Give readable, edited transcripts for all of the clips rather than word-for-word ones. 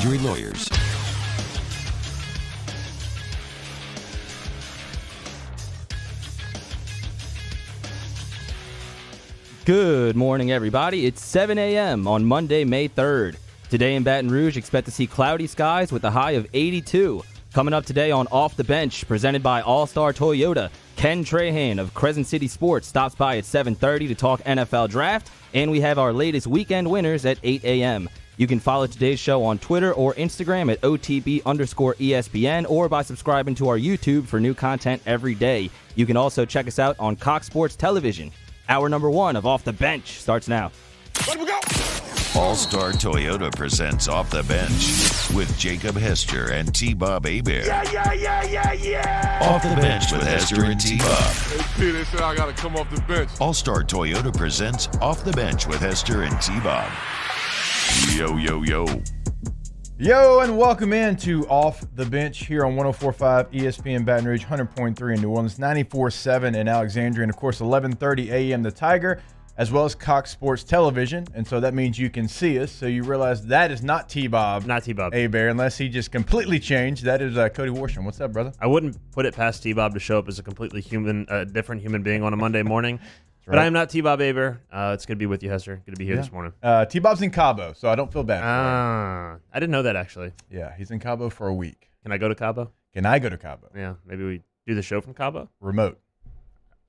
Injury Lawyers. Good morning, everybody. It's 7 a.m. on Monday, May 3rd. Today in Baton Rouge, expect to see cloudy skies with a high of 82. Coming up today on Off the Bench, presented by All-Star Toyota, Ken Trahan of Crescent City Sports stops by at 7:30 to talk NFL Draft, and we have our latest weekend winners at 8 a.m. You can follow today's show on Twitter or Instagram at OTB_ESPN or by subscribing to our YouTube for new content every day. You can also check us out on Cox Sports Television. Hour number 1 of Off the Bench starts now. Let we go! All-Star Toyota presents Off the Bench with Jacob Hester and T-Bob Hebert. Yeah! Off the Bench with Hester and T-Bob. Hey, P, they said I gotta come off the bench. All-Star Toyota presents Off the Bench with Hester and T-Bob. Yo. Yo, and welcome in to Off the Bench here on 104.5 ESPN Baton Rouge, 100.3 in New Orleans, 94.7 in Alexandria, and of course 11:30 a.m. The Tiger, as well as Cox Sports Television. And so that means you can see us. So you realize that is not T-Bob. Not T-Bob. Hebert, unless he just completely changed. That is Cody Worsham. What's up, brother? I wouldn't put it past T-Bob to show up as a completely different human being on a Monday morning. But I am not T-Bob Hebert. It's good to be with you, Hester. Good to be here this morning. T-Bob's in Cabo, so I don't feel bad for him. I didn't know that, actually. Yeah, he's in Cabo for a week. Can I go to Cabo? Can I go to Cabo? Yeah, maybe we do the show from Cabo. Remote.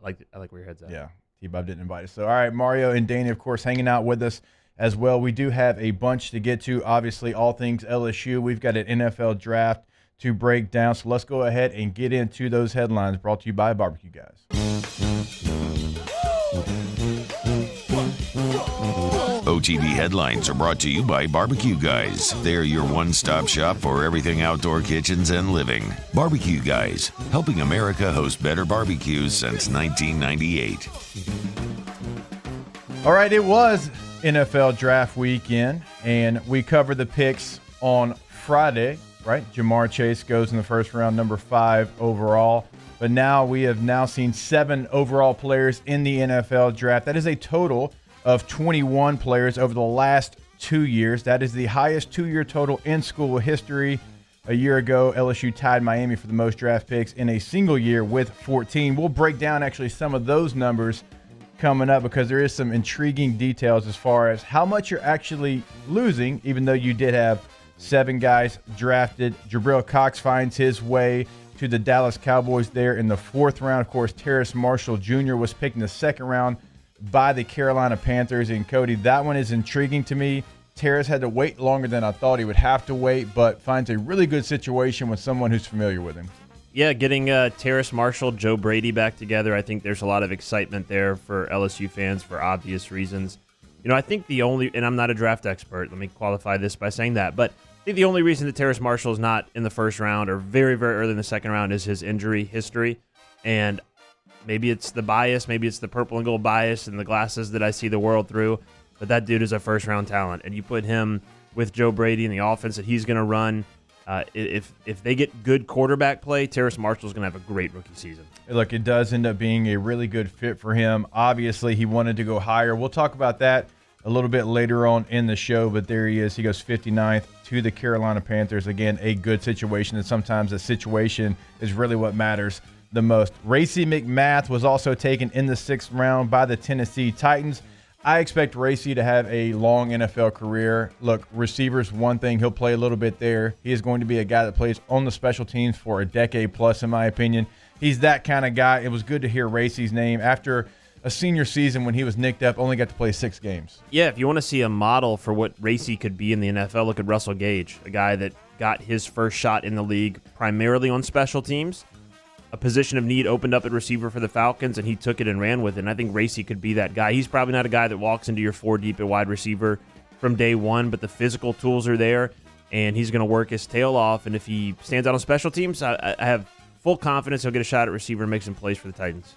I like where your head's at. Yeah, T-Bob didn't invite us. So, all right, Mario and Danny, of course, hanging out with us as well. We do have a bunch to get to. Obviously, all things LSU. We've got an NFL draft to break down. So let's go ahead and get into those headlines brought to you by Barbecue Guys. OTB headlines are brought to you by Barbecue Guys. They're your one-stop shop for everything outdoor kitchens and living. Barbecue Guys, helping America host better barbecues since 1998. All right, it was NFL draft weekend, and we covered the picks on Friday, right? Jamar Chase goes in the first round, number 5 overall. But now we have seen 7 overall players in the NFL draft. That is a total of 21 players over the last 2 years. That is the highest 2-year total in school history. A year ago, LSU tied Miami for the most draft picks in a single year with 14. We'll break down actually some of those numbers coming up because there is some intriguing details as far as how much you're actually losing, even though you did have 7 guys drafted. Jabril Cox finds his way to the Dallas Cowboys there in the 4th round. Of course, Terrace Marshall Jr. was picked in the 2nd round by the Carolina Panthers. And Cody, that one is intriguing to me. Terrace had to wait longer than I thought he would have to wait, but finds a really good situation with someone who's familiar with him. Yeah, getting Terrace Marshall, Joe Brady back together, I think there's a lot of excitement there for LSU fans for obvious reasons. You know, I think and I'm not a draft expert, let me qualify this by saying that, but I think the only reason that Terrace Marshall is not in the 1st round or very, very early in the 2nd round is his injury history. And maybe it's the bias, maybe it's the purple and gold bias and the glasses that I see the world through, but that dude is a 1st-round talent. And you put him with Joe Brady and the offense that he's going to run, if they get good quarterback play, Terrace Marshall's going to have a great rookie season. Look, it does end up being a really good fit for him. Obviously, he wanted to go higher. We'll talk about that a little bit later on in the show, but there he is. He goes 59th to the Carolina Panthers. Again, a good situation, and sometimes a situation is really what matters the most. Racey McMath was also taken in the 6th round by the Tennessee Titans. I expect Racey to have a long NFL career. Look, receivers, one thing, he'll play a little bit there. He is going to be a guy that plays on the special teams for a decade plus, in my opinion. He's that kind of guy. It was good to hear Racey's name after a senior season when he was nicked up, only got to play 6 games. Yeah, if you want to see a model for what Racey could be in the NFL, look at Russell Gage, a guy that got his first shot in the league primarily on special teams. A position of need opened up at receiver for the Falcons, and he took it and ran with it. And I think Racey could be that guy. He's probably not a guy that walks into your 4 deep at wide receiver from day one, but the physical tools are there, and he's going to work his tail off. And if he stands out on special teams, I have full confidence he'll get a shot at receiver and make some plays for the Titans.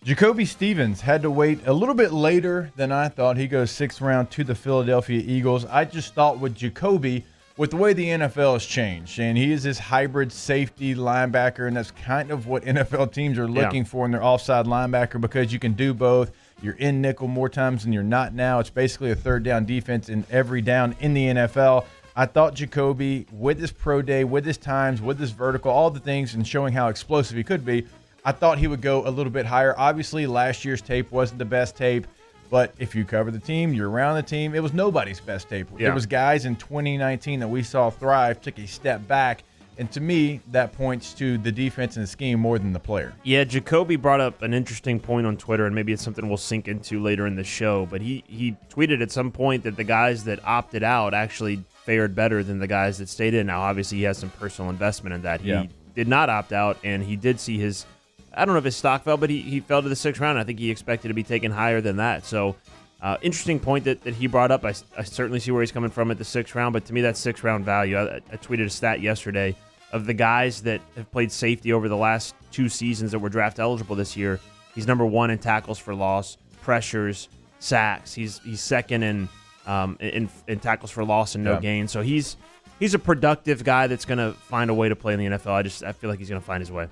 Jacoby Stevens had to wait a little bit later than I thought. He goes 6th round to the Philadelphia Eagles. I just thought with Jacoby, with the way the NFL has changed, and he is this hybrid safety linebacker, and that's kind of what NFL teams are looking for in their offside linebacker because you can do both. You're in nickel more times than you're not now. It's basically a 3rd down defense in every down in the NFL. I thought Jacoby, with his pro day, with his times, with his vertical, all the things, and showing how explosive he could be, I thought he would go a little bit higher. Obviously, last year's tape wasn't the best tape, but if you cover the team, you're around the team, it was nobody's best tape. Yeah. It was guys in 2019 that we saw thrive, took a step back, and to me, that points to the defense and the scheme more than the player. Yeah, Jacoby brought up an interesting point on Twitter, and maybe it's something we'll sink into later in the show, but he tweeted at some point that the guys that opted out actually fared better than the guys that stayed in. Now, obviously, he has some personal investment in that. He did not opt out, and he did see his, I don't know if his stock fell, but he fell to the 6th round. I think he expected to be taken higher than that. So, interesting point that he brought up. I certainly see where he's coming from at the 6th round, but to me, that's 6th round value. I tweeted a stat yesterday of the guys that have played safety over the last 2 seasons that were draft eligible this year. He's number 1 in tackles for loss, pressures, sacks. He's second in tackles for loss and no gain. So he's a productive guy that's going to find a way to play in the NFL. I feel like he's going to find his way.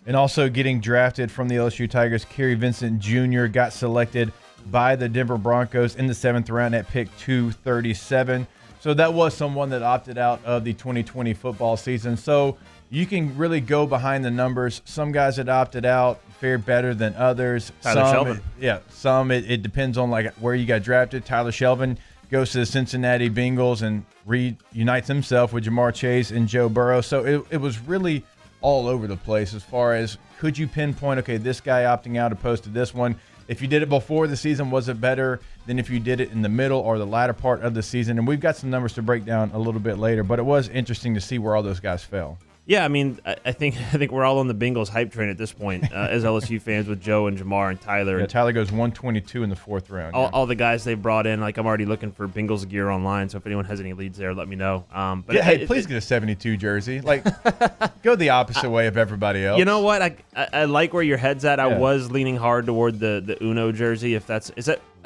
And also getting drafted from the LSU Tigers, Kerry Vincent Jr. got selected by the Denver Broncos in the 7th round at pick 237. So that was someone that opted out of the 2020 football season. So you can really go behind the numbers. Some guys that opted out fared better than others. Tyler Shelvin. Some it depends on like where you got drafted. Tyler Shelvin goes to the Cincinnati Bengals and reunites himself with Jamar Chase and Joe Burrow. So it was really all over the place as far as could you pinpoint, okay, this guy opting out opposed to this one. If you did it before the season, was it better than if you did it in the middle or the latter part of the season? And we've got some numbers to break down a little bit later, but it was interesting to see where all those guys fell. Yeah, I mean, I think we're all on the Bengals hype train at this point as LSU fans with Joe and Jamar and Tyler. Yeah, Tyler goes 122 in the 4th round. All the guys they brought in, like I'm already looking for Bengals gear online, so if anyone has any leads there, let me know. But please get a 72 jersey. Like, go the opposite way of everybody else. You know what? I like where your head's at. I was leaning hard toward the Uno jersey. I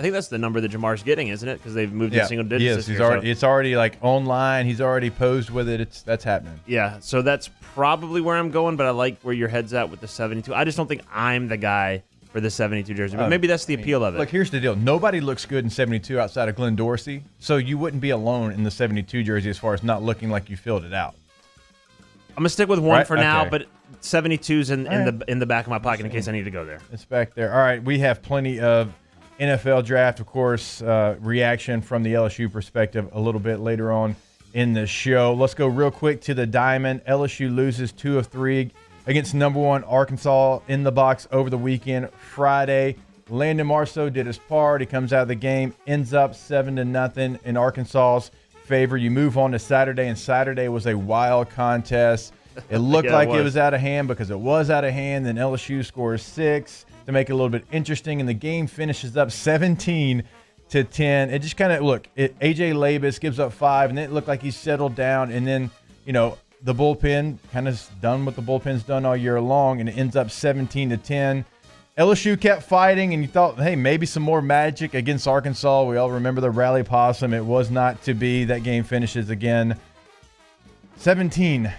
think that's the number that Jamar's getting, isn't it? Because they've moved to single digits. Yes, it's already like online. He's already posed with it. That's happening. Yeah, so that's probably where I'm going, but I like where your head's at with the 72. I just don't think I'm the guy for the 72 jersey, but maybe that's the appeal of it. Look, here's the deal. Nobody looks good in 72 outside of Glenn Dorsey, so you wouldn't be alone in the 72 jersey as far as not looking like you filled it out. I'm going to stick with one for now, but 72's in the back of my pocket in case I need to go there. It's back there. All right, we have plenty of NFL draft, of course, reaction from the LSU perspective a little bit later on in the show. Let's go real quick to the diamond. LSU loses 2 of 3 against number 1 Arkansas in the box over the weekend. Friday, Landon Marceau did his part. He comes out of the game, ends up 7-0 in Arkansas's favor. You move on to Saturday, and Saturday was a wild contest. It looked like it was out of hand because it was out of hand. Then LSU scores 6 to make it a little bit interesting, and the game finishes up 17-10. It just kind of AJ Labus gives up 5, and then it looked like he settled down, and then the bullpen kind of done what the bullpen's done all year long, and it ends up 17-10. LSU kept fighting, and you thought, hey, maybe some more magic against Arkansas. We all remember the rally possum. It was not to be. That game finishes again 17-10.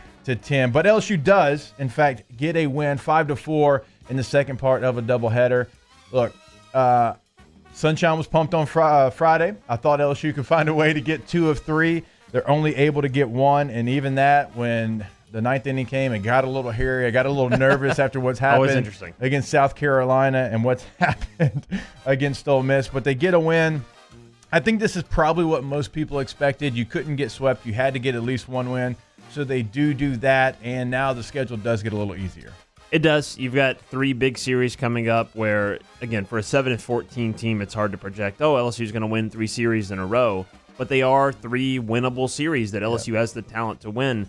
But LSU does, in fact, get a win 5-4 in the second part of a doubleheader. Look, Sunshine was pumped on Friday. I thought LSU could find a way to get 2 of 3. They're only able to get 1, and even that, when the 9th inning came, it got a little hairy. I got a little nervous after what's happened against South Carolina and what's happened against Ole Miss. But they get a win. I think this is probably what most people expected. You couldn't get swept. You had to get at least 1 win. So they do that, and now the schedule does get a little easier. It does. You've got 3 big series coming up where, again, for a 7-14 team, it's hard to project, LSU's going to win 3 series in a row. But they are 3 winnable series that LSU has the talent to win.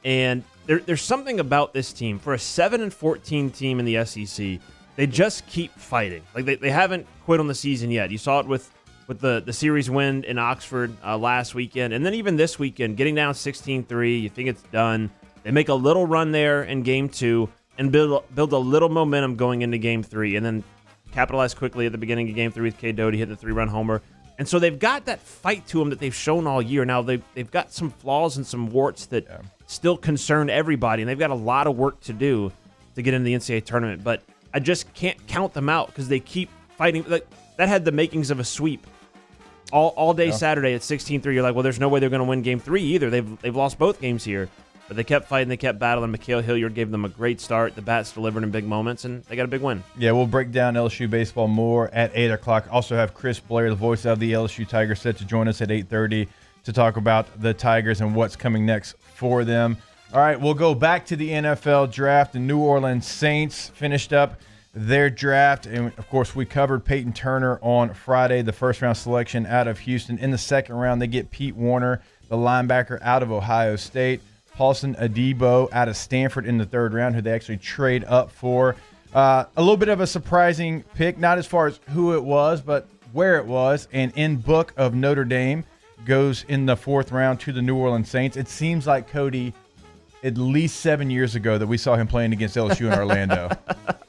And there's something about this team. For a 7-14 team in the SEC, they just keep fighting. Like they haven't quit on the season yet. You saw it with the series win in Oxford last weekend. And then even this weekend, getting down 16-3, you think it's done. They make a little run there in Game 2. And build a little momentum going into Game 3, and then capitalize quickly at the beginning of Game 3 with K. Doty hit the 3-run homer. And so they've got that fight to them that they've shown all year. Now they've got some flaws and some warts that still concern everybody, and they've got a lot of work to do to get into the NCAA tournament. But I just can't count them out because they keep fighting. That had the makings of a sweep all day Saturday at 16-3. You're like, well, there's no way they're going to win Game 3 either. They've lost both games here. But they kept fighting, they kept battling. Mikhail Hilliard gave them a great start. The bats delivered in big moments, and they got a big win. Yeah, we'll break down LSU baseball more at 8 o'clock. Also have Chris Blair, the voice of the LSU Tigers, set to join us at 8:30 to talk about the Tigers and what's coming next for them. All right, we'll go back to the NFL draft. The New Orleans Saints finished up their draft, and, of course, we covered Peyton Turner on Friday, the first-round selection out of Houston. In the second round, they get Pete Warner, the linebacker out of Ohio State. Paulson Adebo out of Stanford in the third round, who they actually trade up for. A little bit of a surprising pick, not as far as who it was, but where it was. And in book of Notre Dame goes in the fourth round to the New Orleans Saints. It seems like, Cody, at least 7 years ago that we saw him playing against LSU in Orlando.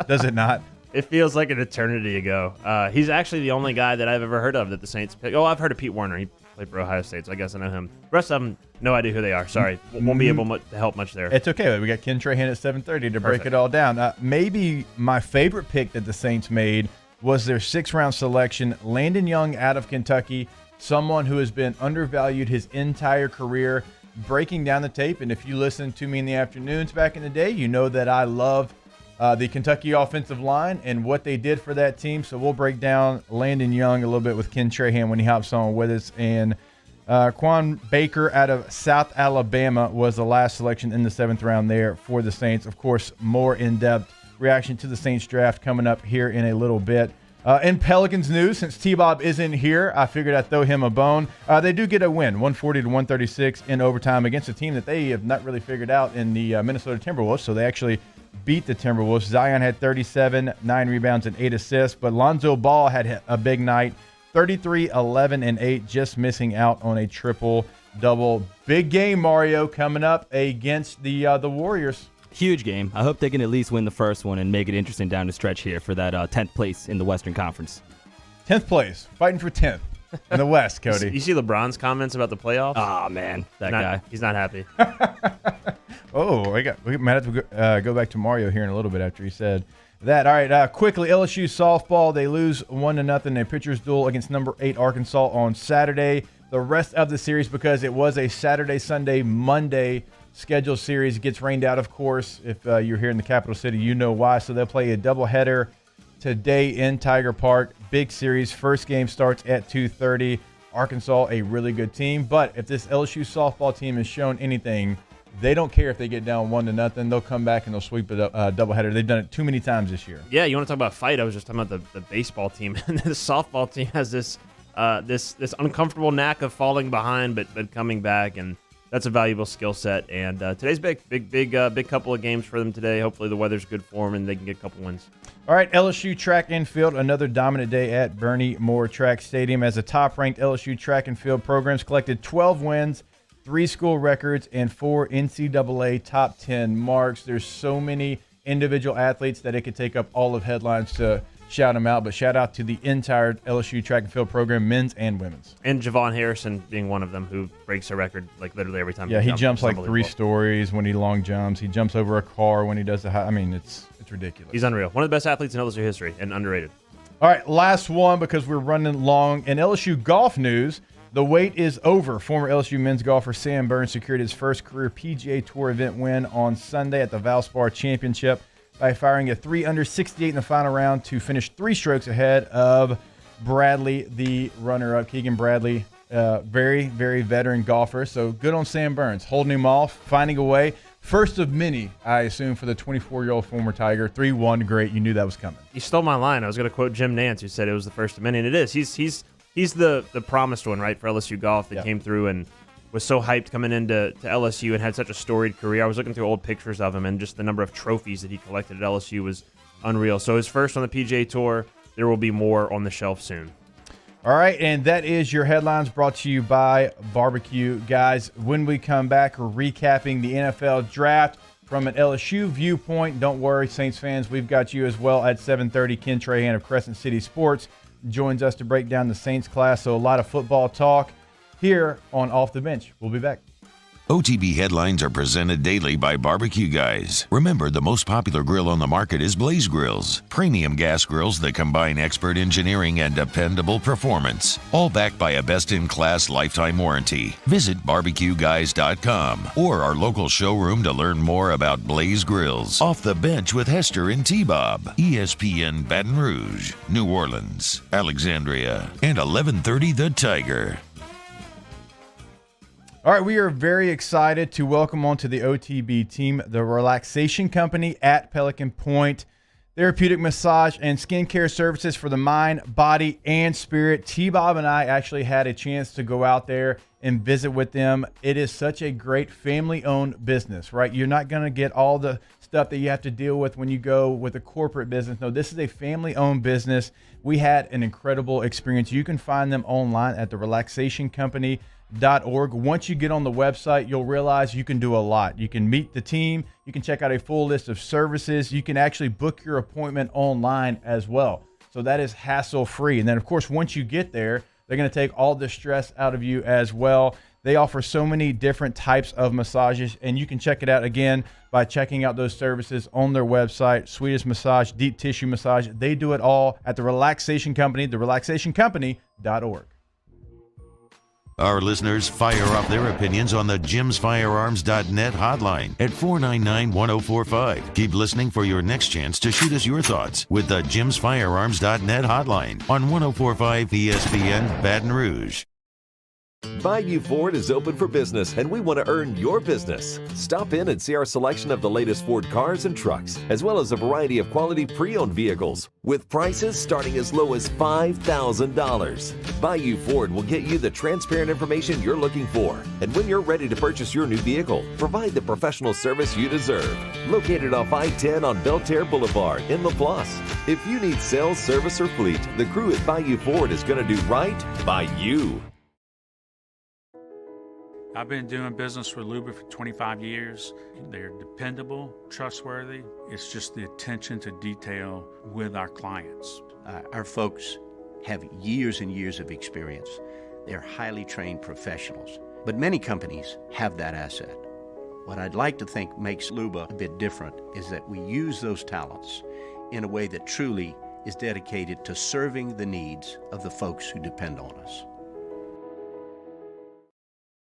Does it not? It feels like an eternity ago. He's actually the only guy that I've ever heard of that the Saints picked. Oh, I've heard of Pete Warner. He played for Ohio State, so I guess I know him. The rest of them, no idea who they are. Sorry. Won't be able to help much there. It's okay. We got Ken Trahan at 7:30 to break it all down. Maybe my favorite pick that the Saints made was their sixth-round selection, Landon Young out of Kentucky, someone who has been undervalued his entire career, breaking down the tape. And if you listen to me in the afternoons back in the day, you know that I love the Kentucky offensive line and what they did for that team. So we'll break down Landon Young a little bit with Ken Trahan when he hops on with us. And Quan Baker out of South Alabama was the last selection in the seventh round there for the Saints. Of course, more in-depth reaction to the Saints draft coming up here in a little bit. In Pelicans news, since T-Bob isn't here, I figured I'd throw him a bone. They do get a win, 140-136 in overtime against a team that they have not really figured out in the Minnesota Timberwolves. So they actually beat the Timberwolves. Zion had 37, 9 rebounds, and 8 assists. But Lonzo Ball had a big night, 33, 11, and 8, just missing out on a triple-double. Big game, Mario, coming up against the Warriors. Huge game. I hope they can at least win the first one and make it interesting down the stretch here for that 10th place in the Western Conference. 10th place, fighting for 10th in the West, Cody. You see LeBron's comments about the playoffs? Oh, man, that guy. He's not happy. We might have to go back to Mario here in a little bit after he said that. All right, quickly, LSU softball, they lose 1-0 in a pitcher's duel against number 8 Arkansas on Saturday. The rest of the series, because it was a Saturday, Sunday, Monday scheduled series, gets rained out, of course. If you're here in the capital city, you know why. So they'll play a doubleheader today in Tiger Park. Big series. First game starts at 2:30. Arkansas, a really good team. But if this LSU softball team has shown anything, they don't care if they get down 1-0. They'll come back and they'll sweep a doubleheader. They've done it too many times this year. Yeah, you want to talk about a fight? I was just talking about the baseball team. And the softball team has this uncomfortable knack of falling behind but coming back, and that's a valuable skill set. And today's big couple of games for them today. Hopefully the weather's good for them and they can get a couple wins. All right, LSU track and field, another dominant day at Bernie Moore Track Stadium as the top-ranked LSU track and field programs collected 12 wins, 3 school records, and 4 NCAA top 10 marks. There's so many individual athletes that it could take up all of headlines to shout them out, but shout out to the entire LSU track and field program, men's and women's. And Javon Harrison being one of them, who breaks a record like literally every time. Yeah, he jumps like 3 stories when he long jumps. He jumps over a car when he does the high. I mean, it's ridiculous. He's unreal. One of the best athletes in LSU history and underrated. All right, last one because we're running long. In LSU golf news, the wait is over. Former LSU men's golfer Sam Burns secured his first career PGA Tour event win on Sunday at the Valspar Championship by firing a 3-under 68 in the final round to finish 3 strokes ahead of Bradley, the runner-up. Keegan Bradley, very, very veteran golfer. So good on Sam Burns, holding him off, finding a way. First of many, I assume, for the 24-year-old former Tiger. 3-1, great. You knew that was coming. You stole my line. I was going to quote Jim Nance, who said it was the first of many, and it is. He's the promised one, right, for LSU golf that came through and was so hyped coming into LSU and had such a storied career. I was looking through old pictures of him, and just the number of trophies that he collected at LSU was unreal. So his first on the PGA Tour. There will be more on the shelf soon. All right, and that is your headlines brought to you by Barbecue Guys. When we come back, we're recapping the NFL draft from an LSU viewpoint. Don't worry, Saints fans, we've got you as well at 7:30. Ken Trahan of Crescent City Sports joins us to break down the Saints class. So a lot of football talk here on Off the Bench. We'll be back. OTB headlines are presented daily by Barbecue Guys. Remember, the most popular grill on the market is Blaze Grills, premium gas grills that combine expert engineering and dependable performance, all backed by a best-in-class lifetime warranty. Visit barbecueguys.com or our local showroom to learn more about Blaze Grills. Off the Bench with Hester and T-Bob. ESPN Baton Rouge, New Orleans, Alexandria, and 1130 The Tiger. All right, we are very excited to welcome onto the OTB team the relaxation company at Pelican Point. Therapeutic massage and skincare services for the mind, body, and spirit. T-Bob and I actually had a chance to go out there and visit with them. It is such a great family-owned business, right? You're not going to get all the stuff that you have to deal with when you go with a corporate business. No, this is a family-owned business. We had an incredible experience. You can find them online at therelaxationcompany.org. Once you get on the website, you'll realize you can do a lot. You can meet the team. You can check out a full list of services. You can actually book your appointment online as well. So that is hassle-free. And then, of course, once you get there, they're going to take all the stress out of you as well. They offer so many different types of massages, and you can check it out again by checking out those services on their website. Swedish massage, deep tissue massage. They do it all at the Relaxation Company, therelaxationcompany.org. Our listeners fire off their opinions on the jimsfirearms.net hotline at 499-1045. Keep listening for your next chance to shoot us your thoughts with the jimsfirearms.net hotline on 1045 ESPN Baton Rouge. Bayou Ford is open for business, and we want to earn your business. Stop in and see our selection of the latest Ford cars and trucks, as well as a variety of quality pre-owned vehicles, with prices starting as low as $5,000. Bayou Ford will get you the transparent information you're looking for, and when you're ready to purchase your new vehicle, provide the professional service you deserve. Located off I-10 on Belterre Boulevard in LaPlace. If you need sales, service, or fleet, the crew at Bayou Ford is going to do right by you. I've been doing business with Luba for 25 years. They're dependable, trustworthy. It's just the attention to detail with our clients. Our folks have years and years of experience. They're highly trained professionals, but many companies have that asset. What I'd like to think makes Luba a bit different is that we use those talents in a way that truly is dedicated to serving the needs of the folks who depend on us.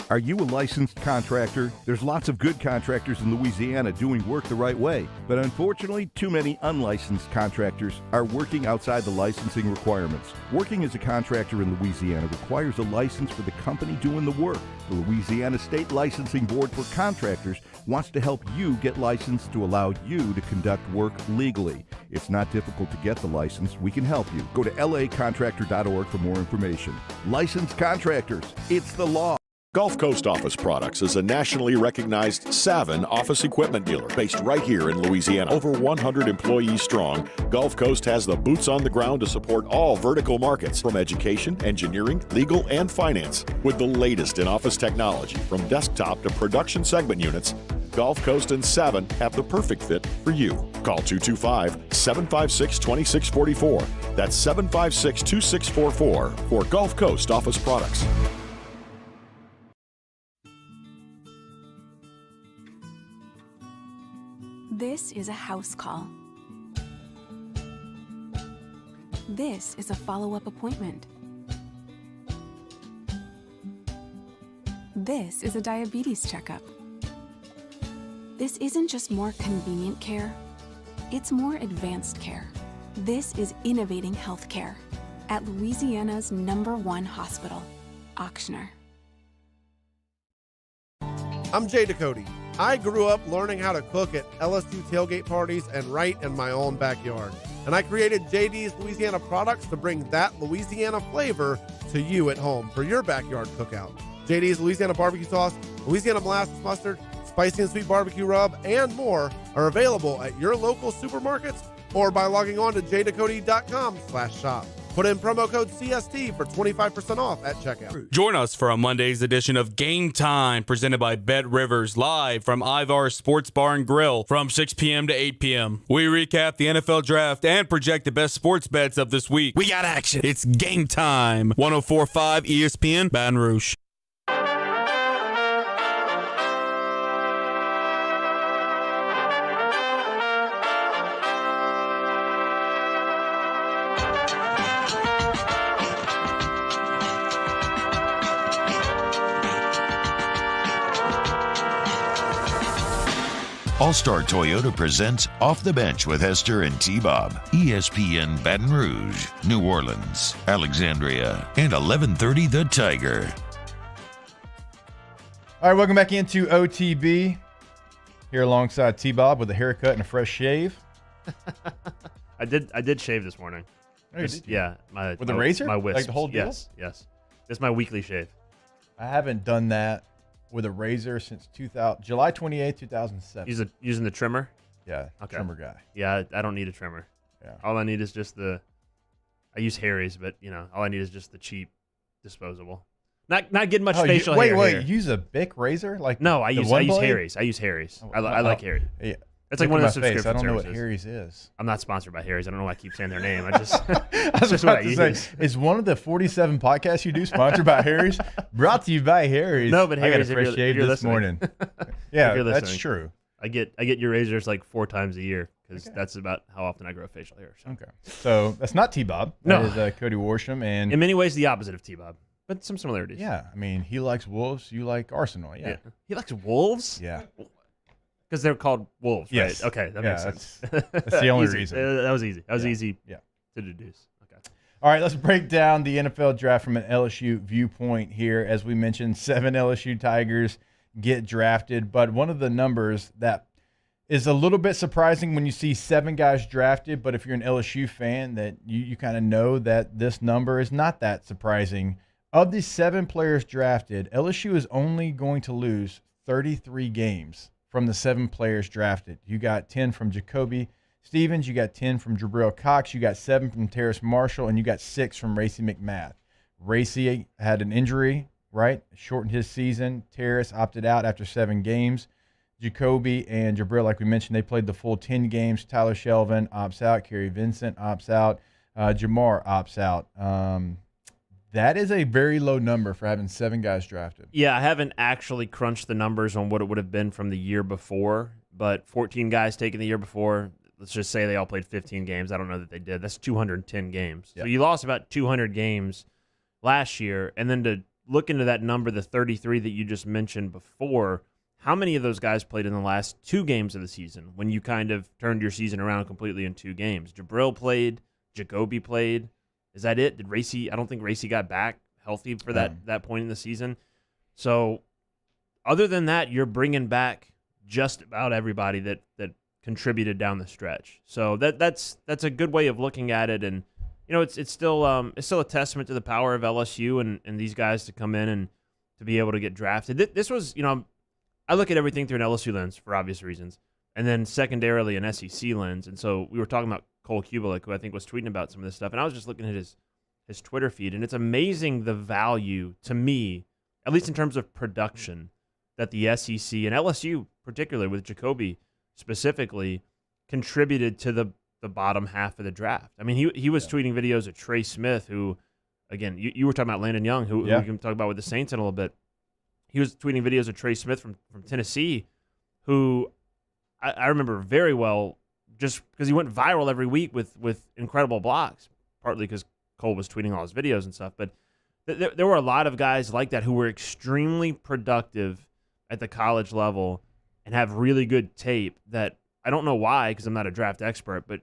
Are you a licensed contractor? There's lots of good contractors in Louisiana doing work the right way, but unfortunately, too many unlicensed contractors are working outside the licensing requirements. Working as a contractor in Louisiana requires a license for the company doing the work. The Louisiana State Licensing Board for Contractors wants to help you get licensed to allow you to conduct work legally. It's not difficult to get the license. We can help you. Go to lacontractor.org for more information. Licensed contractors, it's the law. Gulf Coast Office Products is a nationally recognized Savin office equipment dealer based right here in Louisiana. Over 100 employees strong, Gulf Coast has the boots on the ground to support all vertical markets, from education, engineering, legal, and finance. With the latest in office technology, from desktop to production segment units, Gulf Coast and Savin have the perfect fit for you. Call 225-756-2644. That's 756-2644 for Gulf Coast Office Products. This is a house call. This is a follow-up appointment. This is a diabetes checkup. This isn't just more convenient care, it's more advanced care. This is innovating healthcare at Louisiana's #1 hospital, Ochsner. I'm Jay Ducote. I grew up learning how to cook at LSU tailgate parties and right in my own backyard. And I created JD's Louisiana products to bring that Louisiana flavor to you at home for your backyard cookout. JD's Louisiana barbecue sauce, Louisiana molasses mustard, spicy and sweet barbecue rub, and more are available at your local supermarkets or by logging on to jducote.com/shop. Put in promo code CST for 25% off at checkout. Join us for a Monday's edition of Game Time, presented by Bet Rivers, live from Ivar Sports Bar and Grill from 6 p.m. to 8 p.m. We recap the NFL Draft and project the best sports bets of this week. We got action. It's Game Time. 104.5 ESPN, Baton Rouge. All-Star Toyota presents Off the Bench with Hester and T-Bob. ESPN Baton Rouge, New Orleans, Alexandria, and 1130 The Tiger. All right, welcome back into OTB. Here alongside T-Bob with a haircut and a fresh shave. I did shave this morning. Oh, did you? Yeah, with a razor? My wisps. Like the whole deal? Yes. This is my weekly shave. I haven't done that with a razor since July 28, 2007. Using the trimmer? Yeah, okay. Trimmer guy. Yeah, I don't need a trimmer. Yeah. All I need is just I use Harry's, but all I need is just the cheap disposable. Not getting much facial hair. Wait, here. you use a Bic razor? Like no, I use blade? Harry's. I use Harry's. I like Harry's. Yeah. It's like one of the subscription face. I don't know services. what Harry's is. I'm not sponsored by Harry's. I don't know why I keep saying their name. I just I was about to say, is one of the 47 podcasts you do sponsored by Harry's? Brought to you by Harry's. No, but I Harry's, got a fresh shave this morning. Yeah, that's true. I get your razors like 4 times a year because that's about how often I grow facial hair. So. Okay, so that's not T-Bob. No, that is Cody Worsham, and in many ways the opposite of T-Bob, but some similarities. Yeah, I mean he likes Wolves, you like Arsenal. Yeah, he likes Wolves. Yeah. Because they're called Wolves, yes. right? Okay, that makes sense. That's the only easy. reason. That was easy. That was easy to deduce. Okay. All right, let's break down the NFL draft from an LSU viewpoint here. As we mentioned, 7 LSU Tigers get drafted, but one of the numbers that is a little bit surprising when you see 7 guys drafted, but if you're an LSU fan, that you kind of know that this number is not that surprising. Of the 7 players drafted, LSU is only going to lose 33 games from the 7 players drafted. You got 10 from Jacoby Stevens, you got 10 from Jabril Cox, you got 7 from Terrace Marshall, and you got 6 from Racey McMath. Racey had an injury, right? Shortened his season. Terrace opted out after 7 games. Jacoby and Jabril, like we mentioned, they played the full 10 games. Tyler Shelvin opts out. Kerry Vincent opts out. Jamar opts out. That is a very low number for having 7 guys drafted. Yeah, I haven't actually crunched the numbers on what it would have been from the year before, but 14 guys taken the year before, let's just say they all played 15 games. I don't know that they did. That's 210 games. Yep. So you lost about 200 games last year, and then to look into that number, the 33 that you just mentioned before, how many of those guys played in the last 2 games of the season when you kind of turned your season around completely in 2 games? Jabril played, Jacoby played. Is that it? Did Racey? I don't think Racey got back healthy for that point in the season. So, other than that, you're bringing back just about everybody that contributed down the stretch. So that's a good way of looking at it, and it's still a testament to the power of LSU and these guys to come in and to be able to get drafted. This was I look at everything through an LSU lens for obvious reasons, and then secondarily an SEC lens. And so we were talking about Cole Kubelik, who I think was tweeting about some of this stuff, and I was just looking at his Twitter feed, and it's amazing the value to me, at least in terms of production, that the SEC and LSU, particularly with Jacoby specifically, contributed to the bottom half of the draft. I mean, he was tweeting videos of Trey Smith, who, again, you were talking about Landon Young, who we can talk about with the Saints in a little bit. He was tweeting videos of Trey Smith from Tennessee, who I remember very well, just because he went viral every week with incredible blocks, partly because Cole was tweeting all his videos and stuff. But there were a lot of guys like that who were extremely productive at the college level and have really good tape that I don't know why, because I'm not a draft expert, but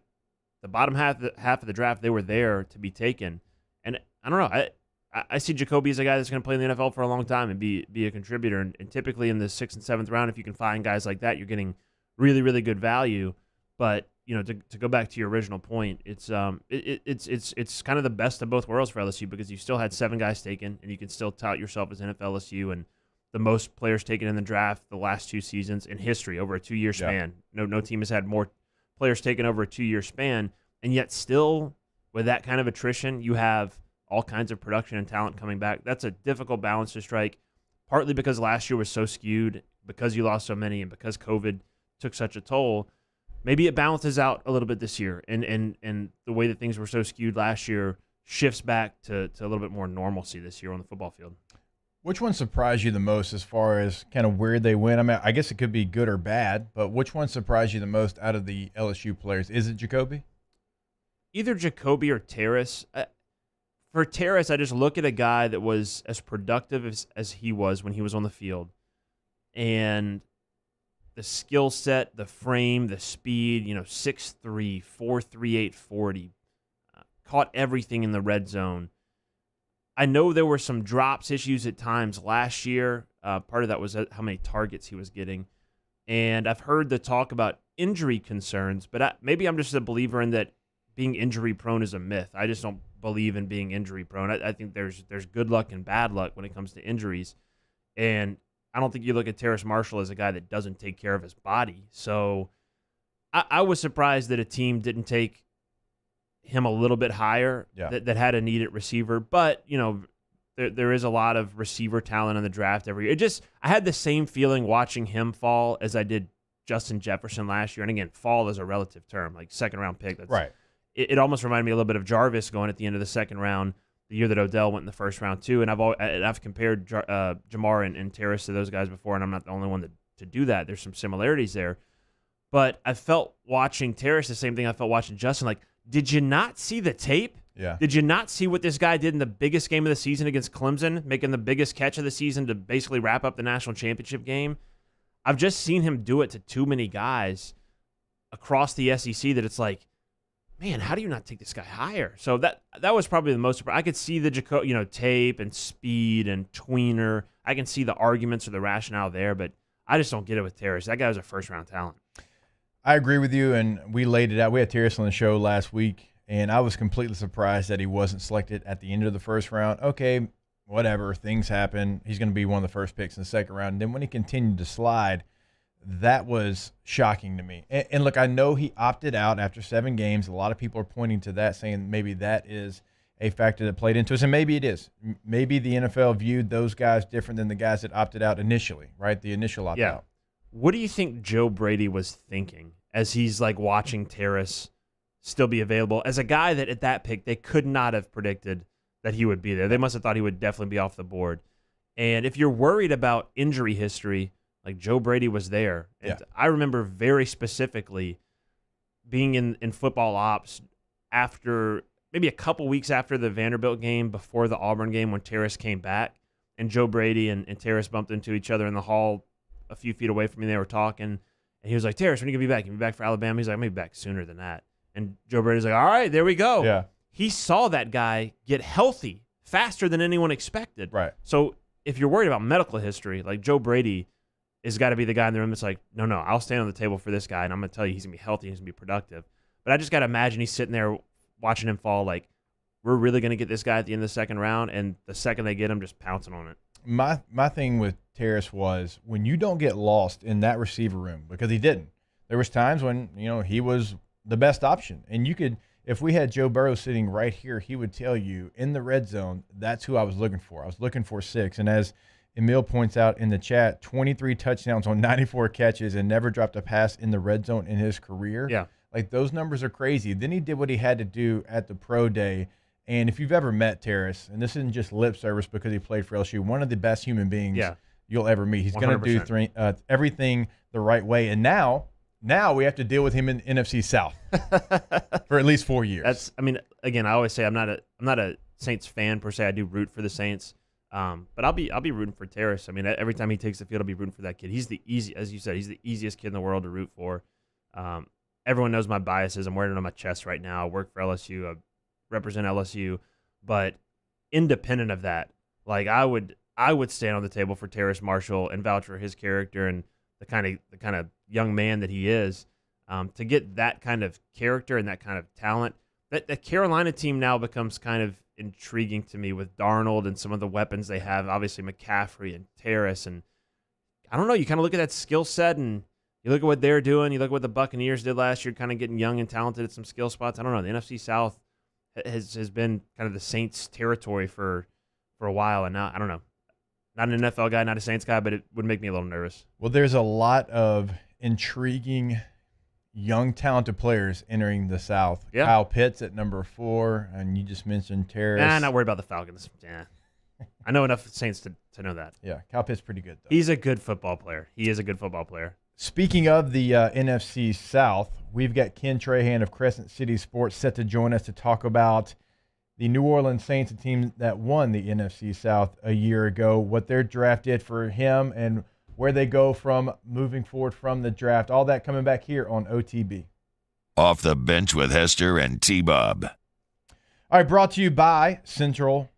the bottom half of the draft, they were there to be taken. And I don't know. I see Jacoby as a guy that's going to play in the NFL for a long time and be a contributor. And typically in the 6th and 7th round, if you can find guys like that, you're getting really, really good value. But to go back to your original point, it's kind of the best of both worlds for LSU, because you still had 7 guys taken, and you can still tout yourself as NFL LSU and the most players taken in the draft the last 2 seasons in history over a 2-year span. No team has had more players taken over a 2-year span, and yet still with that kind of attrition, you have all kinds of production and talent coming back. That's a difficult balance to strike, partly because last year was so skewed, because you lost so many, and because COVID took such a toll. Maybe it balances out a little bit this year, and the way that things were so skewed last year shifts back to a little bit more normalcy this year on the football field. Which one surprised you the most as far as kind of where they went? I mean, I guess it could be good or bad, but which one surprised you the most out of the LSU players? Is it Jacoby? Either Jacoby or Terrace. For Terrace, I just look at a guy that was as productive as he was when he was on the field, and the skill set, the frame, the speed, 6'3", 4.38 40, caught everything in the red zone. I know there were some drops issues at times last year. Part of that was how many targets he was getting. And I've heard the talk about injury concerns, but maybe I'm just a believer in that being injury prone is a myth. I just don't believe in being injury prone. I think there's good luck and bad luck when it comes to injuries. And I don't think you look at Terrace Marshall as a guy that doesn't take care of his body. So I was surprised that a team didn't take him a little bit higher that had a need at receiver. But, there is a lot of receiver talent in the draft every year. I had the same feeling watching him fall as I did Justin Jefferson last year. And again, fall is a relative term, like second-round pick. That's, right. It almost reminded me a little bit of Jarvis going at the end of the second round, the year that Odell went in the first round too. And I've compared Jamar and Terrace to those guys before, and I'm not the only one to do that. There's some similarities there. But I felt watching Terrace the same thing I felt watching Justin. Like, did you not see the tape? Yeah. Did you not see what this guy did in the biggest game of the season against Clemson, making the biggest catch of the season to basically wrap up the national championship game? I've just seen him do it to too many guys across the SEC that it's like, man, how do you not take this guy higher? So that was probably the most surprising. I could see the tape and speed and tweener. I can see the arguments or the rationale there, but I just don't get it with Terrace. That guy was a first-round talent. I agree with you, and we laid it out. We had Terrace on the show last week, and I was completely surprised that he wasn't selected at the end of the first round. Okay, whatever, things happen. He's going to be one of the first picks in the second round. And then when he continued to slide, that was shocking to me. And look, I know he opted out after 7 games. A lot of people are pointing to that, saying maybe that is a factor that played into us, and maybe it is. Maybe the NFL viewed those guys different than the guys that opted out initially, right? The initial opt-out. What do you think Joe Brady was thinking as he's like watching Terrace still be available as a guy that at that pick they could not have predicted that he would be there? They must have thought he would definitely be off the board. And if you're worried about injury history, like Joe Brady was there. And I remember very specifically being in football ops after maybe a couple weeks after the Vanderbilt game, before the Auburn game when Terrace came back, and Joe Brady and Terrace bumped into each other in the hall a few feet away from me. They were talking, and he was like, Terrace, when are you going to be back? You be back for Alabama? He's like, I'm going to be back sooner than that. And Joe Brady's like, all right, there we go. Yeah. He saw that guy get healthy faster than anyone expected. Right. So if you're worried about medical history, like Joe Brady has got to be the guy in the room that's like, no, I'll stand on the table for this guy, and I'm going to tell you he's going to be healthy and he's going to be productive. But I just got to imagine he's sitting there watching him fall like, we're really going to get this guy at the end of the second round, and the second they get him, just pouncing on it. My thing with Terrace was when you don't get lost in that receiver room, because he didn't. There was times when, he was the best option. And you could, if we had Joe Burrow sitting right here, he would tell you in the red zone, that's who I was looking for. I was looking for 6. And as Emil points out in the chat, 23 touchdowns on 94 catches and never dropped a pass in the red zone in his career. Yeah. Like, those numbers are crazy. Then he did what he had to do at the pro day. And if you've ever met Terrace, and this isn't just lip service because he played for LSU, one of the best human beings you'll ever meet. He's going to do everything the right way. And now we have to deal with him in NFC South for at least 4 years. Again, I always say I'm not a Saints fan per se. I do root for the Saints, but I'll be rooting for Terrace. I mean, every time he takes the field, I'll be rooting for that kid. He's as you said, he's the easiest kid in the world to root for. Everyone knows my biases. I'm wearing it on my chest right now. I work for LSU. I represent LSU, but independent of that, like I would stand on the table for Terrace Marshall and vouch for his character and the kind of young man that he is. To get that kind of character and that kind of talent, that Carolina team now becomes kind of intriguing to me with Darnold and some of the weapons they have. Obviously McCaffrey and Terrace, and I don't know. You kind of look at that skill set and you look at what they're doing. You look at what the Buccaneers did last year, kind of getting young and talented at some skill spots. I don't know. The NFC South has been kind of the Saints territory for a while, and now I don't know. Not an NFL guy, not a Saints guy, but it would make me a little nervous. Well, there's a lot of intriguing young talented players entering the South. Yeah. Kyle Pitts at number 4, and you just mentioned Terrace. Not worried about the Falcons. Yeah. I know enough Saints to know that. Yeah, Kyle Pitts pretty good, though. He's a good football player. He is a good football player. Speaking of the NFC South, we've got Ken Trahan of Crescent City Sports set to join us to talk about the New Orleans Saints, a team that won the NFC South a year ago, what their draft did for him, and where they go from moving forward from the draft. All that coming back here on OTB. Off the Bench with Hester and T-Bob. All right, brought to you by Central.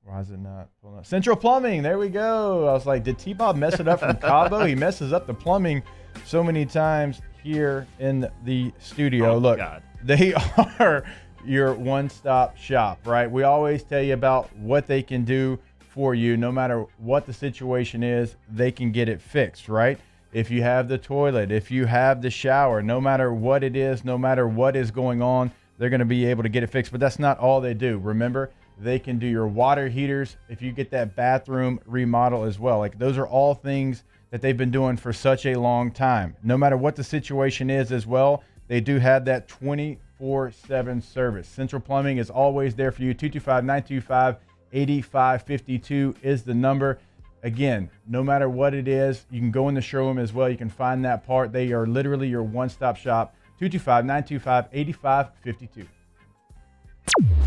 Why is it not pulling up? Central Plumbing. There we go. I was like, did T-Bob mess it up from Cabo? He messes up the plumbing so many times here in the studio. Look, God. They are your one-stop shop, right? We always tell you about what they can do for you. No matter what the situation is, they can get it fixed, right? If you have the toilet, if you have the shower, no matter what it is, no matter what is going on, they're going to be able to get it fixed. But that's not all they do. Remember, they can do your water heaters if you get that bathroom remodel as well. Like, those are all things that they've been doing for such a long time. No matter what the situation is as well, they do have that 24/7 service. Central Plumbing is always there for you. 225-925-8552 is the number. Again, no matter what it is, you can go in the showroom as well. You can find that part. They are literally your one-stop shop. 225-925-8552.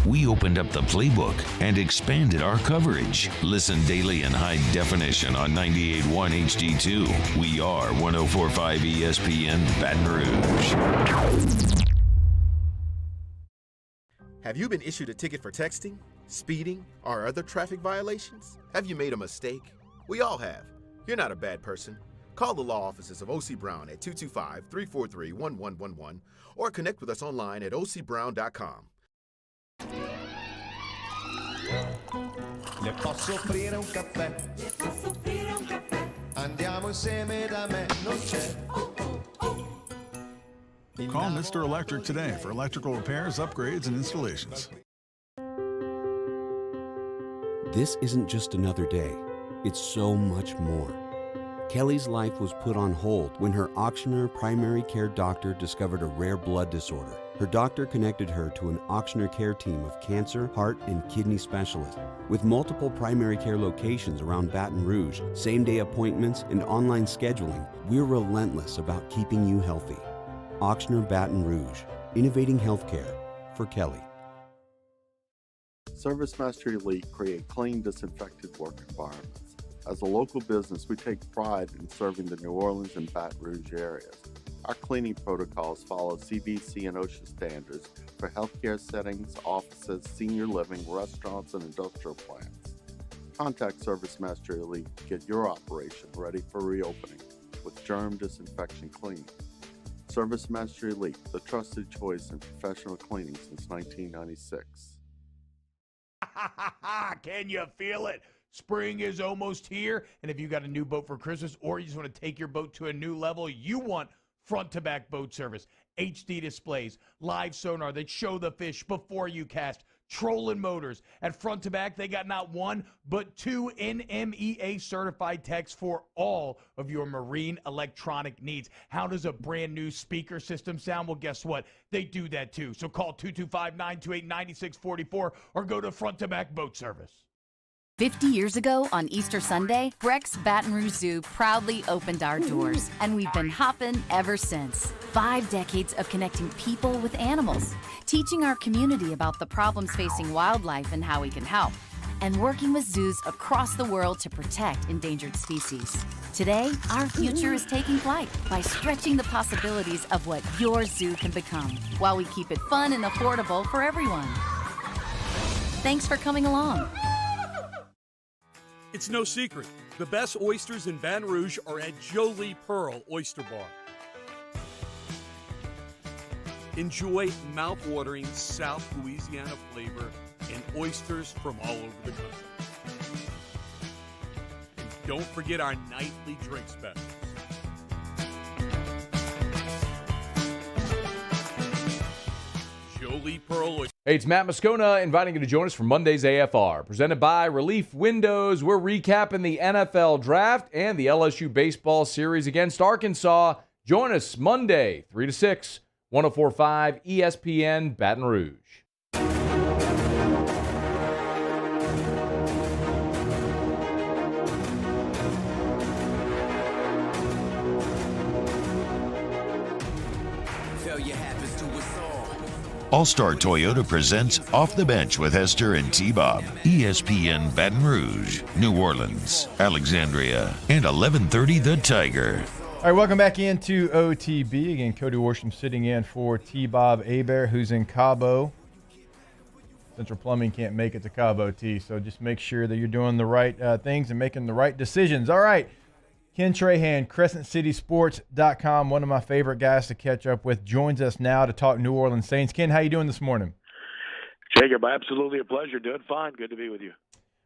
We opened up the playbook and expanded our coverage. Listen daily in high definition on 98.1 HD2. We are 104.5 ESPN Baton Rouge. Have you been issued a ticket for texting, speeding, or other traffic violations? Have you made a mistake? We all have. You're not a bad person. Call the law offices of O.C. Brown at 225-343-1111 or connect with us online at ocbrown.com. Le posso offrire un caffè? Le posso offrire un caffè? Andiamo insieme da me, non c'è. Call Mr. Electric today for electrical repairs, upgrades, and installations. This isn't just another day. It's so much more. Kelly's life was put on hold when her auctioneer primary care doctor discovered a rare blood disorder. Her doctor connected her to an auctioneer care team of cancer, heart, and kidney specialists. With multiple primary care locations around Baton Rouge, same-day appointments, and online scheduling, we're relentless about keeping you healthy. Auctioneer Baton Rouge, innovating healthcare for Kelly. ServiceMaster Elite create clean, disinfected work environments. As a local business, we take pride in serving the New Orleans and Baton Rouge areas. Our cleaning protocols follow CDC and OSHA standards for healthcare settings, offices, senior living, restaurants, and industrial plants. Contact ServiceMaster Elite to get your operation ready for reopening with germ disinfection cleaning. ServiceMaster Elite, the trusted choice in professional cleaning since 1996. Can you feel it? Spring is almost here, and if you got a new boat for Christmas or you just want to take your boat to a new level, you want front-to-back boat service, HD displays, live sonar that show the fish before you cast, trolling motors. At front to back, they got not one, but two NMEA certified techs for all of your marine electronic needs. How does a brand new speaker system sound? Well, guess what? They do that too. So call 225-928-9644 or go to front to back boat service. 50 years ago on Easter Sunday, Breck's Baton Rouge Zoo proudly opened our doors, and we've been hopping ever since. 5 decades of connecting people with animals, teaching our community about the problems facing wildlife and how we can help, and working with zoos across the world to protect endangered species. Today, our future is taking flight by stretching the possibilities of what your zoo can become, while we keep it fun and affordable for everyone. Thanks for coming along. It's no secret. The best oysters in Baton Rouge are at Jolie Pearl Oyster Bar. Enjoy mouth-watering South Louisiana flavor and oysters from all over the country. And don't forget our nightly drink specials. Jolie Pearl Oyster. Hey, it's Matt Moscona inviting you to join us for Monday's AFR. Presented by Relief Windows. We're recapping the NFL Draft and the LSU baseball series against Arkansas. Join us Monday, 3 to 6, 104.5 ESPN Baton Rouge. All-Star Toyota presents Off the Bench with Hester and T-Bob. ESPN Baton Rouge, New Orleans, Alexandria, and 1130 The Tiger. All right, welcome back into OTB. Again, Cody Worsham sitting in for T-Bob Hebert, who's in Cabo. Central Plumbing can't make it to Cabo, T, so just make sure that you're doing the right things and making the right decisions. All right, Ken Trahan, CrescentCitySports.com, one of my favorite guys to catch up with, joins us now to talk New Orleans Saints. Ken, how you doing this morning? Jacob, absolutely a pleasure. Doing fine. Good to be with you.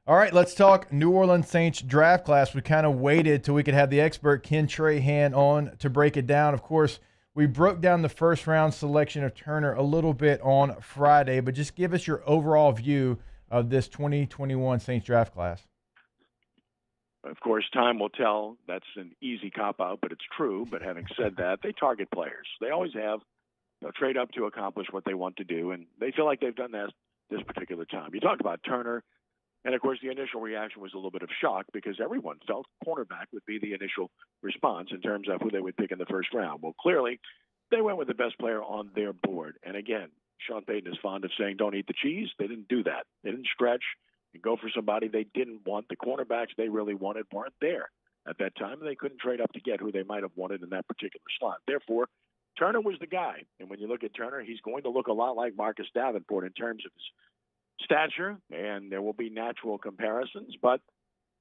All right, let's talk New Orleans Saints draft class. We kind of waited till we could have the expert Ken Trahan on to break it down. Of course, we broke down the first-round selection of Turner a little bit on Friday, but just give us your overall view of this 2021 Saints draft class. Of course, time will tell. That's an easy cop-out, but it's true. But having said that, they target players. They always have. They'll trade up to accomplish what they want to do, and they feel like they've done that this particular time. You talked about Turner, and, of course, the initial reaction was a little bit of shock because everyone felt cornerback would be the initial response in terms of who they would pick in the first round. Well, clearly, they went with the best player on their board. And, again, Sean Payton is fond of saying don't eat the cheese. They didn't do that. They didn't stretch and go for somebody they didn't want. The cornerbacks they really wanted weren't there at that time, and they couldn't trade up to get who they might have wanted in that particular slot. Therefore, Turner was the guy. And when you look at Turner, he's going to look a lot like Marcus Davenport in terms of his stature, and there will be natural comparisons. But,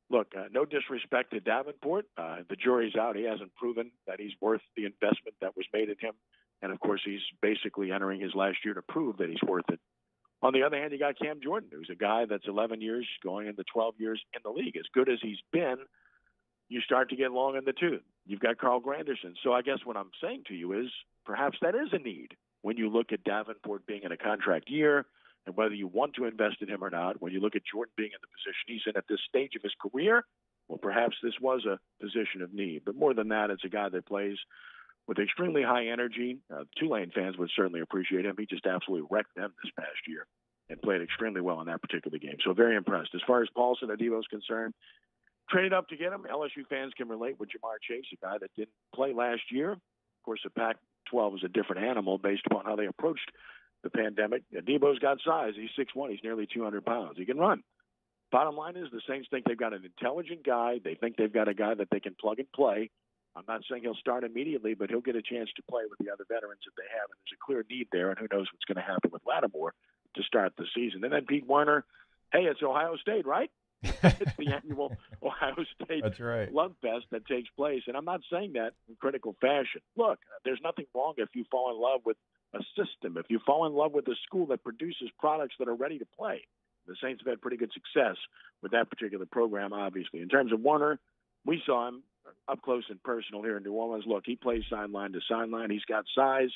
look, no disrespect to Davenport. The jury's out. He hasn't proven that he's worth the investment that was made in him. And, of course, he's basically entering his last year to prove that he's worth it. On the other hand, you got Cam Jordan, who's a guy that's 11 years going into 12 years in the league. As good as he's been, you start to get long in the tooth. You've got Carl Granderson. So I guess what I'm saying to you is perhaps that is a need when you look at Davenport being in a contract year and whether you want to invest in him or not. When you look at Jordan being in the position he's in at this stage of his career, well, perhaps this was a position of need. But more than that, it's a guy that plays with extremely high energy. Tulane fans would certainly appreciate him. He just absolutely wrecked them this past year and played extremely well in that particular game. So very impressed. As far as Paulson Adebo is concerned, traded up to get him. LSU fans can relate with Jamar Chase, a guy that didn't play last year. Of course, the Pac-12 is a different animal based upon how they approached the pandemic. Adebo's got size. He's 6'1". He's nearly 200 pounds. He can run. Bottom line is the Saints think they've got an intelligent guy. They think they've got a guy that they can plug and play. I'm not saying he'll start immediately, but he'll get a chance to play with the other veterans that they have, and there's a clear need there, and who knows what's going to happen with Lattimore to start the season. And then Pete Werner, hey, it's Ohio State, right? It's the annual Ohio State Love Fest that takes place, and I'm not saying that in critical fashion. Look, there's nothing wrong if you fall in love with a system, if you fall in love with a school that produces products that are ready to play. The Saints have had pretty good success with that particular program, obviously. In terms of Werner, we saw him up close and personal here in New Orleans. Look, he plays sideline to sideline. He's got size.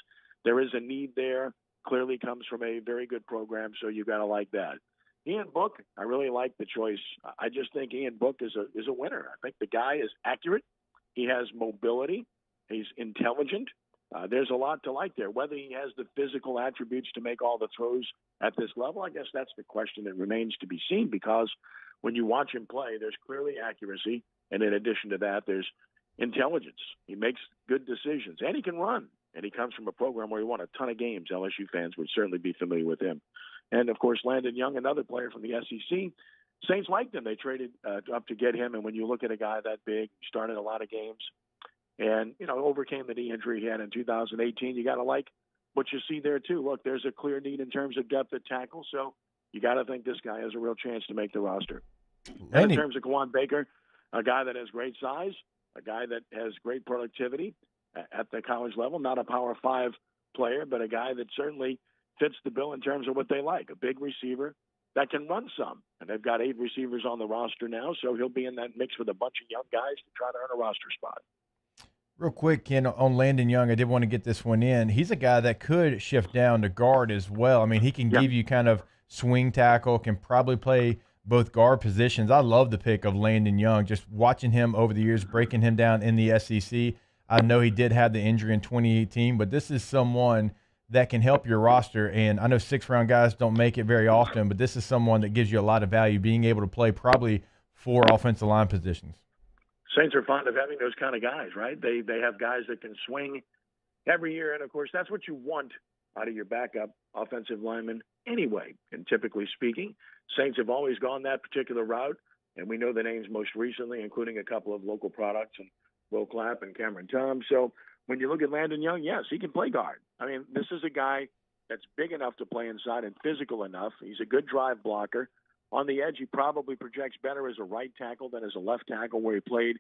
There is a need there. Clearly comes from a very good program, so you've got to like that. Ian Book, I really like the choice. I just think Ian Book is a winner. I think the guy is accurate. He has mobility. He's intelligent. There's a lot to like there. Whether he has the physical attributes to make all the throws at this level, I guess that's the question that remains to be seen, because when you watch him play, there's clearly accuracy. And in addition to that, there's intelligence. He makes good decisions, and he can run. And he comes from a program where he won a ton of games. LSU fans would certainly be familiar with him. And, of course, Landon Young, another player from the SEC. Saints liked him. They traded up to get him. And when you look at a guy that big, started a lot of games, and, overcame the knee injury he had in 2018, you got to like what you see there, too. Look, there's a clear need in terms of depth at tackle, so you got to think this guy has a real chance to make the roster. And in terms of Kwan Baker, a guy that has great size, a guy that has great productivity at the college level, not a Power 5 player, but a guy that certainly fits the bill in terms of what they like, a big receiver that can run some. And they've got 8 receivers on the roster now, so he'll be in that mix with a bunch of young guys to try to earn a roster spot. Real quick, Ken, on Landon Young, I did want to get this one in. He's a guy that could shift down to guard as well. I mean, he can give you kind of swing tackle, can probably play both guard positions. I love the pick of Landon Young, just watching him over the years, breaking him down in the SEC. I know he did have the injury in 2018, but this is someone that can help your roster. And I know 6th-round guys don't make it very often, but this is someone that gives you a lot of value, being able to play probably 4 offensive line positions. Saints are fond of having those kind of guys, right? They have guys that can swing every year, and, of course, that's what you want out of your backup offensive lineman anyway. And typically speaking, Saints have always gone that particular route, and we know the names most recently, including a couple of local products and Will Clapp and Cameron Tom. So when you look at Landon Young, yes, he can play guard. I mean, this is a guy that's big enough to play inside and physical enough. He's a good drive blocker. On the edge, he probably projects better as a right tackle than as a left tackle, where he played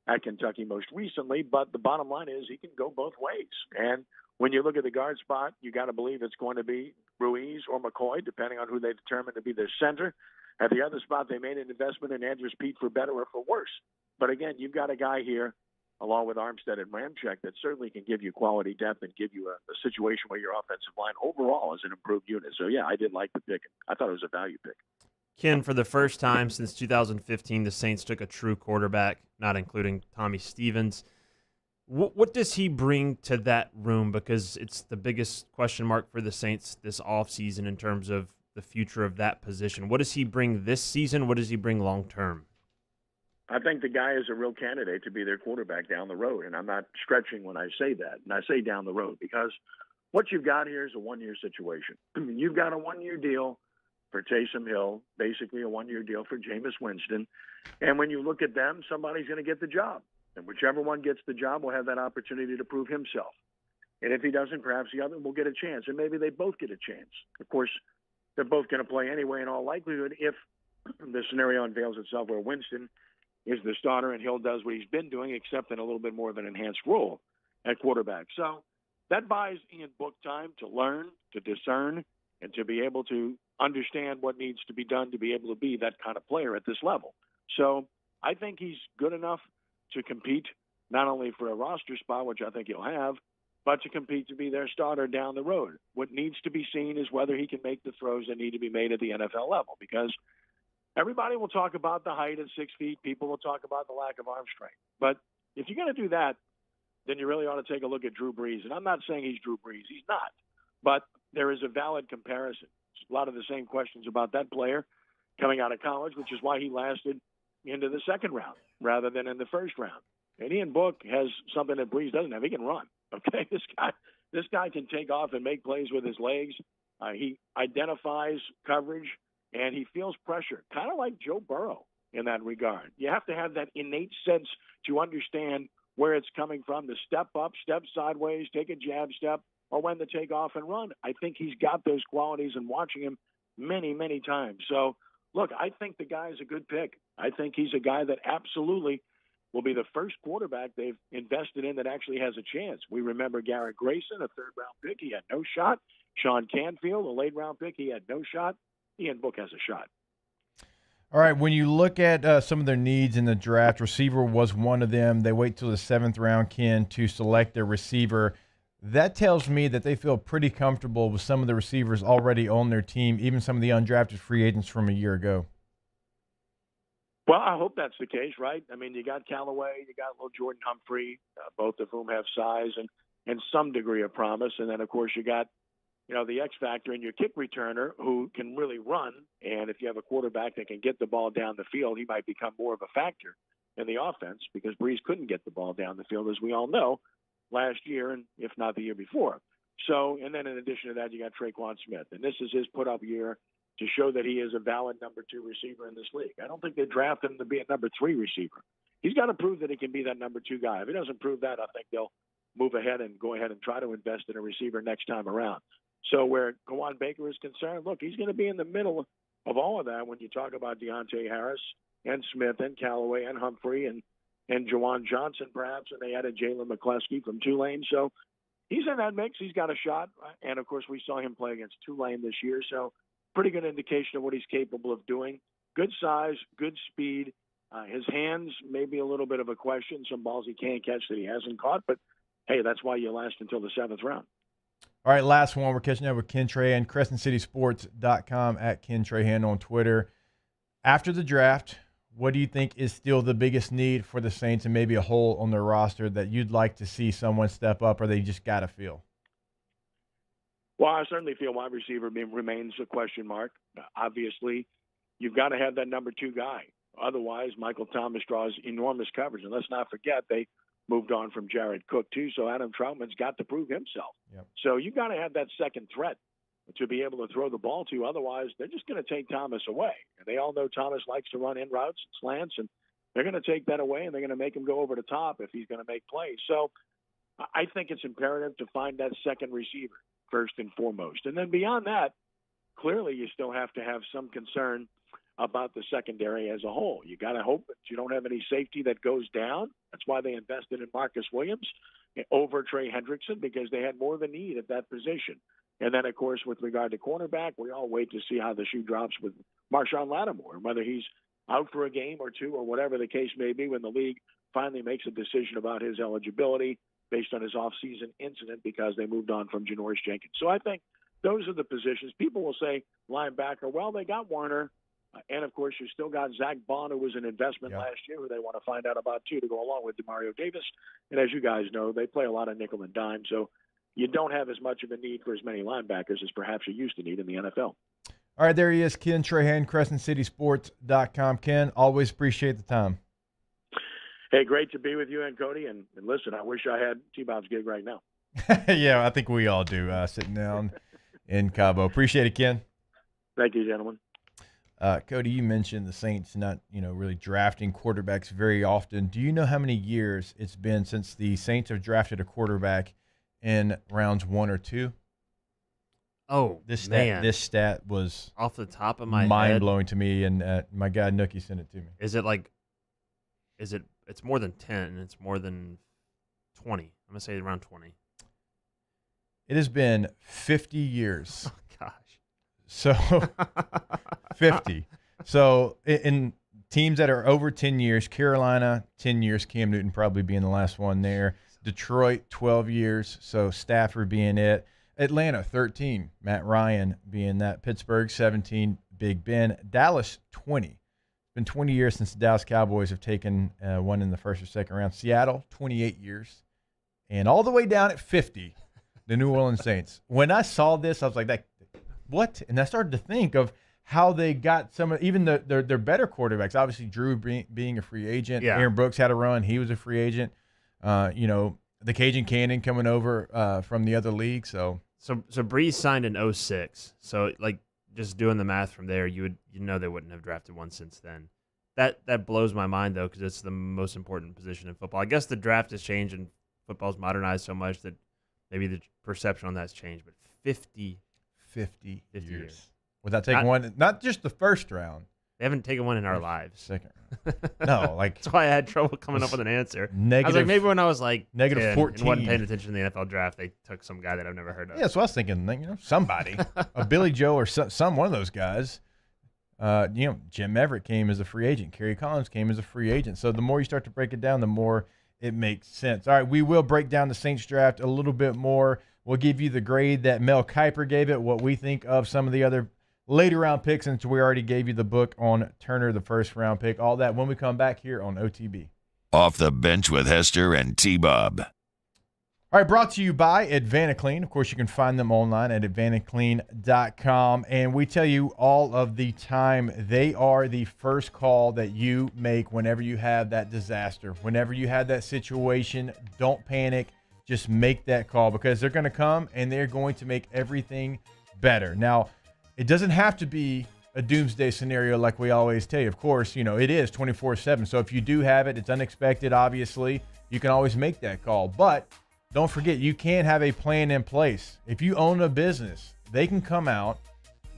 at Kentucky most recently. But the bottom line is he can go both ways. And when you look at the guard spot, you got to believe it's going to be Ruiz or McCoy, depending on who they determine to be their center. At the other spot, they made an investment in Andrews Pete for better or for worse. But again, you've got a guy here, along with Armstead and Ramczyk, that certainly can give you quality depth and give you a situation where your offensive line overall is an improved unit. So, yeah, I did like the pick. I thought it was a value pick. Ken, for the first time since 2015, the Saints took a true quarterback, not including Tommy Stevens. What does he bring to that room? Because it's the biggest question mark for the Saints this offseason in terms of the future of that position. What does he bring this season? What does he bring long term? I think the guy is a real candidate to be their quarterback down the road, and I'm not stretching when I say that. And I say down the road because what you've got here is a one-year situation. You've got a one-year deal for Taysom Hill, basically a one-year deal for Jameis Winston. And when you look at them, somebody's going to get the job. And whichever one gets the job will have that opportunity to prove himself. And if he doesn't, perhaps the other will get a chance. And maybe they both get a chance. Of course, they're both going to play anyway in all likelihood if the scenario unveils itself where Winston is the starter and Hill does what he's been doing, except in a little bit more of an enhanced role at quarterback. So that buys Ian Book time to learn, to discern, and to be able to understand what needs to be done to be able to be that kind of player at this level. So I think he's good enough to compete not only for a roster spot, which I think he'll have, but to compete to be their starter down the road. What needs to be seen is whether he can make the throws that need to be made at the NFL level, because everybody will talk about the height at 6 feet. People will talk about the lack of arm strength. But if you're going to do that, then you really ought to take a look at Drew Brees. And I'm not saying he's Drew Brees. He's not. But there is a valid comparison. A lot of the same questions about that player coming out of college, which is why he lasted into the second round rather than in the first round. And Ian Book has something that Brees doesn't have. He can run. Okay, this guy can take off and make plays with his legs. He identifies coverage, and he feels pressure, kind of like Joe Burrow in that regard. You have to have that innate sense to understand where it's coming from, to step up, step sideways, take a jab step, or when to take off and run. I think he's got those qualities and watching him many, many times. So, look, I think the guy is a good pick. I think he's a guy that absolutely will be the first quarterback they've invested in that actually has a chance. We remember Garrett Grayson, a third-round pick. He had no shot. Sean Canfield, a late-round pick. He had no shot. Ian Book has a shot. All right, when you look at some of their needs in the draft, receiver was one of them. They wait till the 7th round, Ken, to select their receiver. That tells me that they feel pretty comfortable with some of the receivers already on their team, even some of the undrafted free agents from a year ago. Well, I hope that's the case, right? I mean, you got Callaway, you got little Jordan Humphrey, both of whom have size and some degree of promise. And then, of course, you got, the X factor in your kick returner who can really run. And if you have a quarterback that can get the ball down the field, he might become more of a factor in the offense because Brees couldn't get the ball down the field, as we all know, last year and if not the year before. So, and then in addition to that, you got Traquan Smith. And this is his put-up year to show that he is a valid number 2 receiver in this league. I don't think they draft him to be a number 3 receiver. He's got to prove that he can be that number 2 guy. If he doesn't prove that, I think they'll move ahead and go ahead and try to invest in a receiver next time around. So where Kawan Baker is concerned, look, he's going to be in the middle of all of that when you talk about Deontay Harris and Smith and Callaway and Humphrey and Jawan Johnson perhaps, and they added Jalen McCleskey from Tulane. So he's in that mix. He's got a shot. And, of course, we saw him play against Tulane this year. So pretty good indication of what he's capable of doing. Good size, good speed. His hands may be a little bit of a question. Some balls he can't catch that he hasn't caught. But, hey, that's why you last until the 7th round. All right, last one. We're catching up with Ken Trahan, CrescentCitySports.com, at Ken Trahan on Twitter. After the draft, what do you think is still the biggest need for the Saints and maybe a hole on their roster that you'd like to see someone step up or they just got to fill? Well, I certainly feel wide receiver remains a question mark. Obviously, you've got to have that number 2 guy. Otherwise, Michael Thomas draws enormous coverage. And let's not forget, they moved on from Jared Cook too. So Adam Troutman's got to prove himself. Yep. So you got to have that second threat to be able to throw the ball to. Otherwise, they're just going to take Thomas away. And they all know Thomas likes to run in routes, slants, and they're going to take that away, and they're going to make him go over the top if he's going to make plays. So I think it's imperative to find that second receiver first and foremost. And then beyond that, clearly you still have to have some concern about the secondary as a whole. You got to hope that you don't have any safety that goes down. That's why they invested in Marcus Williams over Trey Hendrickson, because they had more of a need at that position. And then, of course, with regard to cornerback, we all wait to see how the shoe drops with Marshawn Lattimore, whether he's out for a game or two or whatever the case may be when the league finally makes a decision about his eligibility based on his off-season incident because they moved on from Janoris Jenkins. So I think those are the positions. People will say linebacker, well, they got Warner. And, of course, you still got Zach Bond, who was an investment last year, who they want to find out about, too, to go along with DeMario Davis. And as you guys know, they play a lot of nickel and dime. So you don't have as much of a need for as many linebackers as perhaps you used to need in the NFL. All right, there he is, Ken Trahan, CrescentCitySports.com. Ken, always appreciate the time. Hey, great to be with you and Cody. And listen, I wish I had T-Bob's gig right now. Yeah, I think we all do, sitting down in Cabo. Appreciate it, Ken. Thank you, gentlemen. Cody, you mentioned the Saints not, really drafting quarterbacks very often. Do you know how many years it's been since the Saints have drafted a quarterback in rounds 1 or 2? Oh, this stat was off the top of my head, mind-blowing to me, and my guy Nookie sent it to me. It's more than 10, it's more than 20. I'm going to say around 20. It has been 50 years. Oh, gosh. So 50. So in teams that are over 10 years, Carolina, 10 years, Cam Newton probably being the last one there. Detroit, 12 years, so Stafford being it. Atlanta, 13, Matt Ryan being that. Pittsburgh, 17, Big Ben. Dallas, 20. It's been 20 years since the Dallas Cowboys have taken one in the first or second round. Seattle, 28 years. And all the way down at 50, the New Orleans Saints. When I saw this, I was like, what? And I started to think of how they got some of even their better quarterbacks. Obviously, Drew being a free agent. Yeah. Aaron Brooks had a run. He was a free agent. The Cajun Cannon coming over from the other league. So Breeze signed in 06. So just doing the math from there, you know they wouldn't have drafted one since then. That blows my mind though, because it's the most important position in football. I guess the draft has changed and football's modernized so much that maybe the perception on that's changed. But 50 years. Without taking one, not just the first round. They haven't taken one in our lives. Second round. No, that's why I had trouble coming up with an answer. Negative, I was like, maybe when I was like negative 10 14 and wasn't paying attention to the NFL draft, they took some guy that I've never heard of. Yeah, so I was thinking, somebody, a Billy Joe or some one of those guys. Jim Everett came as a free agent. Kerry Collins came as a free agent. So the more you start to break it down, the more it makes sense. All right, we will break down the Saints draft a little bit more. We'll give you the grade that Mel Kiper gave it, what we think of some of the other later round picks, since we already gave you the book on Turner, the first round pick, all that when we come back here on OTB. Off the Bench with Hester and T-Bob. All right, brought to you by AdvantaClean. Of course, you can find them online at AdvantaClean.com. And we tell you all of the time, they are the first call that you make whenever you have that disaster. Whenever you have that situation, don't panic. Just make that call, because they're going to come and they're going to make everything better. Now, it doesn't have to be a doomsday scenario like we always tell you. Of course, it is 24/7. So if you do have it, it's unexpected, obviously. You can always make that call. But don't forget, you can have a plan in place. If you own a business, they can come out,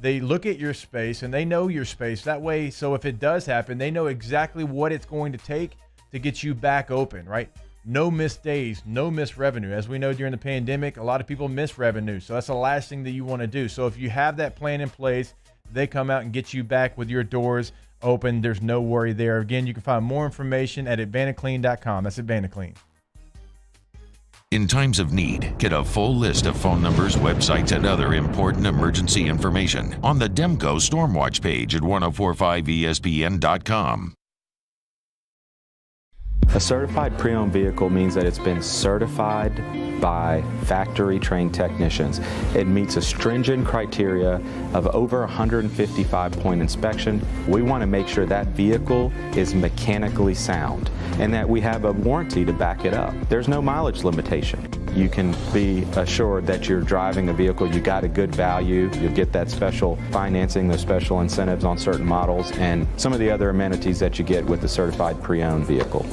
they look at your space, and they know your space. That way, so if it does happen, they know exactly what it's going to take to get you back open, right? No missed days, no missed revenue. As we know, during the pandemic, a lot of people miss revenue. So that's the last thing that you want to do. So if you have that plan in place, they come out and get you back with your doors open. There's no worry there. Again, you can find more information at AdvantaClean.com. That's AdvantaClean. In times of need, get a full list of phone numbers, websites, and other important emergency information on the Demco Stormwatch page at 1045ESPN.com. A certified pre-owned vehicle means that it's been certified by factory-trained technicians. It meets a stringent criteria of over 155-point inspection. We want to make sure that vehicle is mechanically sound and that we have a warranty to back it up. There's no mileage limitation. You can be assured that you're driving a vehicle, you got a good value, you'll get that special financing, those special incentives on certain models, and some of the other amenities that you get with a certified pre-owned vehicle.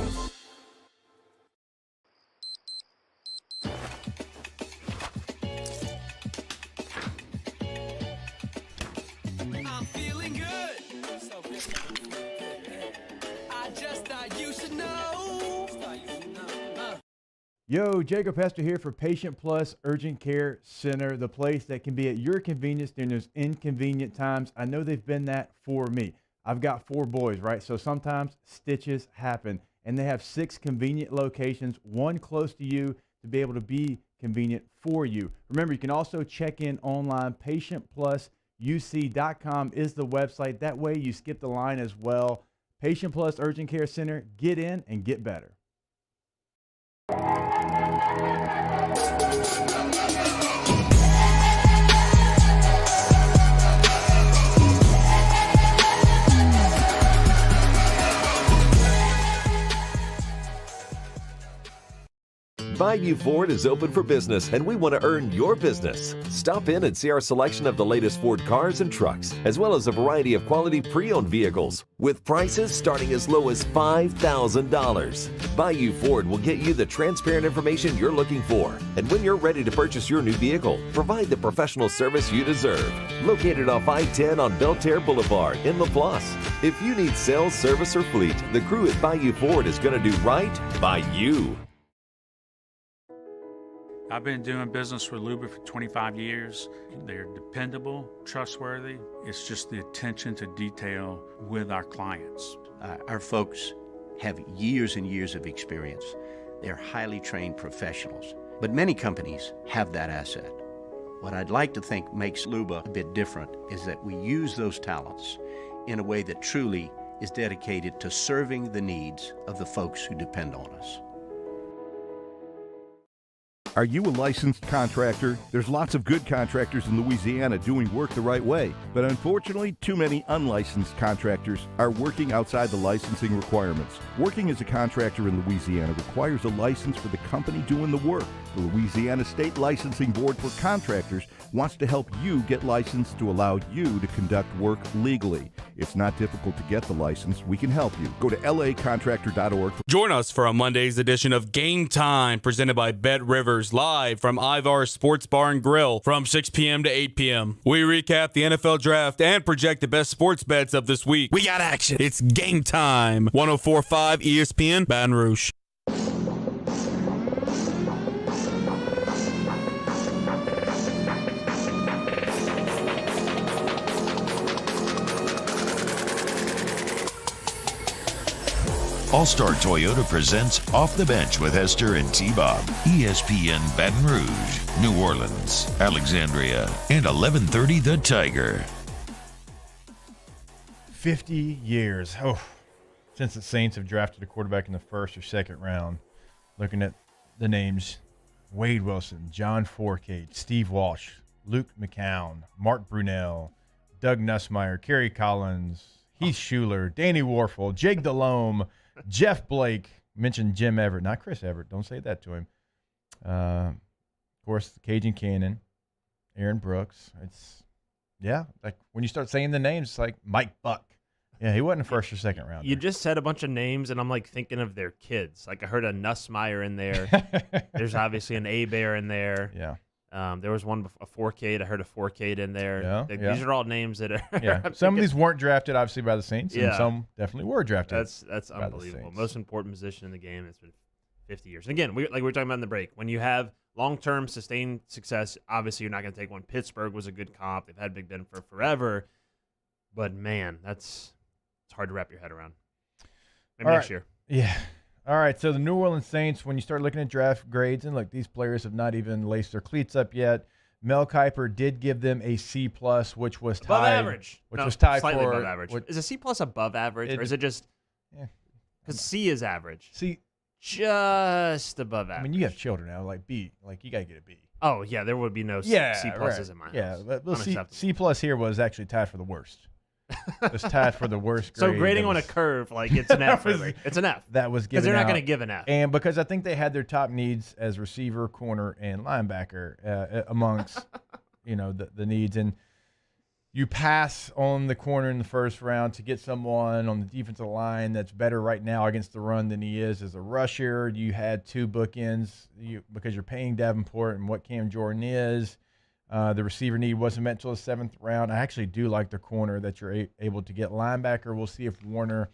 Yo, Jacob Hester here for Patient Plus Urgent Care Center, the place that can be at your convenience during those inconvenient times. I know they've been that for me. I've got 4 boys, right? So sometimes stitches happen, and they have 6 convenient locations, one close to you to be able to be convenient for you. Remember, you can also check in online. PatientPlusUC.com is the website. That way you skip the line as well. Patient Plus Urgent Care Center, get in and get better. Bayou Ford is open for business, and we want to earn your business. Stop in and see our selection of the latest Ford cars and trucks, as well as a variety of quality pre-owned vehicles, with prices starting as low as $5,000. Bayou Ford will get you the transparent information you're looking for, and when you're ready to purchase your new vehicle, provide the professional service you deserve. Located off I-10 on Belterre Boulevard in LaPlace. If you need sales, service, or fleet, the crew at Bayou Ford is going to do right by you. I've been doing business with Luba for 25 years. They're dependable, trustworthy. It's just the attention to detail with our clients. Our folks have years and years of experience. They're highly trained professionals. But many companies have that asset. What I'd like to think makes Luba a bit different is that we use those talents in a way that truly is dedicated to serving the needs of the folks who depend on us. Are you a licensed contractor? There's lots of good contractors in Louisiana doing work the right way, but unfortunately, too many unlicensed contractors are working outside the licensing requirements. Working as a contractor in Louisiana requires a license for the company doing the work. The Louisiana State Licensing Board for Contractors wants to help you get licensed to allow you to conduct work legally. It's not difficult to get the license. We can help you. Go to lacontractor.org. Join us for a Monday's edition of Game Time, presented by Bet Rivers, live from Ivar Sports Bar and Grill from 6 p.m. to 8 p.m. We recap the NFL Draft and project the best sports bets of this week. We got action. It's Game Time. 104.5 ESPN, Baton Rouge. All-Star Toyota presents Off the Bench with Hester and T-Bob. ESPN Baton Rouge, New Orleans, Alexandria, and 1130 The Tiger. 50 years since the Saints have drafted a quarterback in the first or second round. Looking at the names, Wade Wilson, John Fourcade, Steve Walsh, Luke McCown, Mark Brunell, Doug Nussmeier, Kerry Collins, Heath Schuler, Danny Warfel, Jake Delhomme, Jeff Blake, mentioned Jim Everett, not Chris Everett. Don't say that to him. Of course, Cajun Cannon, Aaron Brooks. It's, like when you start saying the names, it's like Mike Buck. Yeah, he wasn't a first or second round. You just said a bunch of names, and I'm like thinking of their kids. Like I heard a Nussmeier in there. There's obviously an A-Bear in there. Yeah. There was one, a Fourcade. I heard a Fourcade in there. Yeah. These are all names that are. Yeah. Some of these weren't drafted, obviously, by the Saints, and some definitely were drafted. That's unbelievable. Most important position in the game. It's been 50 years. And again, we were talking about in the break. When you have long-term sustained success, obviously you're not going to take one. Pittsburgh was a good comp. They've had Big Ben for forever. But man, it's hard to wrap your head around. Maybe next year. Yeah. All right, so the New Orleans Saints, when you start looking at draft grades, and look, these players have not even laced their cleats up yet. Mel Kiper did give them a C+, which was tied. Above average. Was tied slightly for above average. Is a C+ above average, or is it just? Yeah. Because C is average. See, just above average. I mean, you have children now, like B, like you got to get a B. Oh, yeah, there would be no C pluses in my house. Yeah, but C plus here was actually tied for the worst. It was tied for the worst grade. So grading on a curve, like it's an F. It's an F. That was given because they're not out. going to give an F. And because I think they had their top needs as receiver, corner, and linebacker amongst the needs. And you pass on the corner in the first round to get someone on the defensive line that's better right now against the run than he is as a rusher. You had two bookends because you're paying Davenport and what Cam Jordan is. The receiver need wasn't met until the 7th round. I actually do like the corner that you're able to get. Linebacker, we'll see if Warner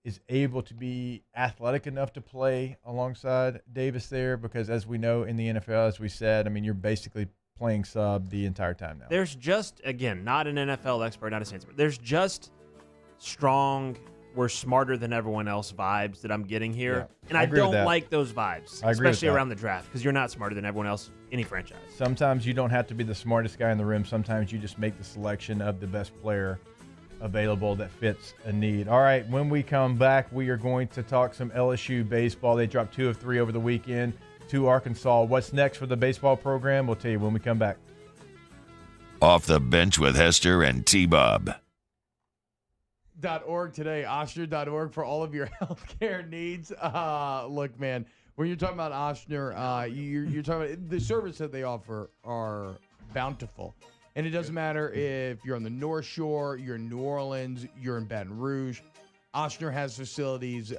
is able to be athletic enough to play alongside Davis there because, as we know in the NFL, as we said, I mean, you're basically playing sub the entire time now. There's just, again, not an NFL expert, not a Saints expert. There's just strong, we're smarter than everyone else vibes that I'm getting here. Yeah, and I don't like those vibes, especially around the draft, because you're not smarter than everyone else, any franchise. Sometimes you don't have to be the smartest guy in the room. Sometimes you just make the selection of the best player available that fits a need. All right, when we come back, we are going to talk some LSU baseball. They dropped 2 of 3 over the weekend to Arkansas. What's next for the baseball program? We'll tell you when we come back. Off the Bench with Hester and T-Bob. .org today, Ochsner.org for all of your healthcare needs. Look, man, when you're talking about Ochsner, you're talking about the service that they offer are bountiful. And it doesn't matter if you're on the North Shore, you're in New Orleans, you're in Baton Rouge. Ochsner has facilities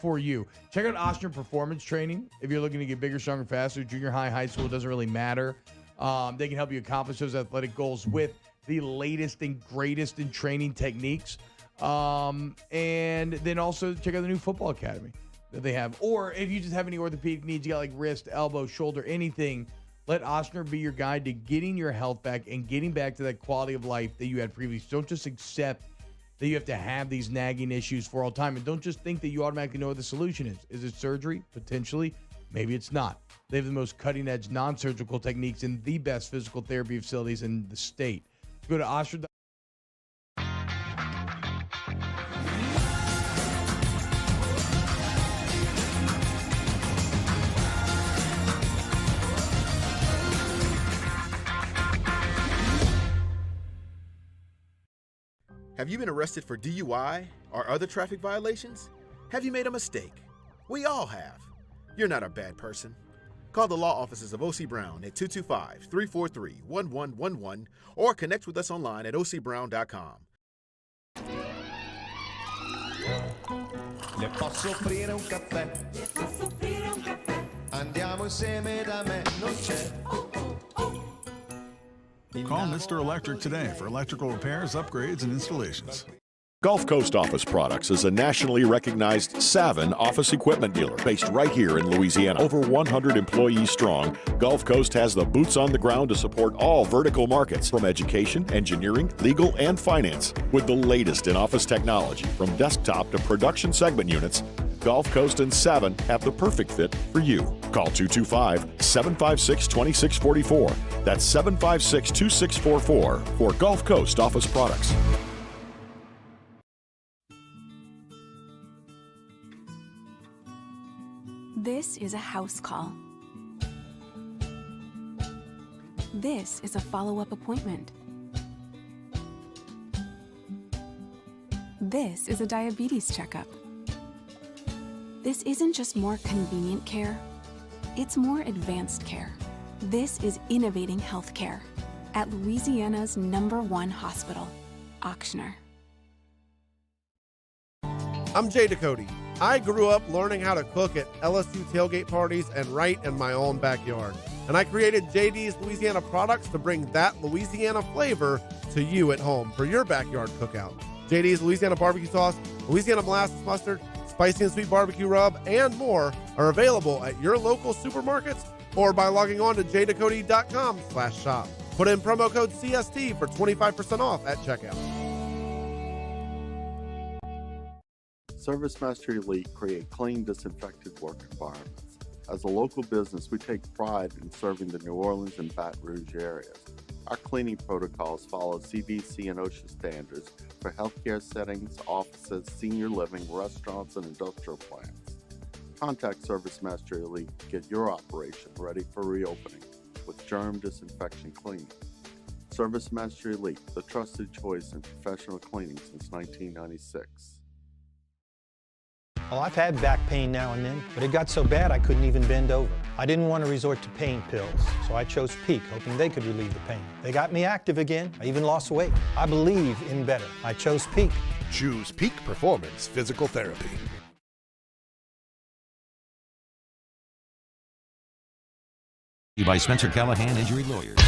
for you. Check out Ochsner Performance Training. If you're looking to get bigger, stronger, faster, junior high, high school, it doesn't really matter. They can help you accomplish those athletic goals with the latest and greatest in training techniques. And then also check out the new football academy that they have. Or if you just have any orthopedic needs, you got like wrist, elbow, shoulder, anything, let Ochsner be your guide to getting your health back and getting back to that quality of life that you had previously. Don't just accept that you have to have these nagging issues for all time. And don't just think that you automatically know what the solution is. Is it surgery? Potentially. Maybe it's not. They have the most cutting-edge non-surgical techniques and the best physical therapy facilities in the state. Go to Ochsner. Have you been arrested for DUI or other traffic violations? Have you made a mistake? We all have. You're not a bad person. Call the law offices of O.C. Brown at 225-343-1111 or connect with us online at ocbrown.com. Le posso offrire un caffè? Le posso offrire un caffè? Andiamo insieme da me, non c'è. Call Mr. Electric today for electrical repairs, upgrades, and installations. Gulf Coast Office Products is a nationally recognized Savin office equipment dealer based right here in Louisiana. Over 100 employees strong, Gulf Coast has the boots on the ground to support all vertical markets, from education, engineering, legal, and finance. With the latest in office technology, from desktop to production segment units, Gulf Coast and Savin have the perfect fit for you. Call 225-756-2644. That's 756-2644 for Gulf Coast Office Products. This is a house call. This is a follow-up appointment. This is a diabetes checkup. This isn't just more convenient care, it's more advanced care. This is innovating healthcare at Louisiana's #1 hospital, Ochsner. I'm Jay Ducote. I grew up learning how to cook at LSU tailgate parties and right in my own backyard. And I created JD's Louisiana products to bring that Louisiana flavor to you at home for your backyard cookout. JD's Louisiana barbecue sauce, Louisiana molasses mustard, spicy and sweet barbecue rub, and more are available at your local supermarkets or by logging on to jducote.com/shop. Put in promo code CST for 25% off at checkout. ServiceMaster Elite create clean, disinfected work environments. As a local business, we take pride in serving the New Orleans and Baton Rouge areas. Our cleaning protocols follow CDC and OSHA standards for healthcare settings, offices, senior living, restaurants, and industrial plants. Contact Service Master Elite to get your operation ready for reopening with germ disinfection cleaning. Service Master Elite, the trusted choice in professional cleaning since 1996. Well, I've had back pain now and then, but it got so bad I couldn't even bend over. I didn't want to resort to pain pills, so I chose Peak, hoping they could relieve the pain. They got me active again. I even lost weight. I believe in better. I chose Peak. Choose Peak Performance Physical Therapy. By Spencer Callahan Injury Lawyers.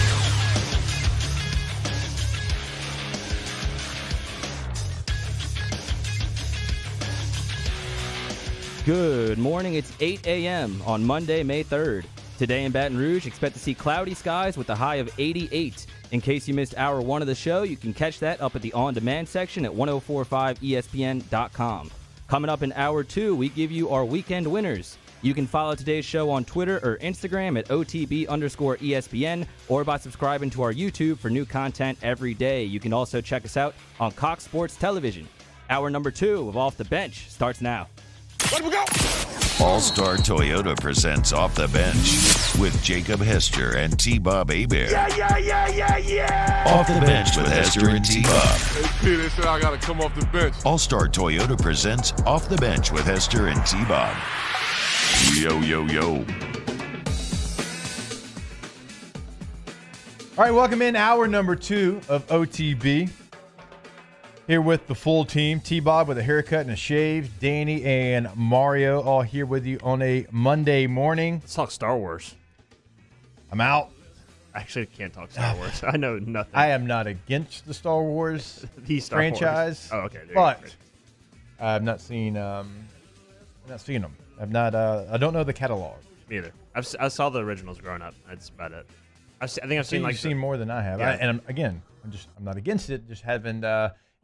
Good morning. It's 8 a.m. on Monday, May 3rd. Today in Baton Rouge, expect to see cloudy skies with a high of 88. In case you missed hour one of the show, you can catch that up at the on-demand section at 1045ESPN.com. Coming up in hour two, we give you our weekend winners. You can follow today's show on Twitter or Instagram at OTB_ESPN or by subscribing to our YouTube for new content every day. You can also check us out on Cox Sports Television. Hour number two of Off the Bench starts now. Let we go! All-Star Toyota presents Off the Bench with Jacob Hester and T-Bob Hebert. Yeah! Off the Bench with Hester and T-Bob. Hey, P, they said I got to come off the bench. All-Star Toyota presents Off the Bench with Hester and T-Bob. Yo, yo, yo. All right, welcome in hour number two of OTB. Here with the full team, T-Bob with a haircut and a shave, Danny and Mario all here with you on a Monday morning. Let's talk Star Wars. I'm out. Actually, I can't talk Star Wars. I know nothing. I am not against the Star Wars franchise. Oh, okay. But I've not seen them. I've not. I don't know the catalog. Me either. I saw the originals growing up. That's about it. I think I've seen You've seen more than I have. Yeah. I'm not against it. Just haven't.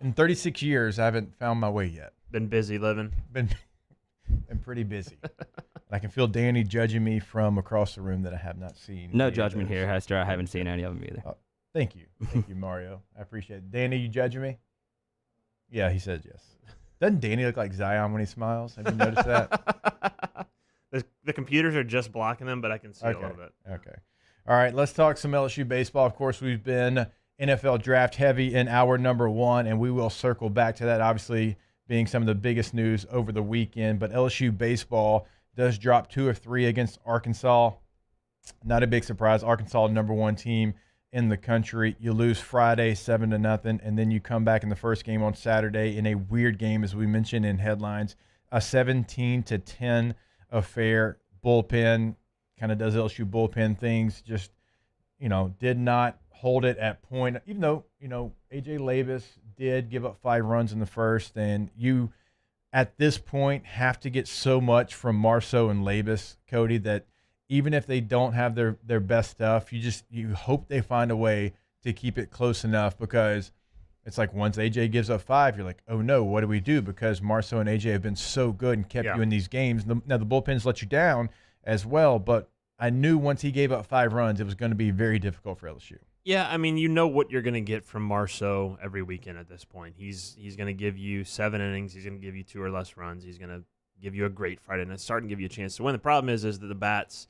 In 36 years, I haven't found my way yet. Been busy living. Been pretty busy. I can feel Danny judging me from across the room that I have not seen. No judgment here, Hester. I haven't seen any of them either. Thank you, Mario. I appreciate it. Danny, you judging me? Yeah, he says yes. Doesn't Danny look like Zion when he smiles? Have you noticed that? The computers are just blocking them, but I can see a little bit. Okay. All right, let's talk some LSU baseball. Of course, we've been NFL draft heavy in hour number one, and we will circle back to that, obviously being some of the biggest news over the weekend. But LSU baseball does drop 2 of 3 against Arkansas. Not a big surprise. Arkansas, number one team in the country. You lose Friday 7-0, and then you come back in the first game on Saturday in a weird game, as we mentioned in headlines, a 17-10 affair. Bullpen kind of does LSU bullpen things. Just, did not hold it at point, even though, A.J. Labus did give up 5 runs in the first, and you, at this point, have to get so much from Marceau and Labus, Cody, that even if they don't have their best stuff, you hope they find a way to keep it close enough, because it's like once A.J. gives up 5, you're like, oh no, what do we do? Because Marceau and A.J. have been so good and kept you in these games. Now the bullpens let you down as well, but I knew once he gave up 5 runs, it was going to be very difficult for LSU. Yeah, I mean, you know what you're going to get from Marceau every weekend at this point. He's going to give you 7 innings. He's going to give you 2 or less runs. He's going to give you a great Friday night start and give you a chance to win. The problem is that the bats,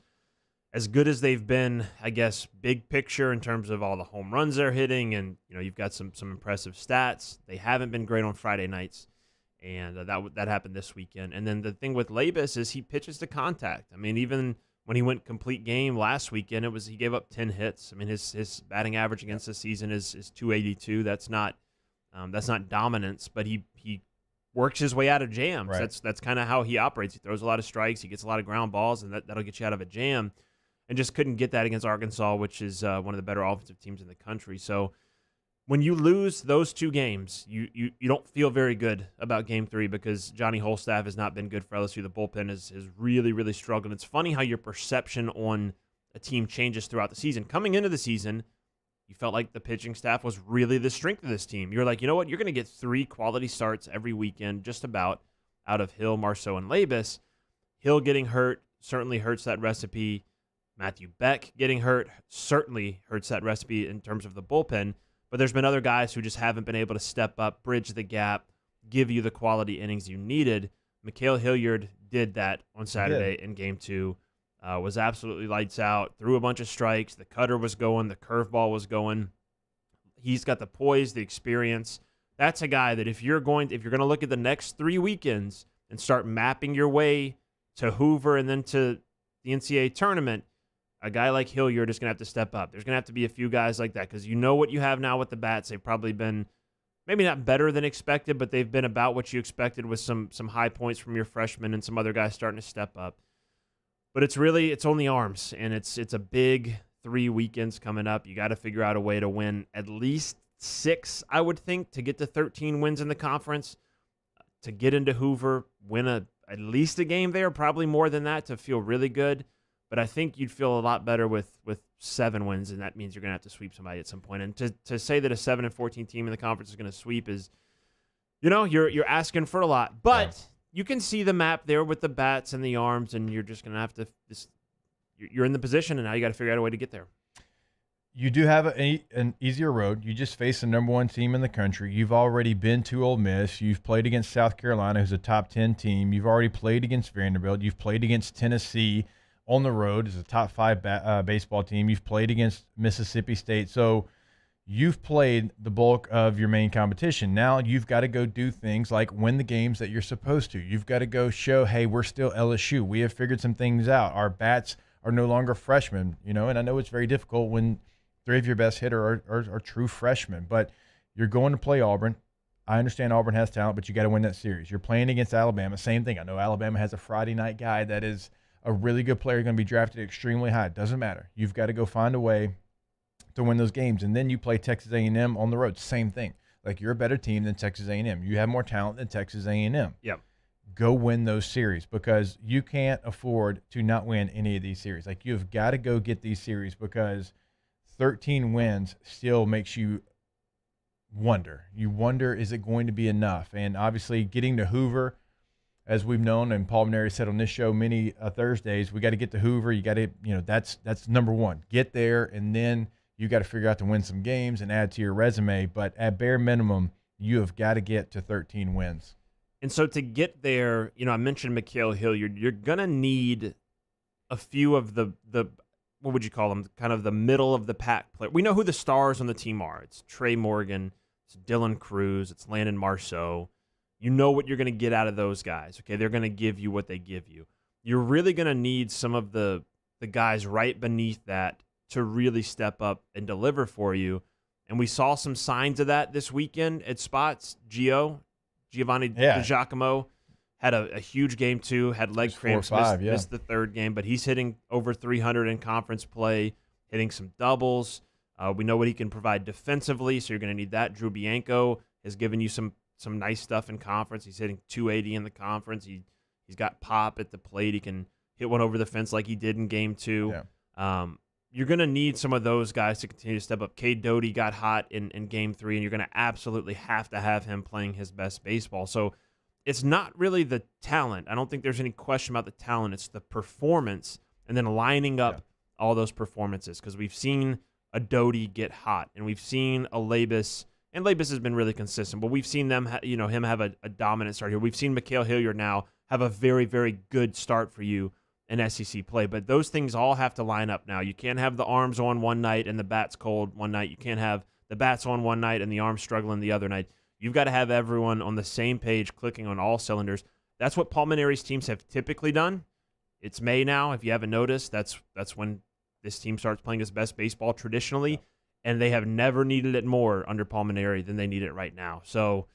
as good as they've been, I guess, big picture in terms of all the home runs they're hitting, and you've got some impressive stats. They haven't been great on Friday nights, and that happened this weekend. And then the thing with Labus is he pitches to contact. I mean, even when he went complete game last weekend, he gave up 10 hits. I mean, his batting average against the season is 282. That's not dominance, but he works his way out of jams. Right. That's kind of how he operates. He throws a lot of strikes. He gets a lot of ground balls, and that'll get you out of a jam. And just couldn't get that against Arkansas, which is one of the better offensive teams in the country. So when you lose those 2 games, you don't feel very good about Game 3, because Johnny Holstaff has not been good for LSU. The bullpen has really, really struggled. It's funny how your perception on a team changes throughout the season. Coming into the season, you felt like the pitching staff was really the strength of this team. You're like, you know what? You're going to get 3 quality starts every weekend, just about, out of Hill, Marceau, and Labus. Hill getting hurt certainly hurts that recipe. Matthew Beck getting hurt certainly hurts that recipe in terms of the bullpen. But there's been other guys who just haven't been able to step up, bridge the gap, give you the quality innings you needed. Mikhail Hilliard did that on Saturday in Game 2. Was absolutely lights out, threw a bunch of strikes. The cutter was going. The curveball was going. He's got the poise, the experience. That's a guy that if you're going to look at the next 3 weekends and start mapping your way to Hoover and then to the NCAA tournament, a guy like Hilliard is going to have to step up. There's going to have to be a few guys like that because you know what you have now with the bats. They've probably been maybe not better than expected, but they've been about what you expected with some high points from your freshmen and some other guys starting to step up. But it's on the arms, and it's a big 3 weekends coming up. You got to figure out a way to win at least 6, I would think, to get to 13 wins in the conference, to get into Hoover, win at least a game there, probably more than that to feel really good. But I think you'd feel a lot better with 7 wins, and that means you're going to have to sweep somebody at some point. And to say that a 7-14 team in the conference is going to sweep is, you're asking for a lot. But you can see the map there with the bats and the arms, and you're just going to have to you're in the position, and now you got to figure out a way to get there. You do have an easier road. You just face the number 1 team in the country. You've already been to Ole Miss. You've played against South Carolina, who's a top 10 team. You've already played against Vanderbilt. You've played against Tennessee on the road as a top 5 baseball team. You've played against Mississippi State. So you've played the bulk of your main competition. Now you've got to go do things like win the games that you're supposed to. You've got to go show, hey, we're still LSU. We have figured some things out. Our bats are no longer freshmen, and I know it's very difficult when 3 of your best hitters are true freshmen, but you're going to play Auburn. I understand Auburn has talent, but you got to win that series. You're playing against Alabama. Same thing. I know Alabama has a Friday night guy that is a really good player, going to be drafted extremely high. It doesn't matter. You've got to go find a way to win those games. And then you play Texas A&M on the road. Same thing. Like, you're a better team than Texas A&M. You have more talent than Texas A&M. Yep. Go win those series because you can't afford to not win any of these series. Like, you've got to go get these series because 13 wins still makes you wonder. You wonder, is it going to be enough? And obviously getting to Hoover, as we've known, and Paul Maneri said on this show many Thursdays, we got to get to Hoover. You got to, that's number 1. Get there, and then you got to figure out to win some games and add to your resume. But at bare minimum, you have got to get to 13 wins. And so to get there, I mentioned Mikhail Hilliard. You're going to need a few of the what would you call them, kind of the middle of the pack player. We know who the stars on the team are. It's Trey Morgan, it's Dylan Cruz, it's Landon Marceau. You know what you're going to get out of those guys. Okay, they're going to give you what they give you. You're really going to need some of the guys right beneath that to really step up and deliver for you. And we saw some signs of that this weekend at spots. Giovanni DiGiacomo had a huge game too, had leg cramps, missed the 3rd game, but he's hitting over 300 in conference play, hitting some doubles. We know what he can provide defensively, so you're going to need that. Drew Bianco has given you some nice stuff in conference. He's hitting 280 in the conference. He's got pop at the plate. He can hit one over the fence like he did in Game 2. Yeah. You're going to need some of those guys to continue to step up. Cade Doty got hot in Game 3, and you're going to absolutely have to have him playing his best baseball. So it's not really the talent. I don't think there's any question about the talent. It's the performance and then lining up all those performances because we've seen a Doty get hot, and we've seen a Labus, and Labus has been really consistent, but we've seen them, him have a dominant start here. We've seen Mikhail Hilliard now have a very, very good start for you in SEC play, but those things all have to line up now. You can't have the arms on one night and the bats cold one night. You can't have the bats on one night and the arms struggling the other night. You've got to have everyone on the same page, clicking on all cylinders. That's what Paul Maneri's teams have typically done. It's May now. If you haven't noticed, that's when this team starts playing its best baseball traditionally, and they have never needed it more under Paul Maneri than they need it right now. So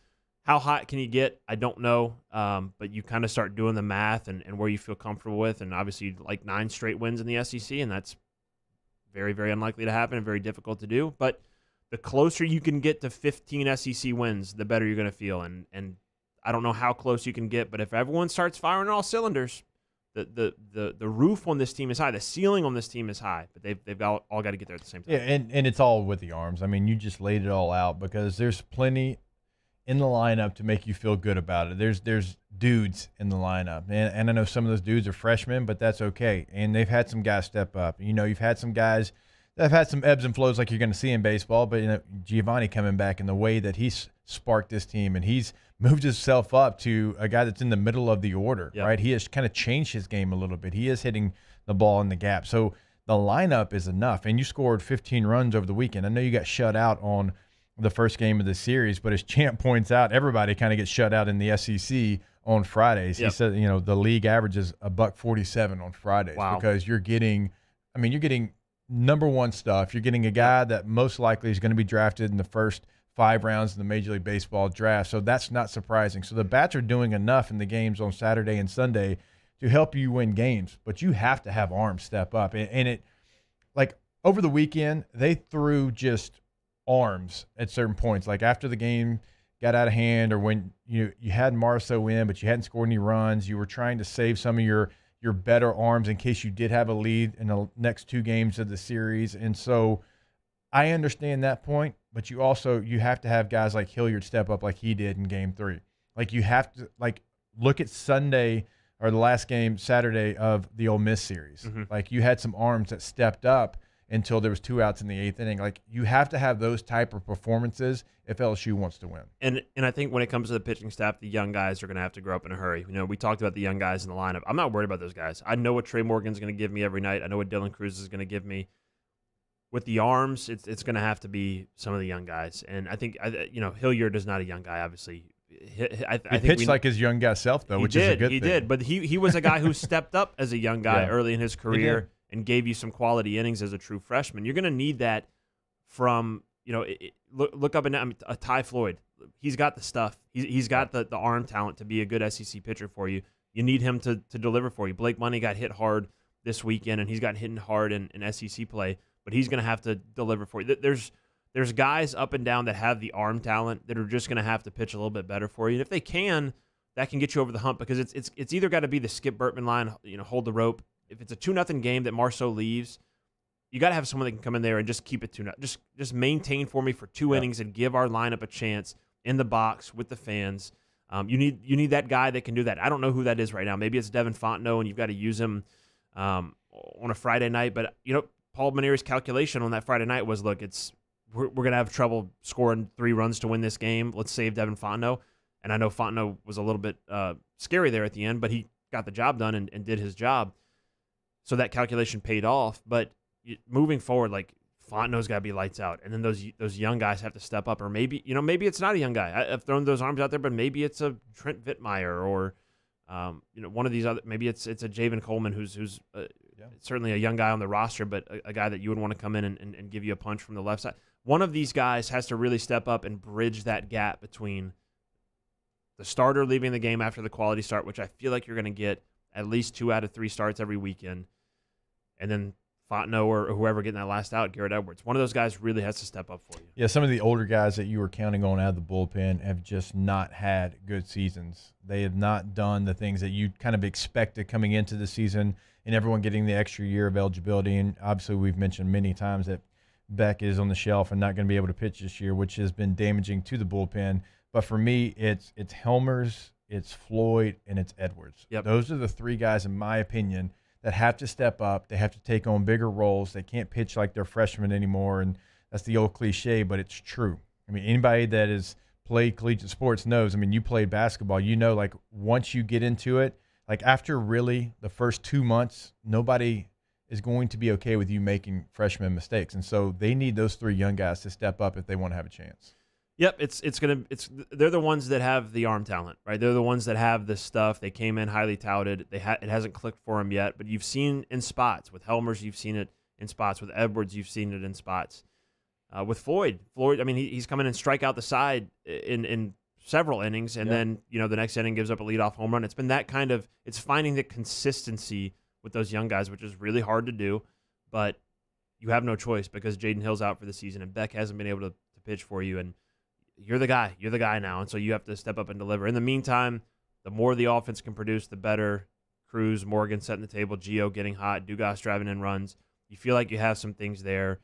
how hot can you get? I don't know, but you kind of start doing the math and where you feel comfortable with, and obviously you'd like 9 straight wins in the SEC, and that's very, very unlikely to happen and very difficult to do. But the closer you can get to 15 SEC wins, the better you're going to feel. And I don't know how close you can get, but if everyone starts firing all cylinders, the roof on this team is high. The ceiling on this team is high, but they've all got to get there at the same time. Yeah, and it's all with the arms. I mean, you just laid it all out because there's plenty in the lineup to make you feel good about it. There's dudes in the lineup, and I know some of those dudes are freshmen, but that's okay. And they've had some guys step up. You've had some guys that have had some ebbs and flows like you're going to see in baseball, but Giovanni coming back and the way that he's sparked this team and he's moved himself up to a guy that's in the middle of the order, right? He has kind of changed his game a little bit. He is hitting the ball in the gap. So the lineup is enough. And you scored 15 runs over the weekend. I know you got shut out on the first game of the series, but as Champ points out, everybody kind of gets shut out in the SEC on Fridays. He said, the league averages $147 on Fridays because you're getting number one stuff. You're getting a guy that most likely is going to be drafted in the first 5 rounds in the Major League Baseball draft. So that's not surprising. So the bats are doing enough in the games on Saturday and Sunday to help you win games, but you have to have arms step up. And it, like over the weekend, they threw just arms at certain points. Like after the game got out of hand, or when you had Marceau in, but you hadn't scored any runs, you were trying to save some of your better arms in case you did have a lead in the next 2 games of the series. And so I understand that point, but you have to have guys like Hilliard step up like he did in Game 3. Like you have to look at Sunday or the last game Saturday of the Ole Miss series. Mm-hmm. Like you had some arms that stepped up until there was 2 outs in the 8th inning. Like you have to have those type of performances if LSU wants to win. And I think when it comes to the pitching staff, the young guys are going to have to grow up in a hurry. We talked about the young guys in the lineup. I'm not worried about those guys. I know what Trey Morgan's going to give me every night. I know what Dylan Cruz is going to give me. With the arms, it's going to have to be some of the young guys. And I think Hilliard is not a young guy, obviously. I think pitched like his young guy self, though, which is a good thing. He did, but he was a guy who stepped up as a young guy early in his career and gave you some quality innings as a true freshman. You're going to need that from, look up and down. Ty Floyd. He's got the stuff. He's got the arm talent to be a good SEC pitcher for you. You need him to deliver for you. Blake Money got hit hard this weekend, and he's gotten hit hard in SEC play, but he's going to have to deliver for you. There's guys up and down that have the arm talent that are just going to have to pitch a little bit better for you. And if they can, that can get you over the hump, because it's either got to be the Skip Bertman line, hold the rope. If it's a 2-0 game that Marceau leaves, you got to have someone that can come in there and just keep it 2-0. Just maintain for me for 2 innings and give our lineup a chance in the box with the fans. You need that guy that can do that. I don't know who that is right now. Maybe it's Devin Fontenot, and you've got to use him on a Friday night. But Paul Maneri's calculation on that Friday night was, look, we're going to have trouble scoring 3 runs to win this game. Let's save Devin Fontenot. And I know Fontenot was a little bit scary there at the end, but he got the job done and did his job. So that calculation paid off. But moving forward, Fontenot's got to be lights out. And then those young guys have to step up. Or maybe maybe it's not a young guy. I've thrown those arms out there, but maybe it's a Trent Vittmeyer or one of these other. Maybe it's a Javen Coleman who's certainly a young guy on the roster, but a guy that you would want to come in and give you a punch from the left side. One of these guys has to really step up and bridge that gap between the starter leaving the game after the quality start, which I feel like you're going to get at least 2 out of 3 starts every weekend, and then Fontenot or whoever getting that last out, Garrett Edwards. One of those guys really has to step up for you. Yeah, some of the older guys that you were counting on out of the bullpen have just not had good seasons. They have not done the things that you kind of expected coming into the season, and everyone getting the extra year of eligibility. And obviously we've mentioned many times that Beck is on the shelf and not going to be able to pitch this year, which has been damaging to the bullpen. But for me, it's Helmers, it's Floyd, and it's Edwards. Yep. Those are the 3 guys, in my opinion, that have to step up. They have to take on bigger roles. They can't pitch like they're freshmen anymore, and that's the old cliche, but it's true. I mean, anybody that has played collegiate sports knows. I mean, you played basketball. Once you get into it, after really the first 2 months, nobody is going to be okay with you making freshman mistakes. And so they need those 3 young guys to step up if they want to have a chance. Yep, they're the ones that have the arm talent, right? They're the ones that have this stuff. They came in highly touted. It hasn't clicked for them yet, but you've seen in spots with Helmers, you've seen it in spots with Edwards, you've seen it in spots with Floyd. I mean, he's come in and strike out the side in several innings, and then the next inning gives up a leadoff home run. It's been that kind of it's finding the consistency with those young guys, which is really hard to do, but you have no choice because Jaden Hill's out for the season and Beck hasn't been able to pitch for you, and you're the guy now, and so you have to step up and deliver. In the meantime, the more the offense can produce, the better. Cruz, Morgan setting the table, Gio getting hot, Dugas driving in runs. You feel like you have some things there.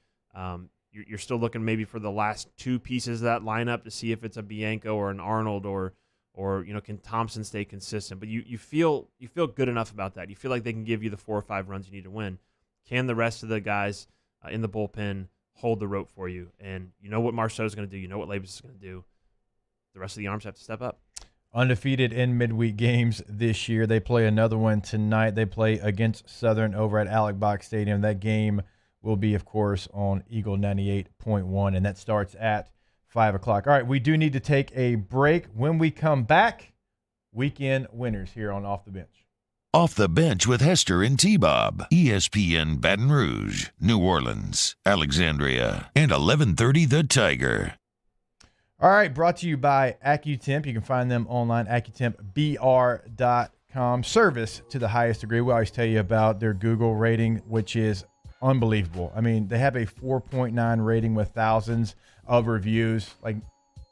You're still looking maybe for the last 2 pieces of that lineup to see if it's a Bianco or an Arnold or can Thompson stay consistent. But you feel good enough about that. You feel like they can give you the 4 or 5 runs you need to win. Can the rest of the guys in the bullpen hold the rope for you? And you know what Marceau is going to do. You know what Labus is going to do. The rest of the arms have to step up. undefeated in midweek games this year. They play another one tonight. They play against Southern over at Alex Box Stadium. That game will be, of course, on Eagle 98.1, and that starts at 5 o'clock. All right, we do need to take a break. When we come back, weekend winners here on Off the Bench. Off the Bench with Hester and T-Bob. ESPN Baton Rouge, New Orleans, Alexandria, and 1130 The Tiger. All right, brought to you by AccuTemp. You can find them online, accutempbr.com. Service to the highest degree. We always tell you about their Google rating, which is unbelievable. I mean, they have a 4.9 rating with thousands of reviews. Like,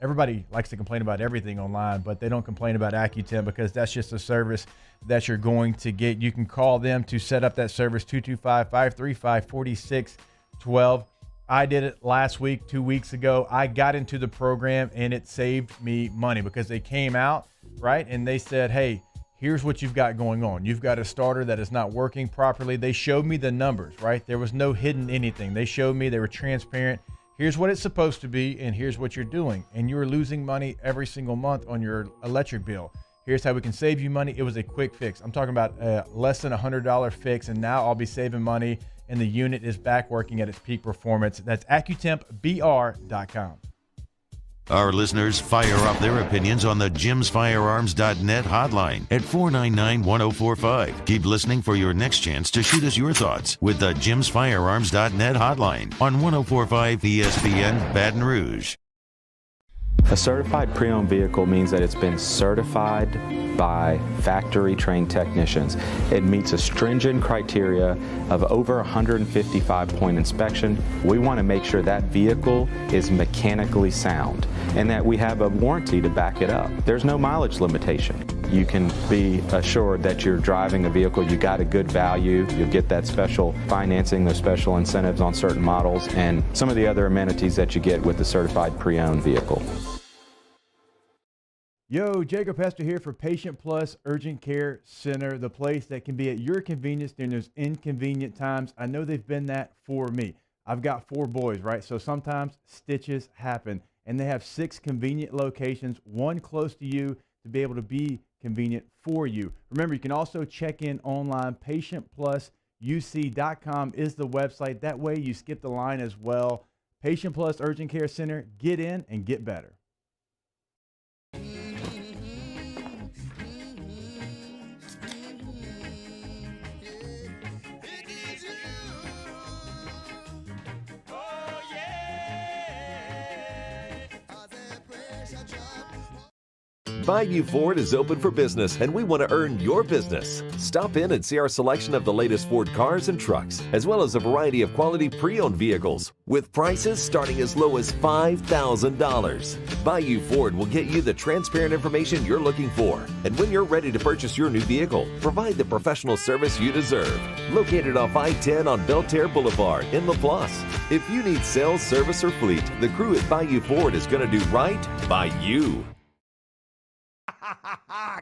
everybody likes to complain about everything online, but they don't complain about AccuTemp because that's just a service that you're going to get. You can call them to set up that service, 225-535-4612. I did it last week, 2 weeks ago. I got into the program, and it saved me money because they came out, right, and they said, hey, here's what you've got going on. You've got a starter that is not working properly. They showed me the numbers, right? There was no hidden anything. They showed me, they were transparent. Here's what it's supposed to be, and here's what you're doing. And you're losing money every single month on your electric bill. Here's how we can save you money. It was a quick fix. I'm talking about less than $100 fix, and now I'll be saving money, and the unit is back working at its peak performance. That's accutempbr.com. Our listeners fire off their opinions on the jimsfirearms.net hotline at 499-1045. Keep listening for your next chance to shoot us your thoughts with the jimsfirearms.net hotline on 1045 ESPN Baton Rouge. A certified pre-owned vehicle means that it's been certified by factory-trained technicians. It meets a stringent criteria of over 155-point inspection. We want to make sure that vehicle is mechanically sound and that we have a warranty to back it up. There's no mileage limitation. You can be assured that you're driving a vehicle, you got a good value, you'll get that special financing, those special incentives on certain models, and some of the other amenities that you get with the certified pre-owned vehicle. Yo, Jacob Hester here for Patient Plus Urgent Care Center, the place that can be at your convenience during those inconvenient times. I know they've been that for me. I've got 4 boys, right? So sometimes stitches happen, and they have 6 convenient locations, one close to you to be able to be convenient for you. Remember, you can also check in online. PatientPlusUC.com is the website. That way you skip the line as well. Patient Plus Urgent Care Center, get in and get better. Bayou Ford is open for business, and we want to earn your business. Stop in and see our selection of the latest Ford cars and trucks, as well as a variety of quality pre-owned vehicles, with prices starting as low as $5,000. Bayou Ford will get you the transparent information you're looking for, and when you're ready to purchase your new vehicle, provide the professional service you deserve. Located off I-10 on Belterre Boulevard in LaPlace. If you need sales, service, or fleet, the crew at Bayou Ford is going to do right by you.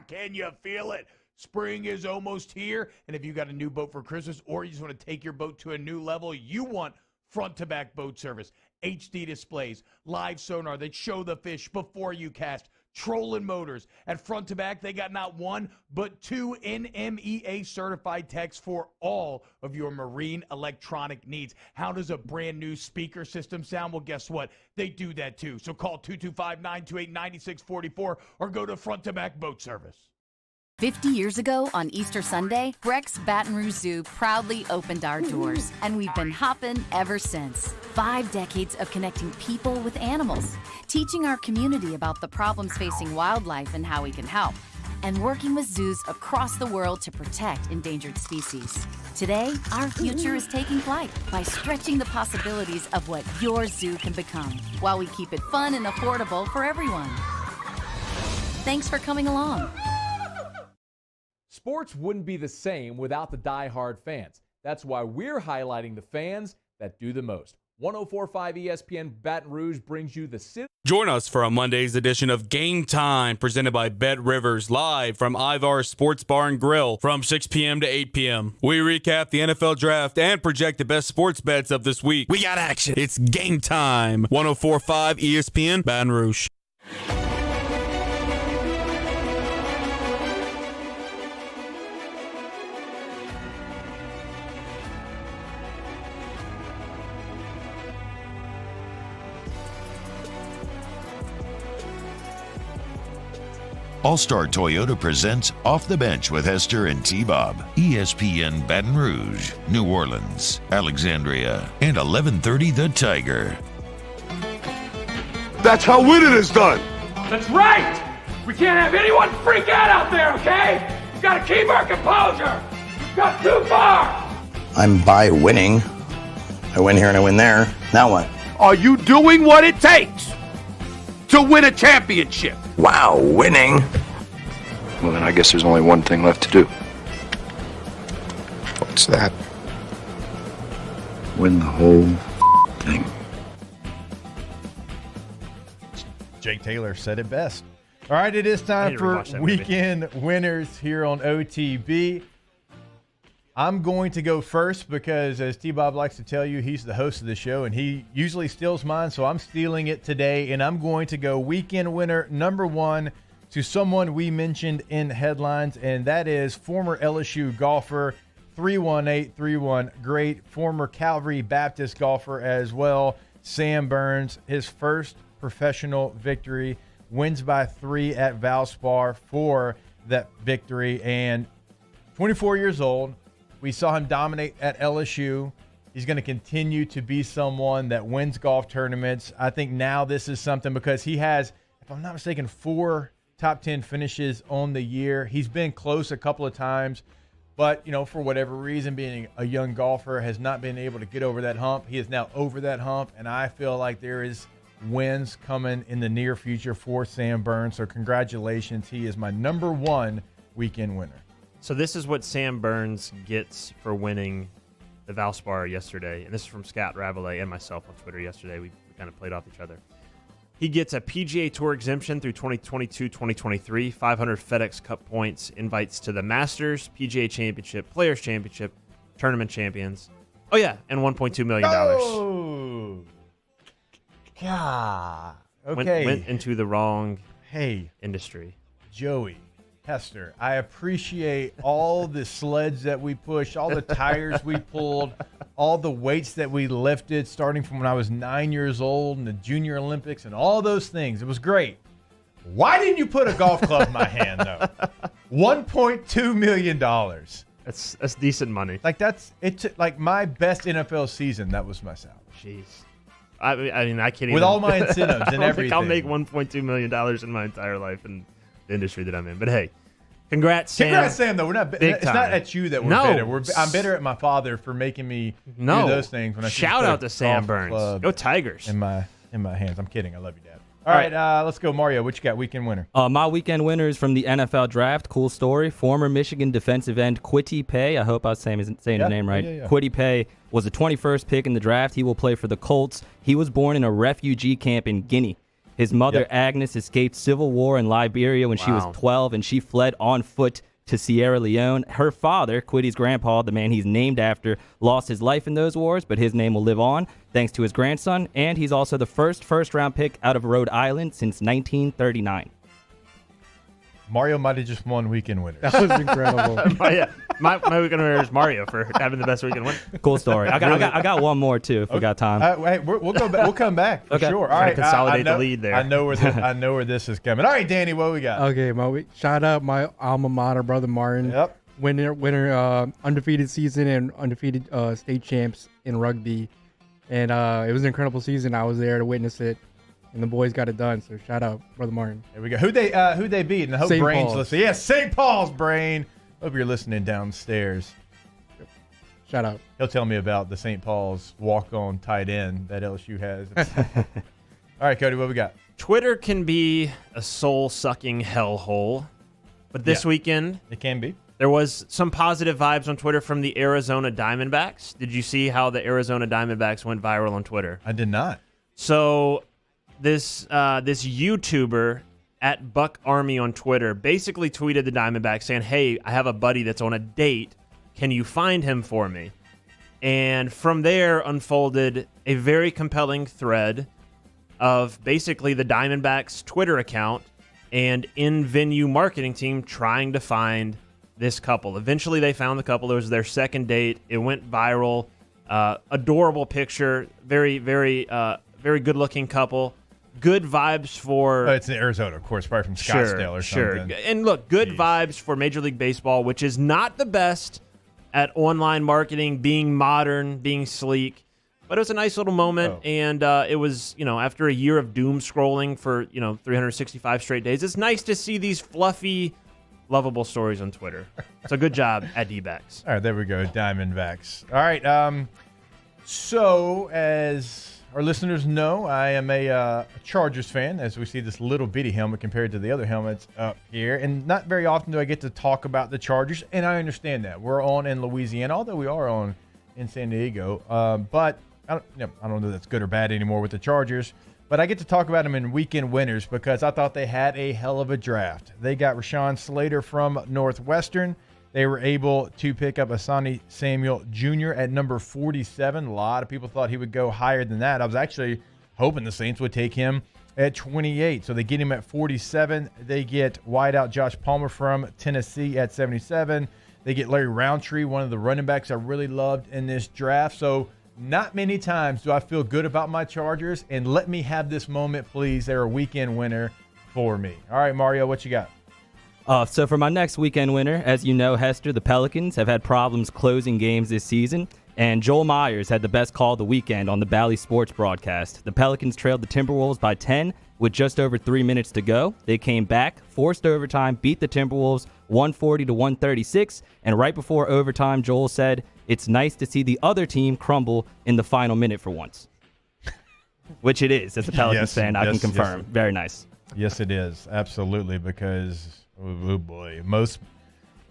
Can you feel it? Spring is almost here, and if you got a new boat for Christmas or you just want to take your boat to a new level, you want front-to-back boat service, HD displays, live sonar that show the fish before you cast, trolling motors. At front to back, they got not 1, but 2 NMEA certified techs for all of your marine electronic needs. How does a brand new speaker system sound? Well, guess what? They do that too. So call 225-928-9644 or go to front to back boat service. 50 years ago on Easter Sunday, Breck's Baton Rouge Zoo proudly opened our doors, and we've been hopping ever since. 5 decades of connecting people with animals, teaching our community about the problems facing wildlife and how we can help, and working with zoos across the world to protect endangered species. Today, our future is taking flight by stretching the possibilities of what your zoo can become, while we keep it fun and affordable for everyone. Thanks for coming along. Sports wouldn't be the same without the die-hard fans. That's why we're highlighting the fans that do the most. 104.5 ESPN Baton Rouge brings you the city. Join us for a Monday's edition of Game Time, presented by Bet Rivers, live from Ivar Sports Bar and Grill from 6 p.m. to 8 p.m. We recap the NFL Draft and project the best sports bets of this week. We got action. It's Game Time. 104.5 ESPN Baton Rouge. All-Star Toyota presents Off the Bench with Hester and T-Bob. ESPN Baton Rouge, New Orleans, Alexandria, and 1130 The Tiger. That's how winning is done. That's right! We can't have anyone freak out there, okay? We've got to keep our composure. We've got too far. I'm by winning. I win here and I win there. Now what? Are you doing what it takes to win a championship? Wow, winning. Well, then I guess there's only one thing left to do. What's that? Win the whole thing. Jake Taylor said it best. All right, it is time for weekend winners here on OTB. I'm going to go first because, as T-Bob likes to tell you, he's the host of the show, and he usually steals mine, so I'm stealing it today, and I'm going to go weekend winner number 1 to someone we mentioned in headlines, and that is former LSU golfer, 31831, great former Calvary Baptist golfer as well, Sam Burns, his first professional victory, wins by 3 at Valspar for that victory, and 24 years old. We saw him dominate at LSU. He's going to continue to be someone that wins golf tournaments. I think now this is something because he has, if I'm not mistaken, 4 top 10 finishes on the year. He's been close a couple of times, but, for whatever reason, being a young golfer, has not been able to get over that hump. He is now over that hump, and I feel like there is wins coming in the near future for Sam Burns. So congratulations. He is my number 1 weekend winner. So this is what Sam Burns gets for winning the Valspar yesterday. And this is from Scott Ravelet and myself on Twitter yesterday. We kind of played off each other. He gets a PGA Tour exemption through 2022-2023, 500 FedEx Cup points, invites to the Masters, PGA Championship, Players Championship, Tournament Champions. Oh, yeah, and $1.2 million. Oh! God. Okay. Went into the wrong industry. Joey, Hester, I appreciate all the sleds that we pushed, all the tires we pulled, all the weights that we lifted starting from when I was 9 years old in the Junior Olympics and all those things. It was great. Why didn't you put a golf club in my hand, though? $1.2 million. That's decent money. Like my best NFL season, that was my salary. Jeez. I mean, I can't even. With all my incentives and everything. I'll make $1.2 million in my entire life in the industry that I'm in. But hey, congrats, Sam. Congrats, Sam, though. We're not. It's time. not at you that we're bitter. I'm bitter at my father for making me do those things. When I shout out to Sam Burns. Go Tigers. In my hands. I'm kidding. I love you, Dad. All right, let's go, Mario. What you got? Weekend winner. My weekend winner is from the NFL draft. Cool story. Former Michigan defensive end Kwity Paye. I hope I was saying his name right. Yeah. Kwity Paye was the 21st pick in the draft. He will play for the Colts. He was born in a refugee camp in Guinea. His mother, Agnes, escaped civil war in Liberia when she was 12, and she fled on foot to Sierra Leone. Her father, Quity's grandpa, the man he's named after, lost his life in those wars, but his name will live on thanks to his grandson, and he's also the first-round pick out of Rhode Island since 1939. Mario might have just won weekend winners. That was incredible. My weekend winner is Mario for having the best weekend winner. Cool story. I got one more too if we got time. Wait, we'll go back. We'll come back for sure. All right, consolidate the lead there. I know where this is coming. All right, Danny, what we got? Okay, shout out my alma mater, Brother Martin. Yep. Winner, undefeated season and undefeated state champs in rugby, and it was an incredible season. I was there to witness it. And the boys got it done, so shout out, Brother Martin. There we go. Who'd they beat? And I hope St. Brain's Paul's. listening. Yeah, St. Paul's, Brain. Hope you're listening downstairs. Shout out. He'll tell me about the St. Paul's walk-on tight end that LSU has. All right, Cody, what we got? Twitter can be a soul-sucking hellhole, but this weekend it can be. There was some positive vibes on Twitter from the Arizona Diamondbacks. Did you see how the Arizona Diamondbacks went viral on Twitter? I did not. So this YouTuber at Buck Army on Twitter basically tweeted the Diamondbacks saying, "Hey, I have a buddy that's on a date. Can you find him for me?" And from there unfolded a very compelling thread of basically the Diamondbacks Twitter account and in-venue marketing team trying to find this couple. Eventually they found the couple. It was their second date. It went viral. Adorable picture. Very, very, very good-looking couple. good vibes for. Oh, it's in Arizona, of course, probably from Scottsdale or something. Sure. And look, good vibes for Major League Baseball, which is not the best at online marketing, being modern, being sleek. But it was a nice little moment, and it was, after a year of doom scrolling for, 365 straight days, it's nice to see these fluffy, lovable stories on Twitter. So good job at D-backs. All right, there we go, Diamondbacks. All right, so as our listeners know, I am a Chargers fan, as we see this little bitty helmet compared to the other helmets up here. And not very often do I get to talk about the Chargers, and I understand that. We're on in Louisiana, although we are on in San Diego. But I don't know if that's good or bad anymore with the Chargers. But I get to talk about them in weekend winners because I thought they had a hell of a draft. They got Rashawn Slater from Northwestern. They were able to pick up Asani Samuel Jr. at number 47. A lot of people thought he would go higher than that. I was actually hoping the Saints would take him at 28. So they get him at 47. They get wideout Josh Palmer from Tennessee at 77. They get Larry Roundtree, one of the running backs I really loved in this draft. So not many times do I feel good about my Chargers. And let me have this moment, please. They're a weekend winner for me. All right, Mario, what you got? So for my next weekend winner, as you know, Hester, the Pelicans have had problems closing games this season, and Joel Myers had the best call of the weekend on the Bally Sports broadcast. The Pelicans trailed the Timberwolves by 10 with just over 3 minutes to go. They came back, forced overtime, beat the Timberwolves 140-136, and right before overtime, Joel said, "It's nice to see the other team crumble in the final minute for once." Which it is. As a Pelicans fan, I can confirm. Yes. Very nice. Yes, it is. Absolutely, because... Oh, boy. Most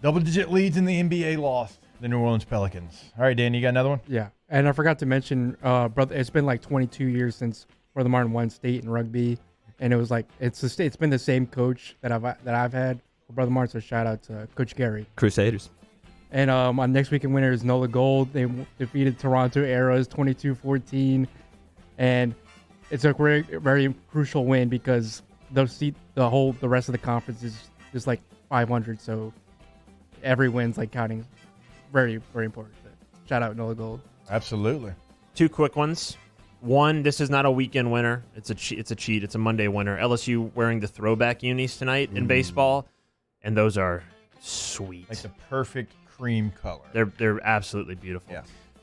double-digit leads in the NBA lost the New Orleans Pelicans. All right, Dan, you got another one? Yeah, and I forgot to mention, brother, it's been like 22 years since Brother Martin won state in rugby, and it was like it's been the same coach that I've had. Brother Martin, so shout out to Coach Gary. Crusaders. And my next weekend winner is Nola Gold. They defeated Toronto Arrows 22-14, and it's a very, very crucial win because they'll see the rest of the conference is just like 500, so every win's like counting. Very, very important. Shout out Nola Gold. Absolutely. Two quick ones. One, this is not a weekend winner. It's a cheat. It's a Monday winner. LSU wearing the throwback unis tonight in baseball, and those are sweet. Like the perfect cream color. They're absolutely beautiful.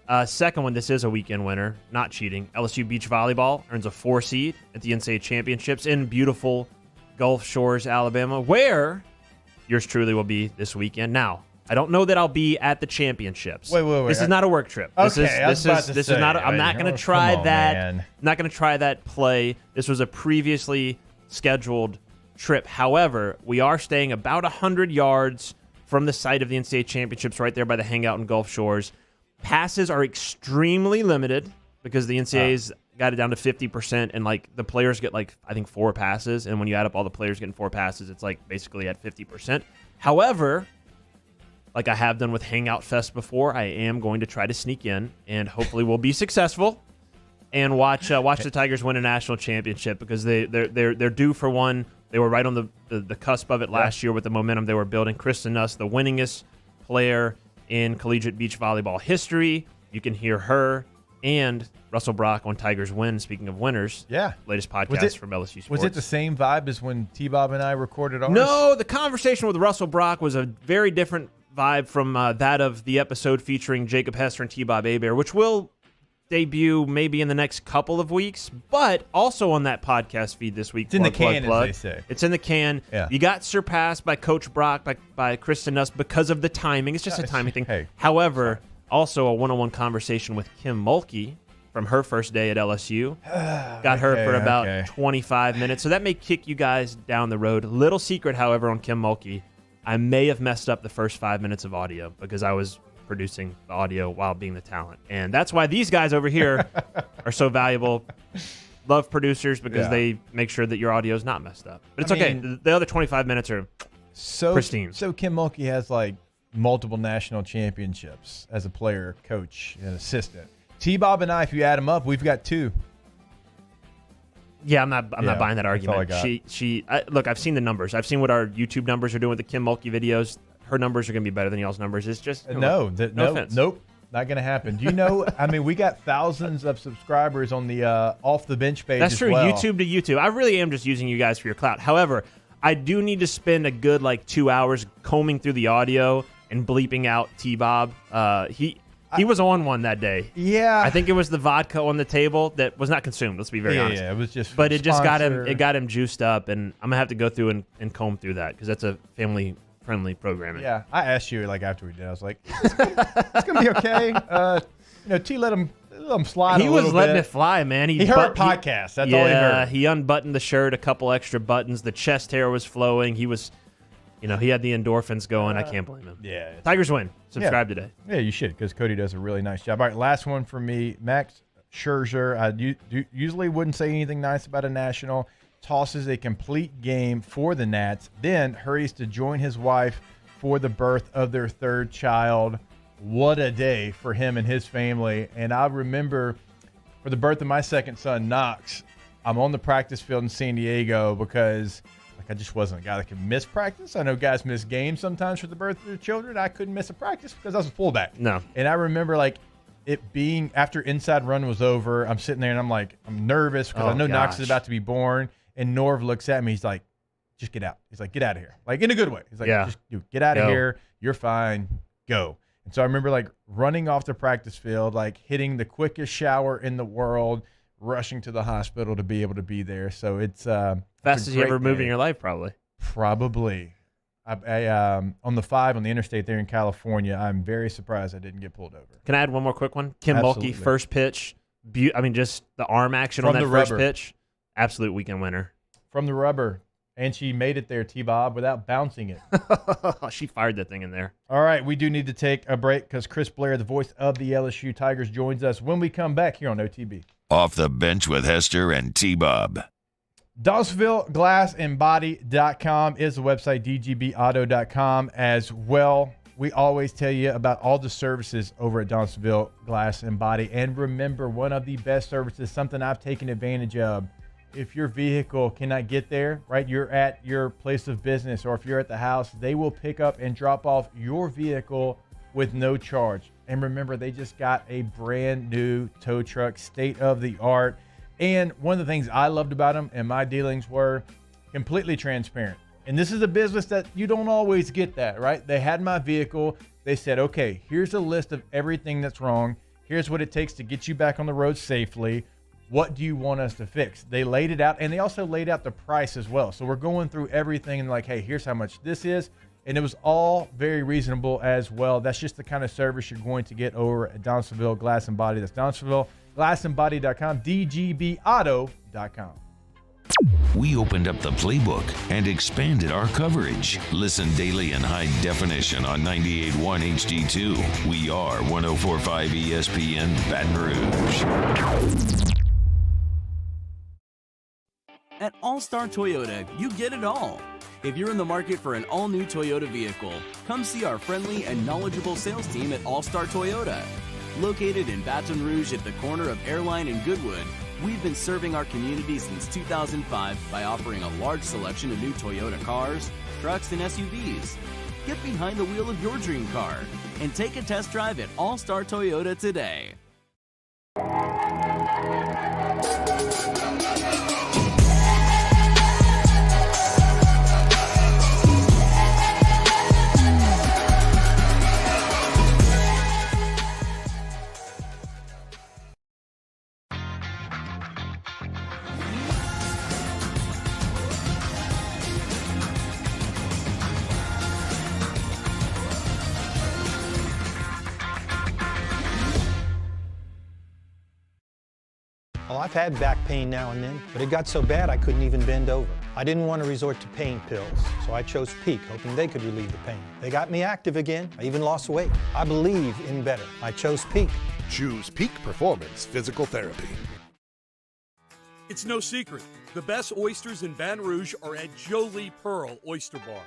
Yeah. Second one, this is a weekend winner. Not cheating. LSU Beach Volleyball earns a 4 seed at the NCAA Championships in beautiful Gulf Shores, Alabama, where yours truly will be this weekend. Now, I don't know that I'll be at the championships. Wait. This is not a work trip. Okay, This is not. I'm not going to try that. Man. I'm not going to try that play. This was a previously scheduled trip. However, we are staying about 100 yards from the site of the NCAA Championships, right there by the Hangout in Gulf Shores. Passes are extremely limited because the NCAA's got it down to 50%, and like the players get like I think 4 passes, and when you add up all the players getting 4 passes, it's like basically at 50%. However, like I have done with Hangout Fest before, I am going to try to sneak in, and hopefully we'll be successful and watch the Tigers win a national championship because they're due for one. They were right on the cusp of it last year with the momentum they were building. Kristen Nuss, the winningest player in collegiate beach volleyball history. You can hear her and Russell Brock on Tigers Win. Speaking of winners, latest podcast from LSU Sports. Was it the same vibe as when T-Bob and I recorded ours? No, the conversation with Russell Brock was a very different vibe from that of the episode featuring Jacob Hester and T-Bob Hebert, which will debut maybe in the next couple of weeks, but also on that podcast feed this week. It's in the can, as they say. It's in the can. Yeah. You got surpassed by Coach Brock, by Kristen Nuss because of the timing. It's just a timing thing. Hey, however, also a one-on-one conversation with Kim Mulkey from her first day at LSU. Got her for about 25 minutes. So that may kick you guys down the road. Little secret, however, on Kim Mulkey. I may have messed up the first 5 minutes of audio because I was producing the audio while being the talent. And that's why these guys over here are so valuable. Love producers because they make sure that your audio is not messed up. But it's okay. The other 25 minutes are pristine. So Kim Mulkey has like multiple national championships as a player, coach, and assistant. T-Bob and I, if you add them up, we've got 2. Yeah, I'm not buying that argument. That's all I got. Look, I've seen the numbers. I've seen what our YouTube numbers are doing with the Kim Mulkey videos. Her numbers are going to be better than y'all's numbers. It's just no offense. Nope. not going to happen. Do you know, I mean, we got thousands of subscribers on the Off the Bench page. That's as true. well. YouTube to YouTube. I really am just using you guys for your clout. However, I do need to spend a good 2 hours combing through the audio and bleeping out T-Bob. He was on one that day. Yeah. I think it was the vodka on the table that was not consumed. Let's be very honest. Yeah, it was just. But it just got him juiced up, and I'm gonna have to go through and comb through that because that's a family-friendly programming. Yeah, I asked you after we did. I was like, "It's gonna be okay." T let him slide. He was letting it fly, man. He heard podcasts. That's all he heard. He unbuttoned the shirt, a couple extra buttons. The chest hair was flowing. He was, he had the endorphins going. I can't blame him. Yeah. Tigers win. Subscribe today. Yeah, you should, because Cody does a really nice job. All right, last one for me. Max Scherzer. I usually wouldn't say anything nice about a National. Tosses a complete game for the Nats, then hurries to join his wife for the birth of their third child. What a day for him and his family. And I remember for the birth of my second son, Knox, I'm on the practice field in San Diego because I just wasn't a guy that could miss practice. I know guys miss games sometimes for the birth of their children. I couldn't miss a practice because I was a fullback. No. And I remember it being after Inside Run was over, I'm sitting there and I'm nervous because I know Knox is about to be born. And Norv looks at me. He's like, just get out. He's like, get out of here. In a good way. He's like, just get out of here. You're fine. Go. And so I remember running off the practice field, hitting the quickest shower in the world, rushing to the hospital to be able to be there. So it's fastest you ever moved in your life, probably. Probably. I on the 5 on the interstate there in California, I'm very surprised I didn't get pulled over. Can I add one more quick one? Kim Mulkey, first pitch. Just the arm action on that first pitch. Absolute weekend winner. From the rubber. And she made it there, T-Bob, without bouncing it. She fired that thing in there. All right, we do need to take a break because Chris Blair, the voice of the LSU Tigers, joins us when we come back here on OTB. Off the Bench with Hester and T-Bob. DawsonvilleGlassandBody.com is the website, dgbauto.com as well. We always tell you about all the services over at Dawsonville Glass and Body. And remember, one of the best services, something I've taken advantage of. If your vehicle cannot get there, right, you're at your place of business, or if you're at the house, they will pick up and drop off your vehicle with no charge. And remember, they just got a brand new tow truck, state of the art. And one of the things I loved about them and my dealings were completely transparent. And this is a business that you don't always get that, right? They had my vehicle. They said, okay, here's a list of everything that's wrong. Here's what it takes to get you back on the road safely. What do you want us to fix? They laid it out, and they also laid out the price as well. So we're going through everything and hey, here's how much this is. And it was all very reasonable as well. That's just the kind of service you're going to get over at Dawsonville Glass and Body. That's DawsonvilleGlassandBody.com, dgbauto.com. We opened up the playbook and expanded our coverage. Listen daily in high definition on 98.1 HD2. We are 104.5 ESPN Baton Rouge. At All-Star Toyota, you get it all. If you're in the market for an all-new Toyota vehicle, come see our friendly and knowledgeable sales team at All-Star Toyota. Located in Baton Rouge at the corner of Airline and Goodwood, we've been serving our community since 2005 by offering a large selection of new Toyota cars, trucks, and SUVs. Get behind the wheel of your dream car and take a test drive at All-Star Toyota today. Well, I've had back pain now and then, but it got so bad I couldn't even bend over. I didn't want to resort to pain pills, so I chose Peak, hoping they could relieve the pain. They got me active again. I even lost weight. I believe in better. I chose Peak. Choose Peak Performance Physical Therapy. It's no secret. The best oysters in Baton Rouge are at Jolie Pearl Oyster Bar.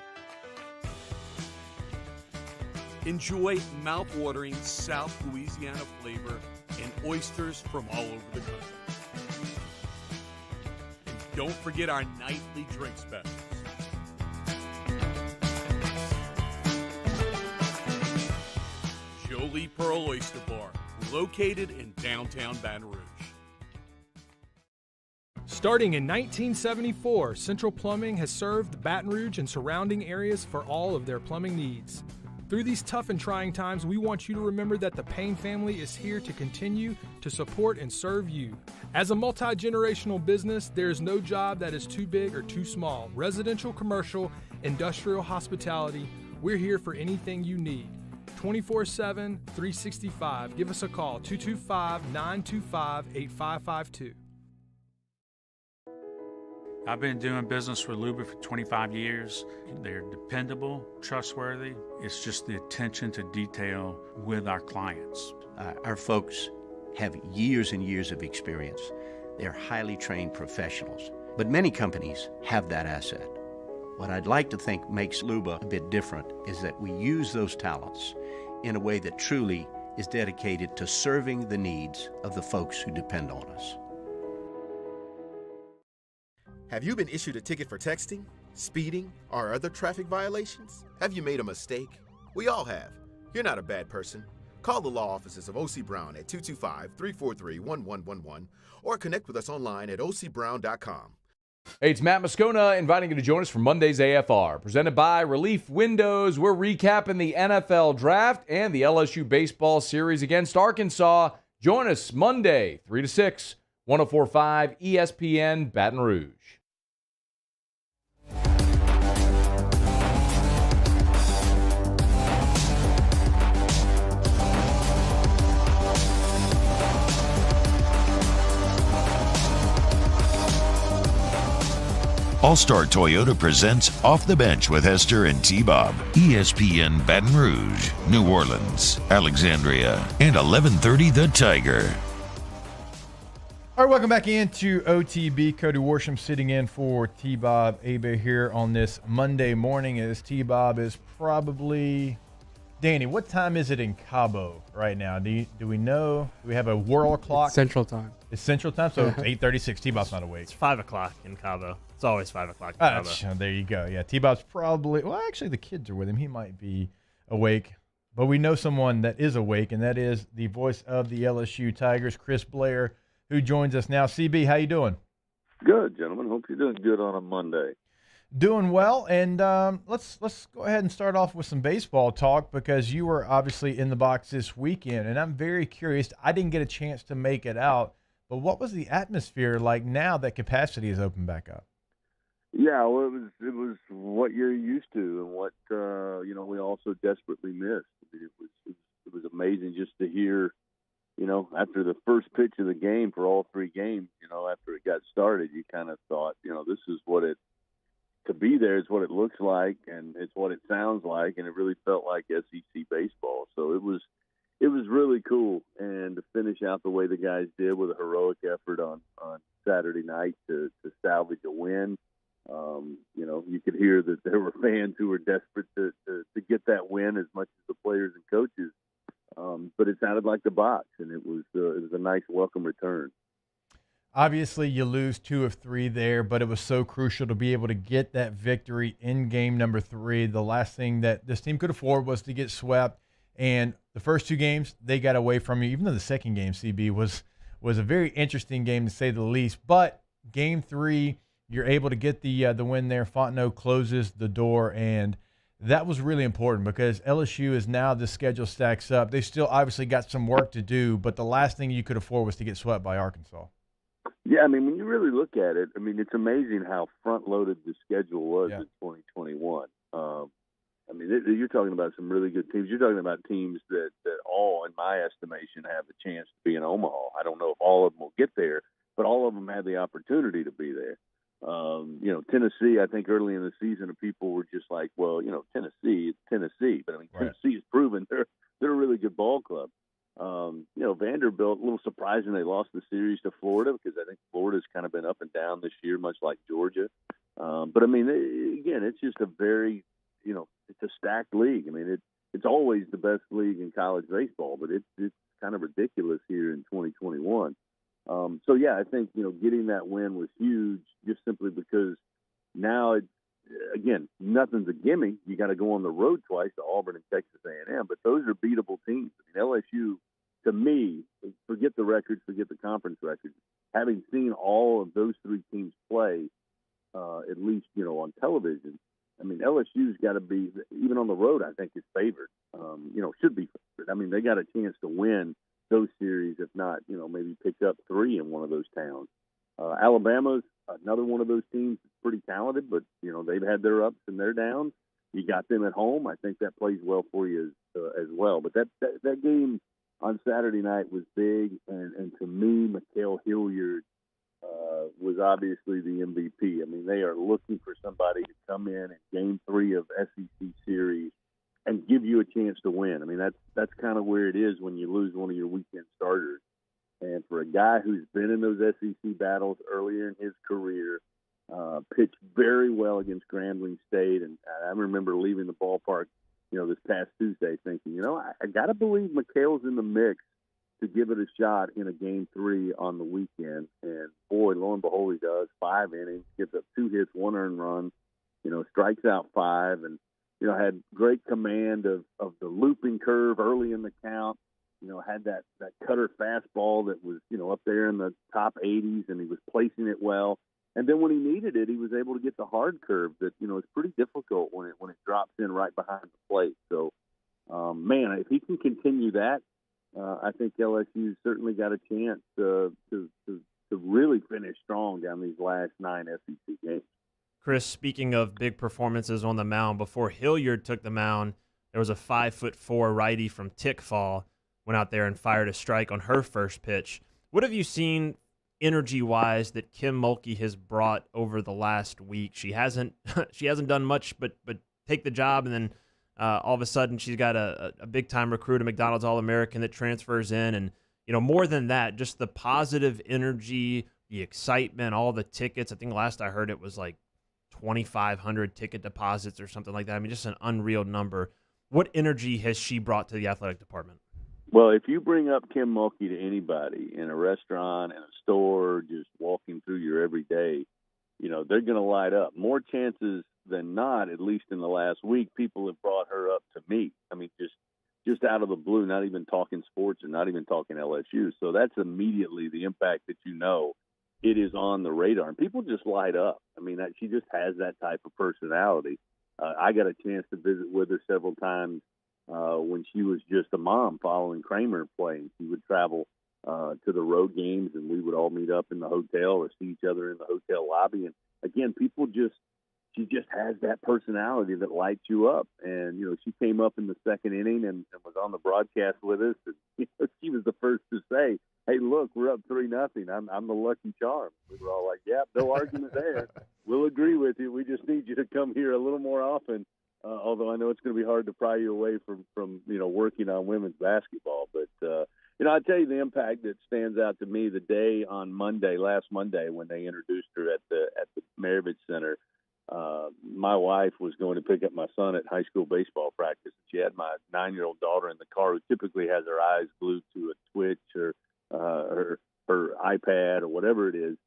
Enjoy mouth-watering South Louisiana flavor and oysters from all over the country. And don't forget our nightly drink specials. Holy Pearl Oyster Bar, located in downtown Baton Rouge. Starting in 1974, Central Plumbing has served Baton Rouge and surrounding areas for all of their plumbing needs. Through these tough and trying times, we want you to remember that the Payne family is here to continue to support and serve you. As a multi-generational business, there is no job that is too big or too small. Residential, commercial, industrial, hospitality, we're here for anything you need. 24/7, 365. Give us a call, 225-925-8552. I've been doing business with Luba for 25 years. They're dependable, trustworthy. It's just the attention to detail with our clients. Our folks have years and years of experience. They're highly trained professionals, but many companies have that asset. What I'd like to think makes Luba a bit different is that we use those talents in a way that truly is dedicated to serving the needs of the folks who depend on us. Have you been issued a ticket for texting, speeding, or other traffic violations? Have you made a mistake? We all have. You're not a bad person. Call the law offices of O.C. Brown at 225-343-1111 or connect with us online at ocbrown.com. Hey, it's Matt Moscona inviting you to join us for Monday's AFR. Presented by Relief Windows. We're recapping the NFL Draft and the LSU baseball series against Arkansas. Join us Monday, 3 to 6, 104.5 ESPN Baton Rouge. All-Star Toyota presents Off the Bench with Hester and T-Bob. ESPN Baton Rouge, New Orleans, Alexandria, and 1130 The Tiger. All right, welcome back into OTB. Cody Worsham sitting in for T-Bob Abe here on this Monday morning as T-Bob is probably... Danny, what time is it in Cabo right now? Do we know? Do we have a world clock? It's Central Time. It's Central Time, so it's 8:36. T-Bob's not awake. It's 5 o'clock in Cabo. It's always 5 o'clock in Cabo. There you go. Yeah, T-Bob's probably... Well, actually, the kids are with him. He might be awake. But we know someone that is awake, and that is the voice of the LSU Tigers, Chris Blair, who joins us now. CB, how you doing? Good, gentlemen. Hope you're doing good on a Monday. Doing well, and let's go ahead and start off with some baseball talk because you were obviously in the box this weekend, and I'm very curious. I didn't get a chance to make it out, but what was the atmosphere like now that capacity is open back up? Yeah, well, it was what you're used to, and what we also desperately missed. It was amazing just to hear, after the first pitch of the game for all three games, after it got started, you kind of thought, this is what it. To be there is what it looks like, and it's what it sounds like, and it really felt like SEC baseball. So it was really cool, and to finish out the way the guys did with a heroic effort on Saturday night to salvage a win. You could hear that there were fans who were desperate to get that win as much as the players and coaches. But it sounded like the box, and it was a nice welcome return. Obviously, you lose 2 of 3 there, but it was so crucial to be able to get that victory in game number 3. The last thing that this team could afford was to get swept, and the first 2 games, they got away from you, even though the second game, CB, was a very interesting game to say the least. But game 3, you're able to get the win there. Fontenot closes the door, and that was really important because LSU is now the schedule stacks up. They still obviously got some work to do, but the last thing you could afford was to get swept by Arkansas. Yeah, when you really look at it, it's amazing how front-loaded the schedule was in 2021. You're talking about some really good teams. You're talking about teams that all, in my estimation, have a chance to be in Omaha. I don't know if all of them will get there, but all of them have the opportunity to be there. Tennessee, I think early in the season, people were just like, well, Tennessee, it's Tennessee. But, Tennessee has proven they're a really good ball club. Vanderbilt, a little surprising they lost the series to Florida because I think Florida's kind of been up and down this year, much like Georgia. But again, it's just a very, it's a stacked league. It's always the best league in college baseball, but it's kind of ridiculous here in 2021. So yeah, I think, getting that win was huge just simply because now again, nothing's a gimme. You got to go on the road twice to Auburn and Texas A&M, but those are beatable teams. I mean, LSU, to me, forget the records, forget the conference records. Having seen all of those three teams play, at least, on television, I mean, LSU's got to be, even on the road, I think is favored, should be favored. I mean, they got a chance to win those series, if not, maybe pick up 3 in one of those towns. Alabama's another one of those teams that's pretty talented, but, they've had their ups and their downs. You got them at home. I think that plays well for you as well. But that game on Saturday night was big, and to me, Mikal Hilliard was obviously the MVP. I mean, they are looking for somebody to come in Game 3 of SEC series and give you a chance to win. I mean, that's kind of where it is when you lose one of your weekend starters. And for a guy who's been in those SEC battles earlier in his career, pitched very well against Grambling State, and I remember leaving the ballpark, this past Tuesday thinking, I got to believe Mikal's in the mix to give it a shot in a Game 3 on the weekend. And, boy, lo and behold, he does. 5 innings, gives up 2 hits, 1 earned run, strikes out 5, and, had great command of the looping curve early in the count. Had that cutter fastball that was, up there in the top 80s, and he was placing it well. And then when he needed it, he was able to get the hard curve that, is pretty difficult when it drops in right behind the plate. So, man, if he can continue that, I think LSU's certainly got a chance to really finish strong down these last 9 SEC games. Chris, speaking of big performances on the mound, before Hilliard took the mound, there was a 5'4" righty from Tickfall, went out there and fired a strike on her first pitch. What have you seen energy-wise that Kim Mulkey has brought over the last week? She hasn't done much but take the job, and then all of a sudden she's got a big-time recruit, a McDonald's All-American that transfers in. And, more than that, just the positive energy, the excitement, all the tickets. I think last I heard it was like 2,500 ticket deposits or something like that. I mean, just an unreal number. What energy has she brought to the athletic department? Well, if you bring up Kim Mulkey to anybody in a restaurant, in a store, just walking through your everyday, they're going to light up. More chances than not, at least in the last week, people have brought her up to me. I mean, just out of the blue, not even talking sports or not even talking LSU. So that's immediately the impact that it is on the radar. And people just light up. I mean, she just has that type of personality. I got a chance to visit with her several times when she was just a mom following Kramer playing. She would travel to the road games, and we would all meet up in the hotel or see each other in the hotel lobby. And again, she just has that personality that lights you up. And, she came up in the second inning and was on the broadcast with us. And she was the first to say, "Hey, look, we're up 3-0. I'm the lucky charm." We were all like, "Yeah, no argument there. We'll agree with you. We just need you to come here a little more often." Although I know it's going to be hard to pry you away from working on women's basketball. But, I tell you the impact that stands out to me the day on last Monday, when they introduced her at the Maravich Center. My wife was going to pick up my son at high school baseball practice. She had my 9-year-old daughter in the car, who typically has her eyes glued to a Twitch or her iPad or whatever it is.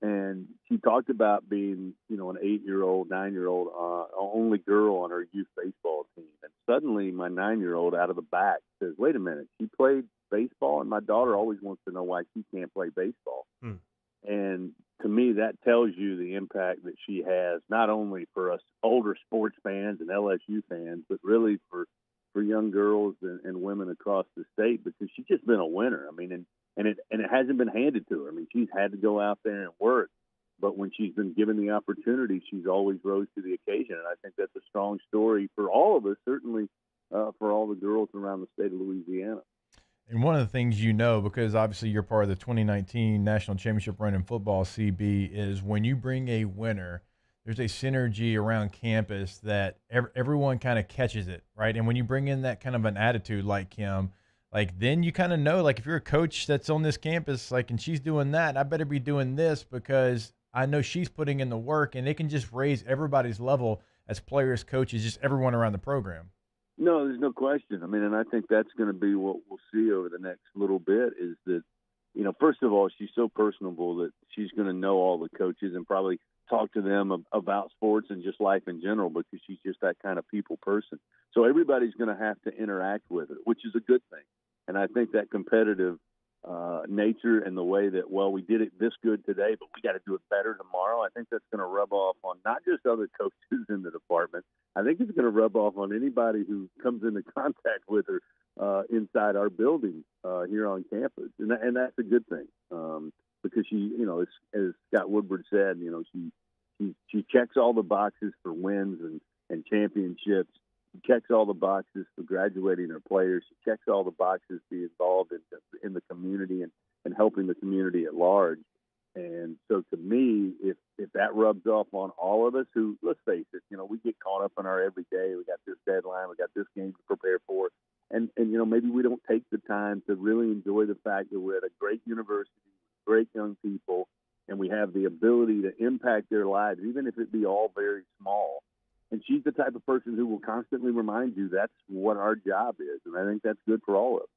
And she talked about being, an 8-year-old, 9-year-old, only girl on her youth baseball team. And suddenly my 9-year-old out of the back says, "Wait a minute, she played baseball?" And my daughter always wants to know why she can't play baseball. And to me, that tells you the impact that she has, not only for us older sports fans and LSU fans, but really for young girls and women across the state, because she's just been a winner. I mean, and it hasn't been handed to her. I mean, she's had to go out there and work, but when she's been given the opportunity, she's always rose to the occasion. And I think that's a strong story for all of us, certainly for all the girls around the state of Louisiana. And one of the things because obviously you're part of the 2019 National Championship run in football, CB, is when you bring a winner, there's a synergy around campus that everyone kind of catches it, right? And when you bring in that kind of an attitude like Kim, then you kind of know, if you're a coach that's on this campus, and she's doing that, I better be doing this because I know she's putting in the work, and it can just raise everybody's level as players, coaches, just everyone around the program. No, there's no question. I mean, and I think that's going to be what we'll see over the next little bit is that, first of all, she's so personable that she's going to know all the coaches and probably talk to them about sports and just life in general, because she's just that kind of people person. So everybody's going to have to interact with her, which is a good thing. And I think that competitive nature and the way that, well, we did it this good today, but we got to do it better tomorrow, I think that's going to rub off on not just other coaches in the department. I think it's going to rub off on anybody who comes into contact with her inside our building here on campus. And that's a good thing, because she, as Scott Woodward said, she checks all the boxes for wins and championships. She checks all the boxes for graduating her players. She checks all the boxes to be involved in the community and helping the community at large. And so to me, if that rubs off on all of us who, let's face it, we get caught up in our everyday. We got this deadline. We got this game to prepare for. And maybe we don't take the time to really enjoy the fact that we're at a great university, great young people, and we have the ability to impact their lives, even if it be all very small. And she's the type of person who will constantly remind you that's what our job is. And I think that's good for all of us.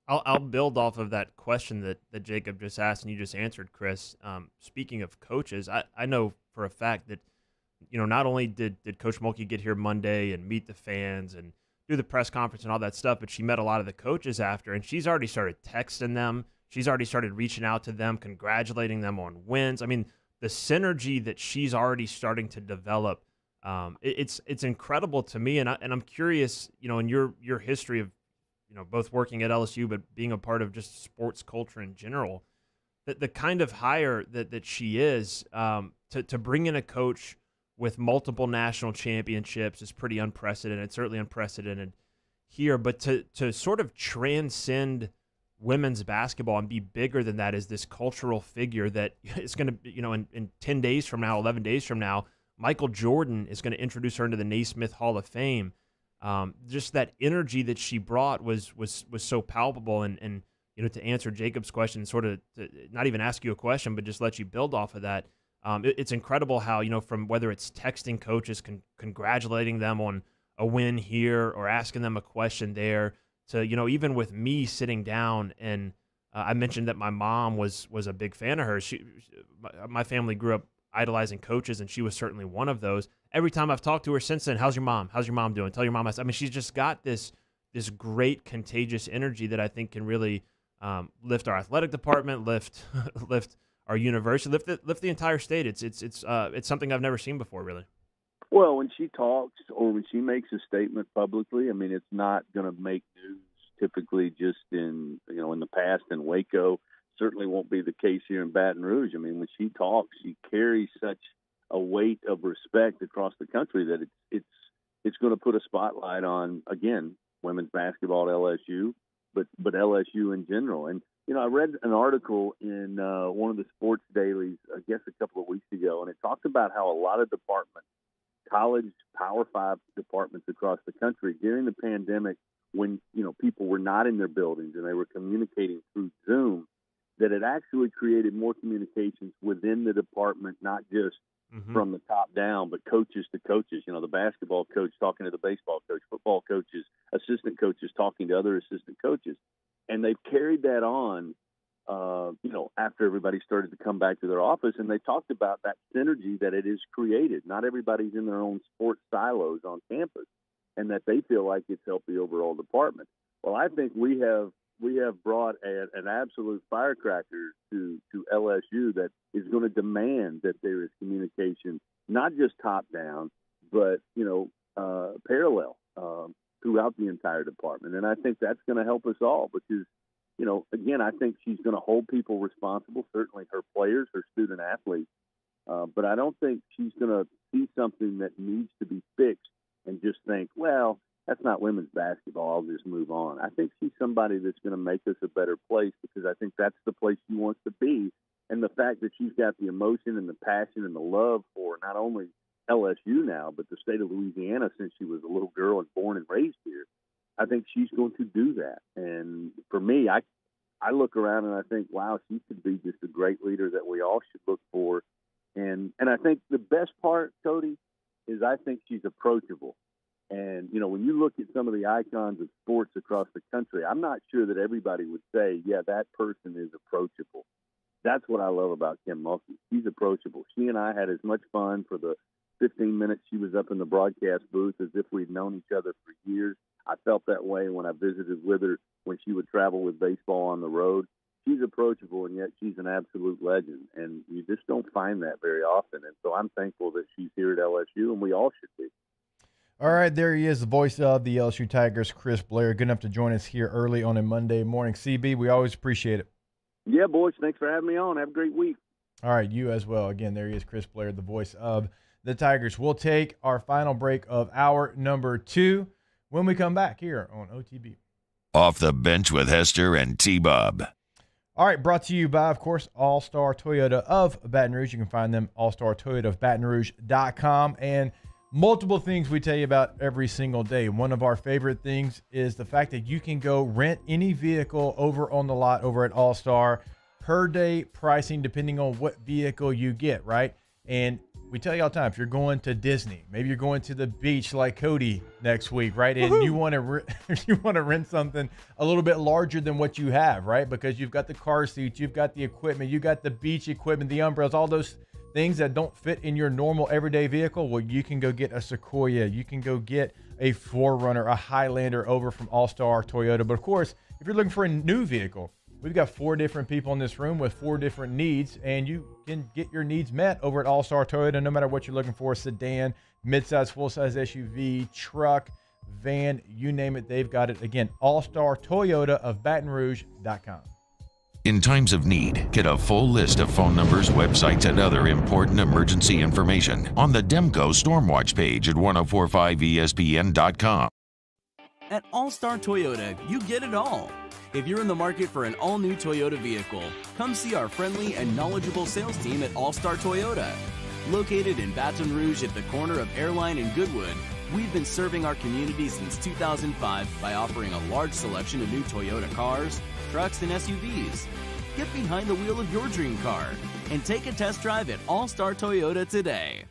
I'll build off of that question that Jacob just asked and you just answered, Chris. Speaking of coaches, I know for a fact that, not only did Coach Mulkey get here Monday and meet the fans and do the press conference and all that stuff, but she met a lot of the coaches after, and she's already started texting them. She's already started reaching out to them, congratulating them on wins. I mean, the synergy that she's already starting to develop, it's incredible to me. And I'm curious, in your history of, both working at LSU but being a part of just sports culture in general, that the kind of hire that she is, to bring in a coach with multiple national championships is pretty unprecedented. It's certainly unprecedented here, but to sort of transcend women's basketball and be bigger than that is this cultural figure that is going to, in 10 days from now, 11 days from now, Michael Jordan is going to introduce her into the Naismith Hall of Fame. Just that energy that she brought was so palpable. And to answer Jacob's question, sort of to not even ask you a question, but just let you build off of that. It's incredible how, from whether it's texting coaches, congratulating them on a win here or asking them a question there, to, even with me sitting down and I mentioned that my mom was a big fan of hers. My family grew up idolizing coaches, and she was certainly one of those. Every time I've talked to her since then, how's your mom? How's your mom doing? Tell your mom. I mean, she's just got this great contagious energy that I think can really lift our athletic department, lift our university, lift the entire state. It's something I've never seen before, really. Well, when she talks or when she makes a statement publicly, I mean, it's not going to make news typically just in the past in Waco. Certainly won't be the case here in Baton Rouge. I mean, when she talks, she carries such a weight of respect across the country that it's going to put a spotlight on, again, women's basketball at LSU, but LSU in general. And, I read an article in one of the sports dailies, I guess a couple of weeks ago, and it talked about how a lot of departments, college Power 5 departments across the country during the pandemic, when, people were not in their buildings and they were communicating through Zoom, that it actually created more communications within the department, not just from the top down, but coaches to coaches. The basketball coach talking to the baseball coach, football coaches, assistant coaches talking to other assistant coaches. And they've carried that on, after everybody started to come back to their office, and they talked about that synergy that it is created. Not everybody's in their own sports silos on campus, and that they feel like it's helped the overall department. Well, I think we have brought an absolute firecracker to LSU that is going to demand that there is communication, not just top down, but parallel throughout the entire department. And I think that's going to help us all because, again, I think she's going to hold people responsible, certainly her players, her student athletes. But I don't think she's going to see something that needs to be fixed and just think, well, that's not women's basketball, I'll just move on. I think she's somebody that's going to make us a better place because I think that's the place she wants to be. And the fact that she's got the emotion and the passion and the love for not only LSU now, but the state of Louisiana since she was a little girl and born and raised here, I think she's going to do that. And for me, I look around and I think, wow, she could be just a great leader that we all should look for. And I think the best part, Cody, is I think she's approachable. And, when you look at some of the icons of sports across the country, I'm not sure that everybody would say, yeah, that person is approachable. That's what I love about Kim Mulkey. She's approachable. She and I had as much fun for the 15 minutes she was up in the broadcast booth as if we'd known each other for years. I felt that way when I visited with her when she would travel with baseball on the road. She's approachable, and yet she's an absolute legend, and you just don't find that very often. And so I'm thankful that she's here at LSU, and we all should be. All right, there he is, the voice of the LSU Tigers, Chris Blair. Good enough to join us here early on a Monday morning. CB, we always appreciate it. Yeah, boys, thanks for having me on. Have a great week. All right, you as well. Again, there he is, Chris Blair, the voice of the Tigers. We'll take our final break of hour number 2 when we come back here on OTB. Off the Bench with Hester and T-Bob. All right, brought to you by, of course, All-Star Toyota of Baton Rouge. You can find them All-Star Toyota of BatonRouge.com. And multiple things we tell you about every single day. One of our favorite things is the fact that you can go rent any vehicle over on the lot over at All-Star, per day pricing depending on what vehicle you get, right? And we tell you all the time, if you're going to Disney, maybe you're going to the beach like Cody next week, right? And you want to rent something a little bit larger than what you have, right? Because you've got the car seats, you've got the equipment, you got the beach equipment, the umbrellas, all those things that don't fit in your normal everyday vehicle. Well, you can go get a Sequoia, you can go get a 4Runner, a Highlander over from All-Star Toyota. But of course, if you're looking for a new vehicle, we've got 4 different people in this room with 4 different needs, and you can get your needs met over at All-Star Toyota, no matter what you're looking for: sedan, midsize, full-size SUV, truck, van, you name it, they've got it. Again, All-Star Toyota of BatonRouge.com. In times of need, get a full list of phone numbers, websites, and other important emergency information on the Demco Stormwatch page at 1045ESPN.com. At All-Star Toyota, you get it all. If you're in the market for an all-new Toyota vehicle, come see our friendly and knowledgeable sales team at All-Star Toyota. Located in Baton Rouge at the corner of Airline and Goodwood, we've been serving our community since 2005 by offering a large selection of new Toyota cars, trucks, and SUVs. Get behind the wheel of your dream car and take a test drive at All-Star Toyota today.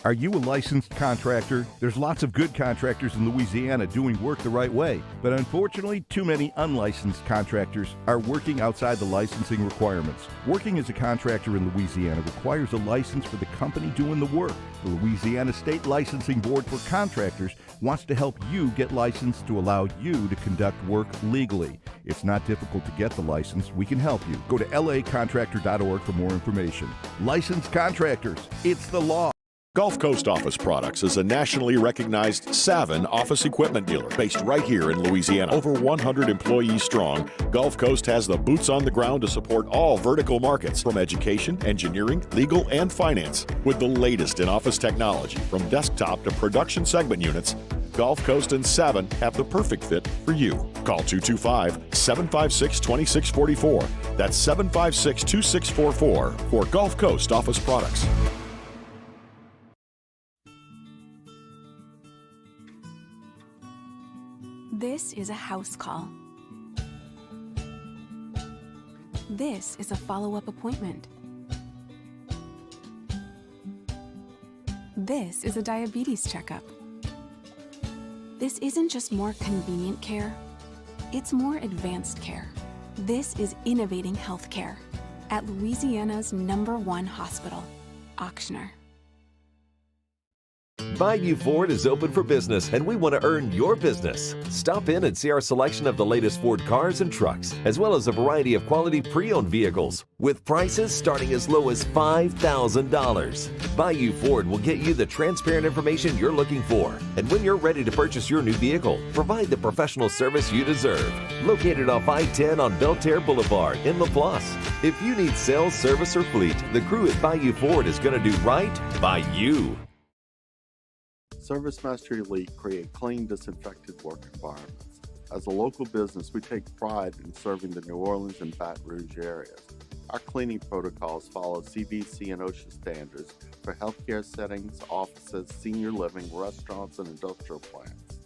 Are you a licensed contractor? There's lots of good contractors in Louisiana doing work the right way, but unfortunately, too many unlicensed contractors are working outside the licensing requirements. Working as a contractor in Louisiana requires a license for the company doing the work. The Louisiana State Licensing Board for Contractors wants to help you get licensed to allow you to conduct work legally. It's not difficult to get the license. We can help you. Go to lacontractor.org for more information. Licensed contractors, it's the law. Gulf Coast Office Products is a nationally recognized Savin office equipment dealer based right here in Louisiana. Over 100 employees strong, Gulf Coast has the boots on the ground to support all vertical markets, from education, engineering, legal, and finance. With the latest in office technology, from desktop to production segment units, Gulf Coast and Savin have the perfect fit for you. Call 225-756-2644. That's 756-2644 for Gulf Coast Office Products. This is a house call. This is a follow-up appointment. This is a diabetes checkup. This isn't just more convenient care, it's more advanced care. This is innovating healthcare at Louisiana's #1 hospital, Ochsner. Bayou Ford is open for business, and we want to earn your business. Stop in and see our selection of the latest Ford cars and trucks, as well as a variety of quality pre-owned vehicles, with prices starting as low as $5,000. Bayou Ford will get you the transparent information you're looking for, and when you're ready to purchase your new vehicle, provide the professional service you deserve. Located off I-10 on Belterre Boulevard in LaPlace. If you need sales, service, or fleet, the crew at Bayou Ford is going to do right by you. Service Master Elite create clean, disinfected work environments. As a local business, we take pride in serving the New Orleans and Baton Rouge areas. Our cleaning protocols follow CDC and OSHA standards for healthcare settings, offices, senior living, restaurants, and industrial plants.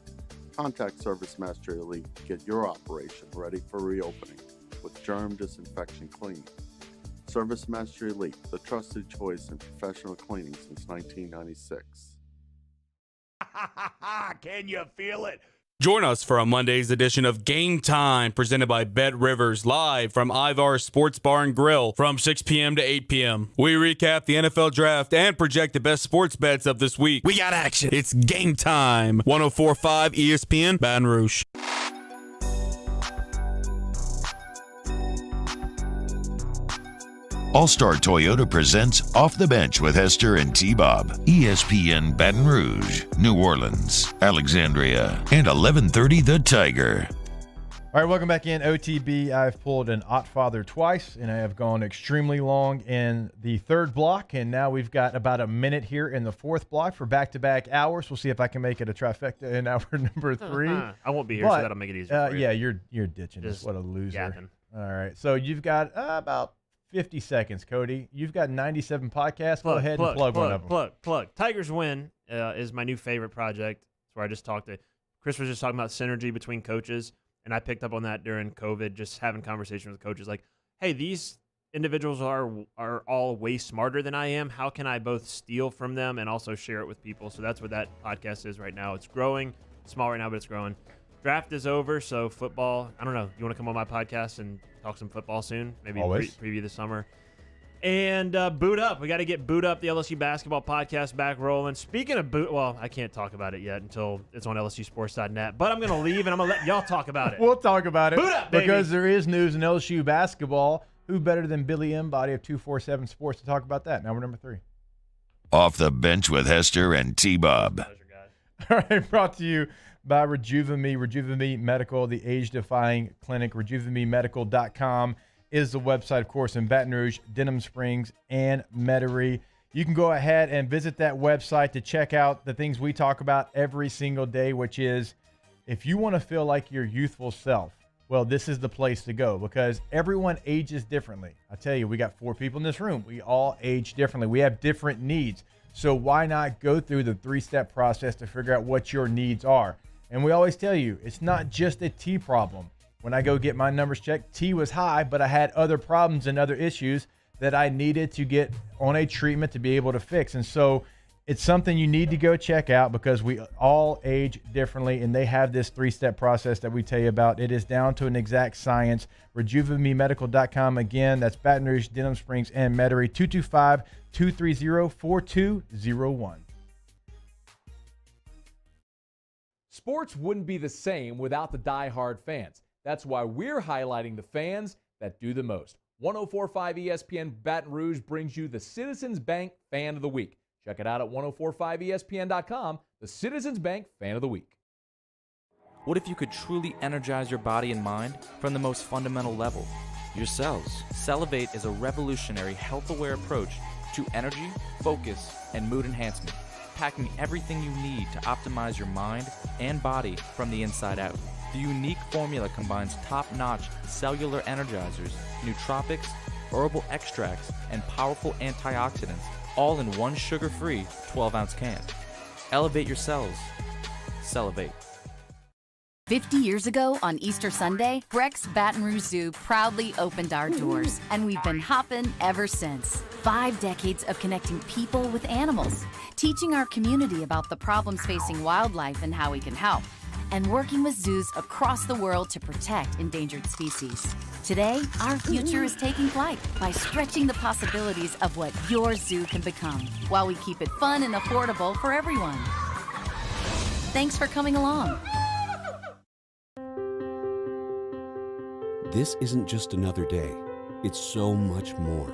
Contact Service Master Elite to get your operation ready for reopening with germ disinfection cleaning. Service Master Elite, the trusted choice in professional cleaning since 1996. Can you feel it? Join us for a Monday's edition of Game Time, presented by Bet Rivers, live from Ivar Sports Bar and Grill from 6 p.m. to 8 p.m. We recap the NFL Draft and project the best sports bets of this week. We got action. It's Game Time. 104.5 ESPN, Baton Rouge. All-Star Toyota presents Off the Bench with Hester and T-Bob. ESPN Baton Rouge, New Orleans, Alexandria, and 1130 The Tiger. All right, welcome back in OTB. I've pulled an Ottfather twice, and I have gone extremely long in the third block, and now we've got about a minute here in the fourth block for back-to-back hours. We'll see if I can make it a trifecta in hour number 3. I won't be here, so that'll make it easier for you. Yeah, you're ditching us. What a loser. Yapping. All right, so you've got about 50 seconds, Cody. You've got 97 podcasts. Go ahead and plug one of them. Plug. Tigers Win is my new favorite project. It's where I just talked to Chris was just talking about synergy between coaches, and I picked up on that during COVID, just having conversations with coaches like, hey, these individuals are all way smarter than I am. How can I both steal from them and also share it with people? So that's what that podcast is right now. It's growing. It's small right now, but it's growing. Draft is over, so football, I don't know. You want to come on my podcast and talk some football soon? Maybe preview the summer. And Boot Up. We got to get Boot Up, the LSU basketball podcast, back rolling. Speaking of Boot, well, I can't talk about it yet until it's on LSUsports.net. But I'm going to leave, and I'm going to let y'all talk about it. We'll talk about it. Boot Up, baby. Because there is news in LSU basketball. Who better than Billy Embody of 247 Sports to talk about that? Now we're number 3. Off the Bench with Hester and T-Bob. All right, brought to you by Rejuve Medical, the age-defying clinic. RejuveMeMedical.com is the website, of course, in Baton Rouge, Denham Springs, and Metairie. You can go ahead and visit that website to check out the things we talk about every single day, which is if you want to feel like your youthful self, well, this is the place to go because everyone ages differently. I tell you, we got 4 people in this room. We all age differently. We have different needs. So why not go through the 3-step process to figure out what your needs are? And we always tell you, it's not just a T problem. When I go get my numbers checked, T was high, but I had other problems and other issues that I needed to get on a treatment to be able to fix. And so it's something you need to go check out because we all age differently, and they have this 3-step process that we tell you about. It is down to an exact science. RejuveMeMedical.com. Again, that's Baton Rouge, Denham Springs, and Metairie. 225-230-4201. Sports wouldn't be the same without the diehard fans. That's why we're highlighting the fans that do the most. 104.5 ESPN Baton Rouge brings you the Citizens Bank Fan of the Week. Check it out at 1045ESPN.com, the Citizens Bank Fan of the Week. What if you could truly energize your body and mind from the most fundamental level, your cells? Cellivate is a revolutionary health-aware approach to energy, focus, and mood enhancement, packing everything you need to optimize your mind and body from the inside out. The unique formula combines top-notch cellular energizers, nootropics, herbal extracts, and powerful antioxidants, all in one sugar-free 12-ounce can. Elevate your cells. Cellivate. 50 years ago on Easter Sunday, Breck's Baton Rouge Zoo proudly opened our doors, and we've been hopping ever since. 5 decades of connecting people with animals, teaching our community about the problems facing wildlife and how we can help, and working with zoos across the world to protect endangered species. Today, our future is taking flight by stretching the possibilities of what your zoo can become, while we keep it fun and affordable for everyone. Thanks for coming along. This isn't just another day. It's so much more.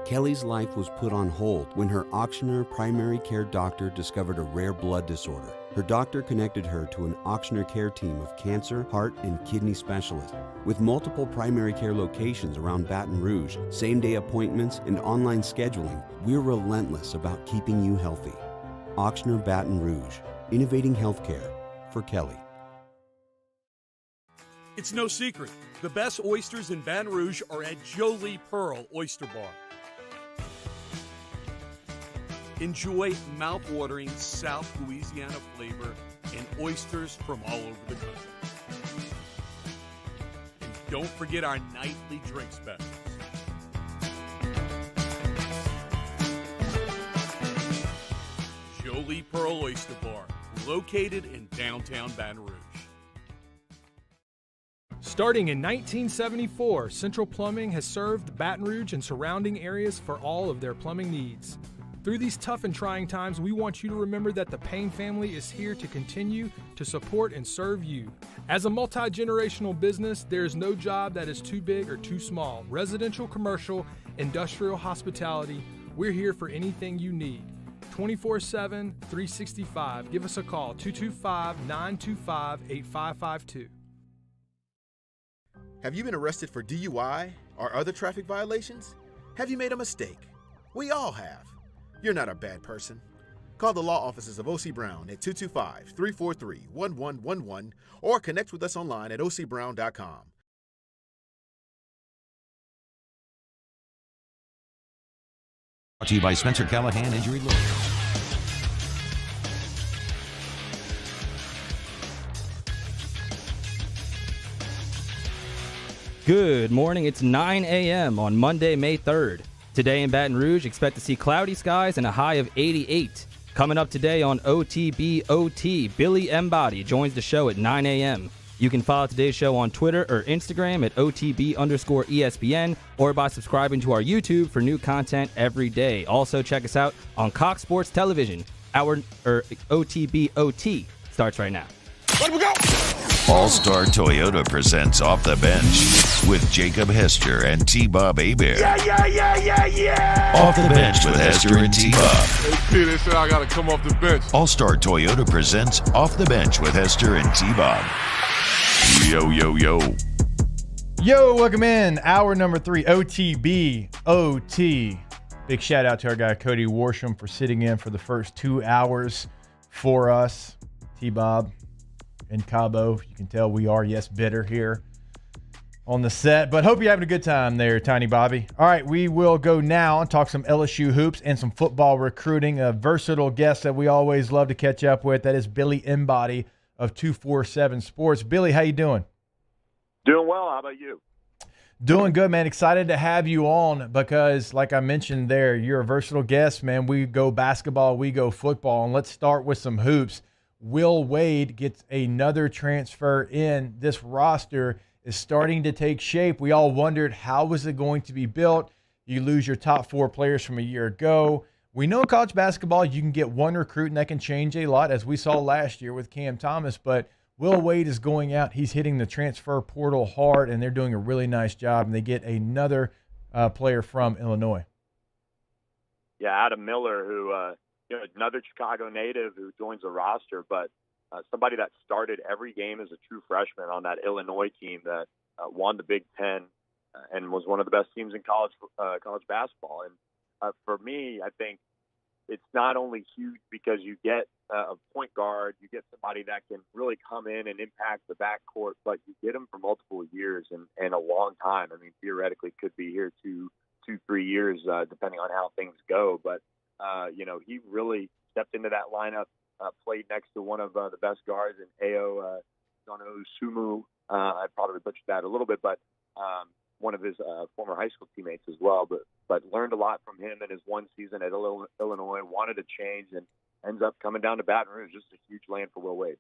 Kelly's life was put on hold when her auctioneer primary care doctor discovered a rare blood disorder. Her doctor connected her to an auctioneer care team of cancer, heart, and kidney specialists. With multiple primary care locations around Baton Rouge, same-day appointments, and online scheduling, we're relentless about keeping you healthy. Auctioneer Baton Rouge, innovating healthcare for Kelly. It's no secret. The best oysters in Baton Rouge are at Jolie Pearl Oyster Bar. Enjoy mouth-watering South Louisiana flavor and oysters from all over the country. And don't forget our nightly drink specials. Jolie Pearl Oyster Bar, located in downtown Baton Rouge. Starting in 1974, Central Plumbing has served Baton Rouge and surrounding areas for all of their plumbing needs. Through these tough and trying times, we want you to remember that the Payne family is here to continue to support and serve you. As a multi-generational business, there is no job that is too big or too small. Residential, commercial, industrial, hospitality, we're here for anything you need. 24/7, 365. Give us a call, 225-925-8552. Have you been arrested for DUI or other traffic violations? Have you made a mistake? We all have. You're not a bad person. Call the law offices of O.C. Brown at 225-343-1111 or connect with us online at ocbrown.com. Brought to you by Spencer Callahan Injury Lawyers. Good morning. It's 9 a.m. on Monday, May 3rd. Today in Baton Rouge, expect to see cloudy skies and a high of 88. Coming up today on OTBOT, Billy Embody joins the show at 9 a.m. You can follow today's show on Twitter or Instagram at OTB_ESPN or by subscribing to our YouTube for new content every day. Also, check us out on Cox Sports Television. Our OTBOT starts right now. Let we go! All-Star Toyota presents Off the Bench with Jacob Hester and T-Bob Hebert. Yeah. Off the Bench with Hester and T-Bob. Hey, they said I got to come off the bench. All-Star Toyota presents Off the Bench with Hester and T-Bob. Yo. Yo, welcome in. Hour number 3, OTBOT. Big shout out to our guy Cody Warsham for sitting in for the first 2 hours for us. T-Bob and Cabo, you can tell we are, bitter here on the set. But hope you're having a good time there, Tiny Bobby. All right, we will go now and talk some LSU hoops and some football recruiting. A versatile guest that we always love to catch up with. That is Billy Embody of 247 Sports. Billy, how you doing? Doing well. How about you? Doing good, man. Excited to have you on because, like I mentioned there, you're a versatile guest, man. We go basketball, we go football, and let's start with some hoops. Will Wade gets another transfer in. This roster is starting to take shape. We all wondered, how was it going to be built? You lose your top 4 players from a year ago. We know in college basketball you can get one recruit and that can change a lot, as we saw last year with Cam Thomas. But Will Wade is going out. He's hitting the transfer portal hard, and they're doing a really nice job, and they get another player from Illinois. Yeah, Adam Miller, who another Chicago native who joins the roster, but somebody that started every game as a true freshman on that Illinois team that won the Big Ten and was one of the best teams in college basketball. And for me, I think it's not only huge because you get a point guard, you get somebody that can really come in and impact the backcourt, but you get them for multiple years and a long time. I mean, theoretically could be here 2-3 years, depending on how things go. But he really stepped into that lineup, played next to one of the best guards in Ayo Sumu. I probably butchered that a little bit, but one of his former high school teammates as well. But learned a lot from him in his one season at Illinois, wanted to change, and ends up coming down to Baton Rouge. Just a huge land for Will Wade.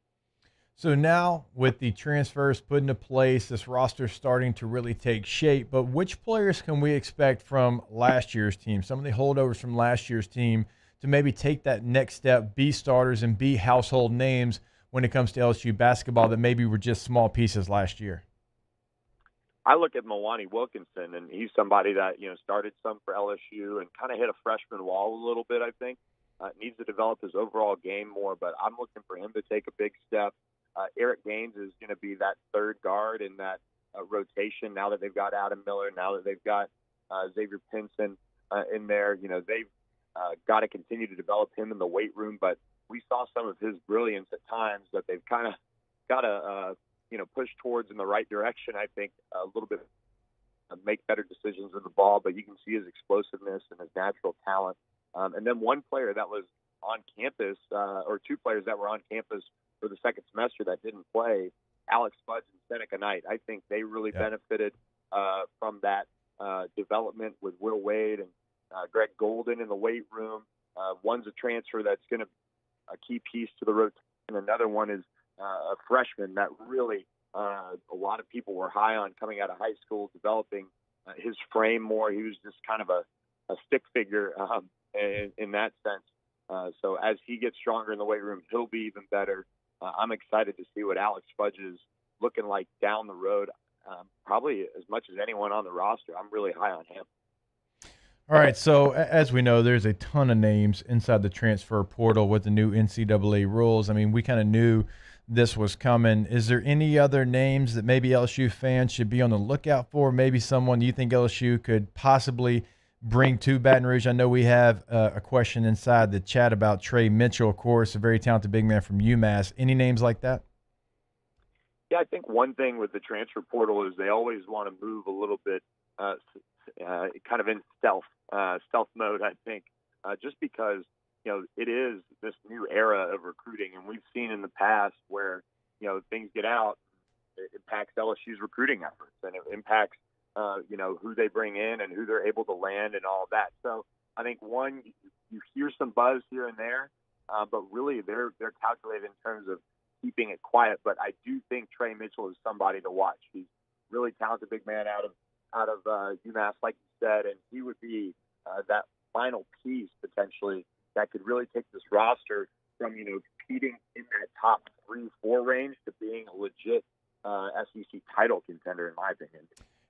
So now with the transfers put into place, this roster starting to really take shape. But which players can we expect from last year's team, some of the holdovers from last year's team, to maybe take that next step, be starters and be household names when it comes to LSU basketball that maybe were just small pieces last year? I look at Milwaukee Wilkinson, and he's somebody that started some for LSU and kind of hit a freshman wall a little bit, I think. Needs to develop his overall game more, but I'm looking for him to take a big step. Eric Gaines is going to be that third guard in that rotation now that they've got Adam Miller, now that they've got Xavier Pinson in there. They've got to continue to develop him in the weight room, but we saw some of his brilliance at times that they've kind of got to push towards in the right direction. I think a little bit make better decisions with the ball, but you can see his explosiveness and his natural talent. And then one player that was on campus, or two players that were on campus for the second semester that didn't play, Alex Fudge and Seneca Knight. I think they really benefited from that development with Will Wade and Greg Golden in the weight room. One's a transfer that's going to be a key piece to the rotation. Another one is a freshman that really a lot of people were high on coming out of high school, developing his frame more. He was just kind of a stick figure in that sense. So as he gets stronger in the weight room, he'll be even better. I'm excited to see what Alex Fudge is looking like down the road. Probably as much as anyone on the roster. I'm really high on him. All right, so as we know, there's a ton of names inside the transfer portal with the new NCAA rules. I mean, we kind of knew this was coming. Is there any other names that maybe LSU fans should be on the lookout for? Maybe someone you think LSU could possibly bring to Baton Rouge? I know we have a question inside the chat about Trey Mitchell, of course, a very talented big man from UMass. Any names like that? Yeah, I think one thing with the transfer portal is they always want to move a little bit kind of in stealth mode, I think, just because, it is this new era of recruiting. And we've seen in the past where, things get out, it impacts LSU's recruiting efforts and it impacts, who they bring in and who they're able to land and all of that. So I think, one, you hear some buzz here and there, but really they're calculated in terms of keeping it quiet. But I do think Trey Mitchell is somebody to watch. He's really talented big man out of UMass, like you said, and he would be that final piece potentially that could really take this roster from competing in that top 3-4 range to being a legit SEC title contender, in my opinion.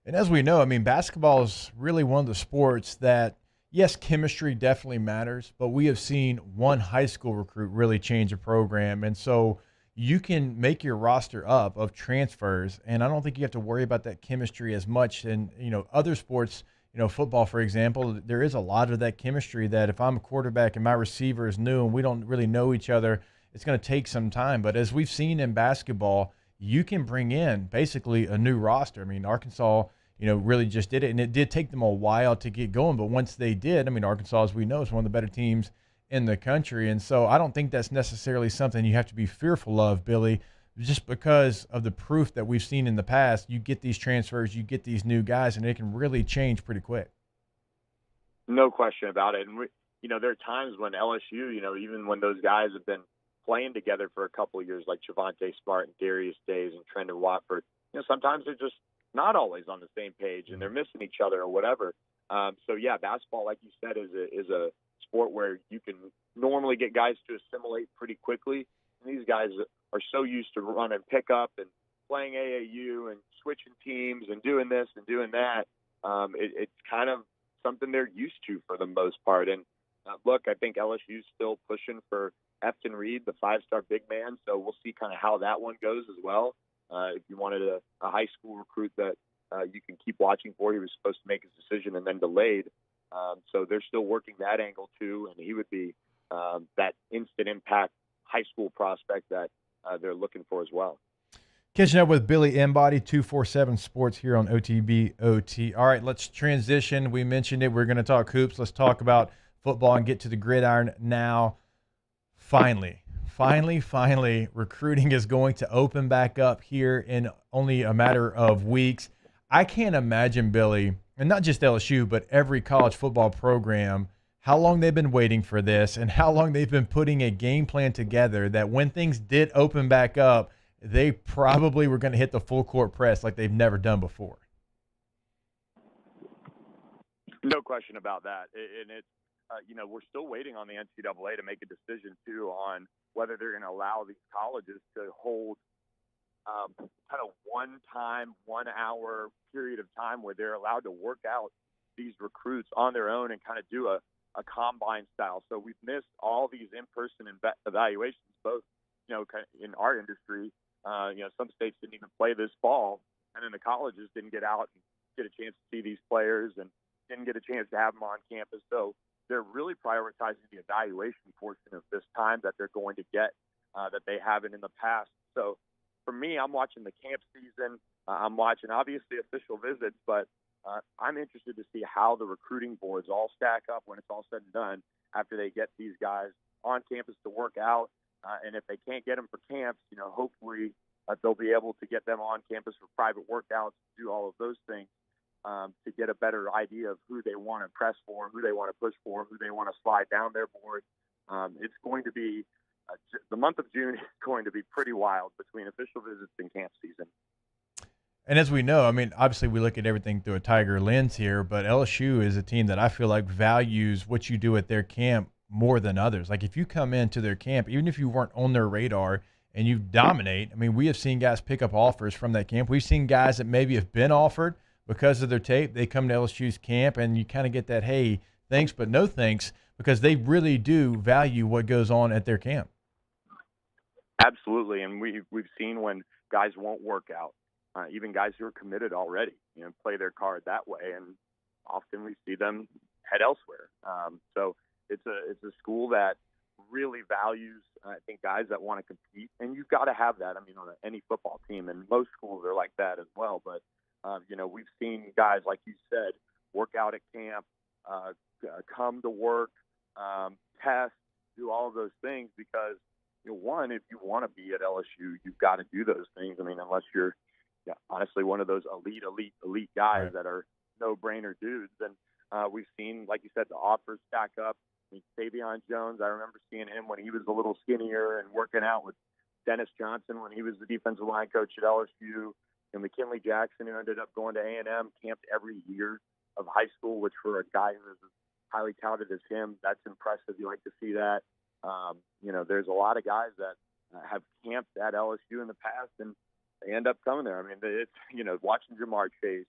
And as we know, I mean, basketball is really one of the sports that, yes, chemistry definitely matters, but we have seen one high school recruit really change a program. And so you can make your roster up of transfers, and I don't think you have to worry about that chemistry as much. And, other sports, football, for example, there is a lot of that chemistry that if I'm a quarterback and my receiver is new and we don't really know each other, it's going to take some time. But as we've seen in basketball, you can bring in basically a new roster. I mean, Arkansas, really just did it, and it did take them a while to get going. But once they did, I mean, Arkansas, as we know, is one of the better teams in the country. And so I don't think that's necessarily something you have to be fearful of, Billy, just because of the proof that we've seen in the past. You get these transfers, you get these new guys, and it can really change pretty quick. No question about it. And, there are times when LSU, even when those guys have been playing together for a couple of years, like Javonte Smart and Darius Days and Trendon Watford, sometimes they're just not always on the same page and they're missing each other or whatever. So, yeah, basketball, like you said, is a sport where you can normally get guys to assimilate pretty quickly. And these guys are so used to running pickup and playing AAU and switching teams and doing this and doing that. It's kind of something they're used to for the most part. And look, I think LSU's still pushing for Efton Reed, the 5-star big man. So we'll see kind of how that one goes as well. If you wanted a high school recruit that you can keep watching for, he was supposed to make his decision and then delayed. So they're still working that angle too, and he would be that instant impact high school prospect that they're looking for as well. Catching up with Billy Embody, 247 Sports here on OTBOT. All right, let's transition. We mentioned it. We're going to talk hoops. Let's talk about football and get to the gridiron now. Finally, recruiting is going to open back up here in only a matter of weeks. I can't imagine, Billy, and not just LSU, but every college football program, how long they've been waiting for this and how long they've been putting a game plan together that when things did open back up, they probably were going to hit the full court press like they've never done before. No question about that. And it's, we're still waiting on the NCAA to make a decision, too, on whether they're going to allow these colleges to hold kind of one-time, 1-hour period of time where they're allowed to work out these recruits on their own and kind of do a combine style. So we've missed all these in-person evaluations, both, in our industry. Some states didn't even play this fall, and then the colleges didn't get out and get a chance to see these players and didn't get a chance to have them on campus. So they're really prioritizing the evaluation portion of this time that they're going to get that they haven't in the past. So for me, I'm watching the camp season. I'm watching, obviously, official visits, but I'm interested to see how the recruiting boards all stack up when it's all said and done after they get these guys on campus to work out. And if they can't get them for camps, hopefully they'll be able to get them on campus for private workouts, do all of those things to get a better idea of who they want to press for, who they want to push for, who they want to slide down their board. It's going to be the month of June is going to be pretty wild between official visits and camp season. And as we know, I mean, obviously we look at everything through a Tiger lens here, but LSU is a team that I feel like values what you do at their camp more than others. Like if you come into their camp, even if you weren't on their radar and you dominate, I mean, we have seen guys pick up offers from that camp. We've seen guys that maybe have been offered because of their tape. They come to LSU's camp and you kind of get that, hey, thanks, but no thanks, because they really do value what goes on at their camp. Absolutely, and we've seen when guys won't work out, even guys who are committed already, play their card that way, and often we see them head elsewhere. So it's a school that really values, I think, guys that want to compete, and you've got to have that. I mean, on any football team, and most schools are like that as well. But we've seen guys, like you said, work out at camp, come to work, test, do all of those things because. One, if you want to be at LSU, you've got to do those things. I mean, unless you're honestly one of those elite guys that are no-brainer dudes. And we've seen, like you said, the offers stack up. I mean, Savion Jones, I remember seeing him when he was a little skinnier and working out with Dennis Johnson when he was the defensive line coach at LSU. And McKinley Jackson, who ended up going to A&M, camped every year of high school, which for a guy who is as highly touted as him, that's impressive. You like to see that. There's a lot of guys that have camped at LSU in the past, and they end up coming there. I mean, it's, watching Jamar Chase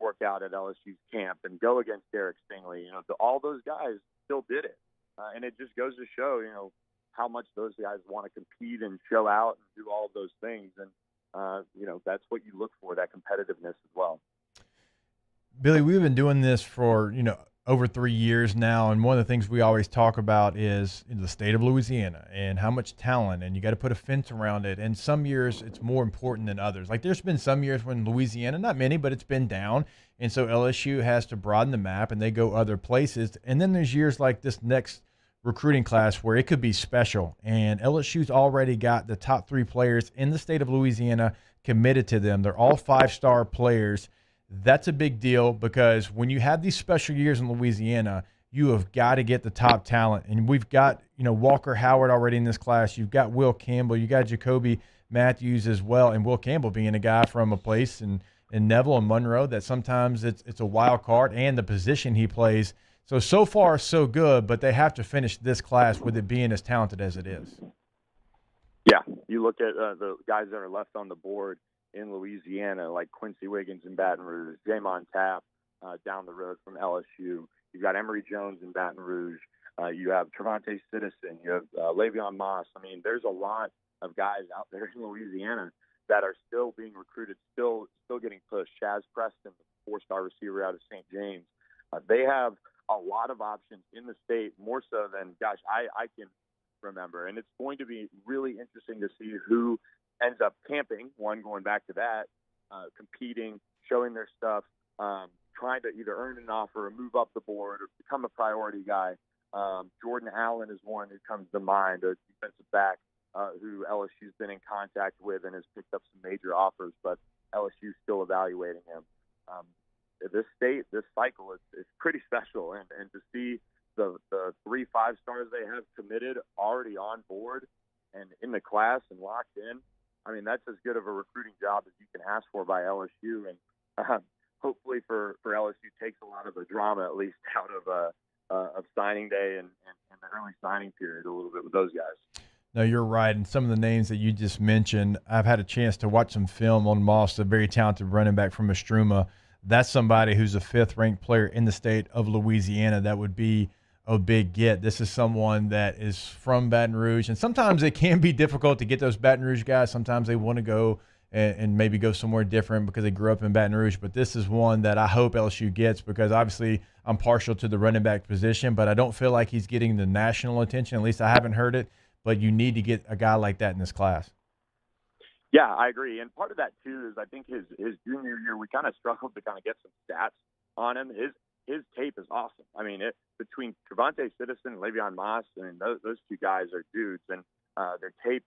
work out at LSU's camp and go against Derek Stingley, all those guys still did it. And it just goes to show, how much those guys want to compete and show out and do all of those things. And, that's what you look for, that competitiveness as well. Billy, we've been doing this for, over 3 years now, and one of the things we always talk about is the state of Louisiana and how much talent, and you got to put a fence around it. And some years it's more important than others. Like there's been some years when Louisiana, not many, but it's been down, and so LSU has to broaden the map and they go other places. And then there's years like this next recruiting class where it could be special, and LSU's already got the top 3 players in the state of Louisiana committed to them. They're all 5-star players. That's a big deal because when you have these special years in Louisiana, you have got to get the top talent. And we've got, Walker Howard already in this class. You've got Will Campbell. You got Jacoby Matthews as well. And Will Campbell being a guy from a place in Neville and Monroe that sometimes it's a wild card, and the position he plays. So far, so good, but they have to finish this class with it being as talented as it is. Yeah, you look at the guys that are left on the board in Louisiana, like Quincy Wiggins in Baton Rouge, Jamon Tapp down the road from LSU. You've got Emory Jones in Baton Rouge. You have Trevante Citizen. You have Le'Veon Moss. I mean, there's a lot of guys out there in Louisiana that are still being recruited, still getting pushed. Chaz Preston, the 4-star receiver out of St. James. They have a lot of options in the state, more so than, I can remember. And it's going to be really interesting to see who ends up camping, going back to that, competing, showing their stuff, trying to either earn an offer or move up the board or become a priority guy. Jordan Allen is one who comes to mind, a defensive back who LSU's been in contact with and has picked up some major offers, but LSU's still evaluating him. This cycle is pretty special, and to see the 3 5-stars they have committed already on board and in the class and locked in, I mean, that's as good of a recruiting job as you can ask for by LSU, and hopefully for LSU takes a lot of the drama at least out of signing day and the early signing period a little bit with those guys. No, you're right. And some of the names that you just mentioned, I've had a chance to watch some film on Moss, a very talented running back from Estruma. That's somebody who's a 5th-ranked player in the state of Louisiana. That would be a big get. This is someone that is from Baton Rouge, and sometimes it can be difficult to get those Baton Rouge guys. Sometimes they want to go and maybe go somewhere different because they grew up in Baton Rouge, but this is one that I hope LSU gets because obviously I'm partial to the running back position, but I don't feel like he's getting the national attention. At least I haven't heard it, but you need to get a guy like that in this class. Yeah, I agree. And part of that, too, is I think his junior year, we kind of struggled to kind of get some stats on him. His tape is awesome. I mean, between Trevante Citizen and Le'Veon Moss, I mean, those 2 guys are dudes, and their tape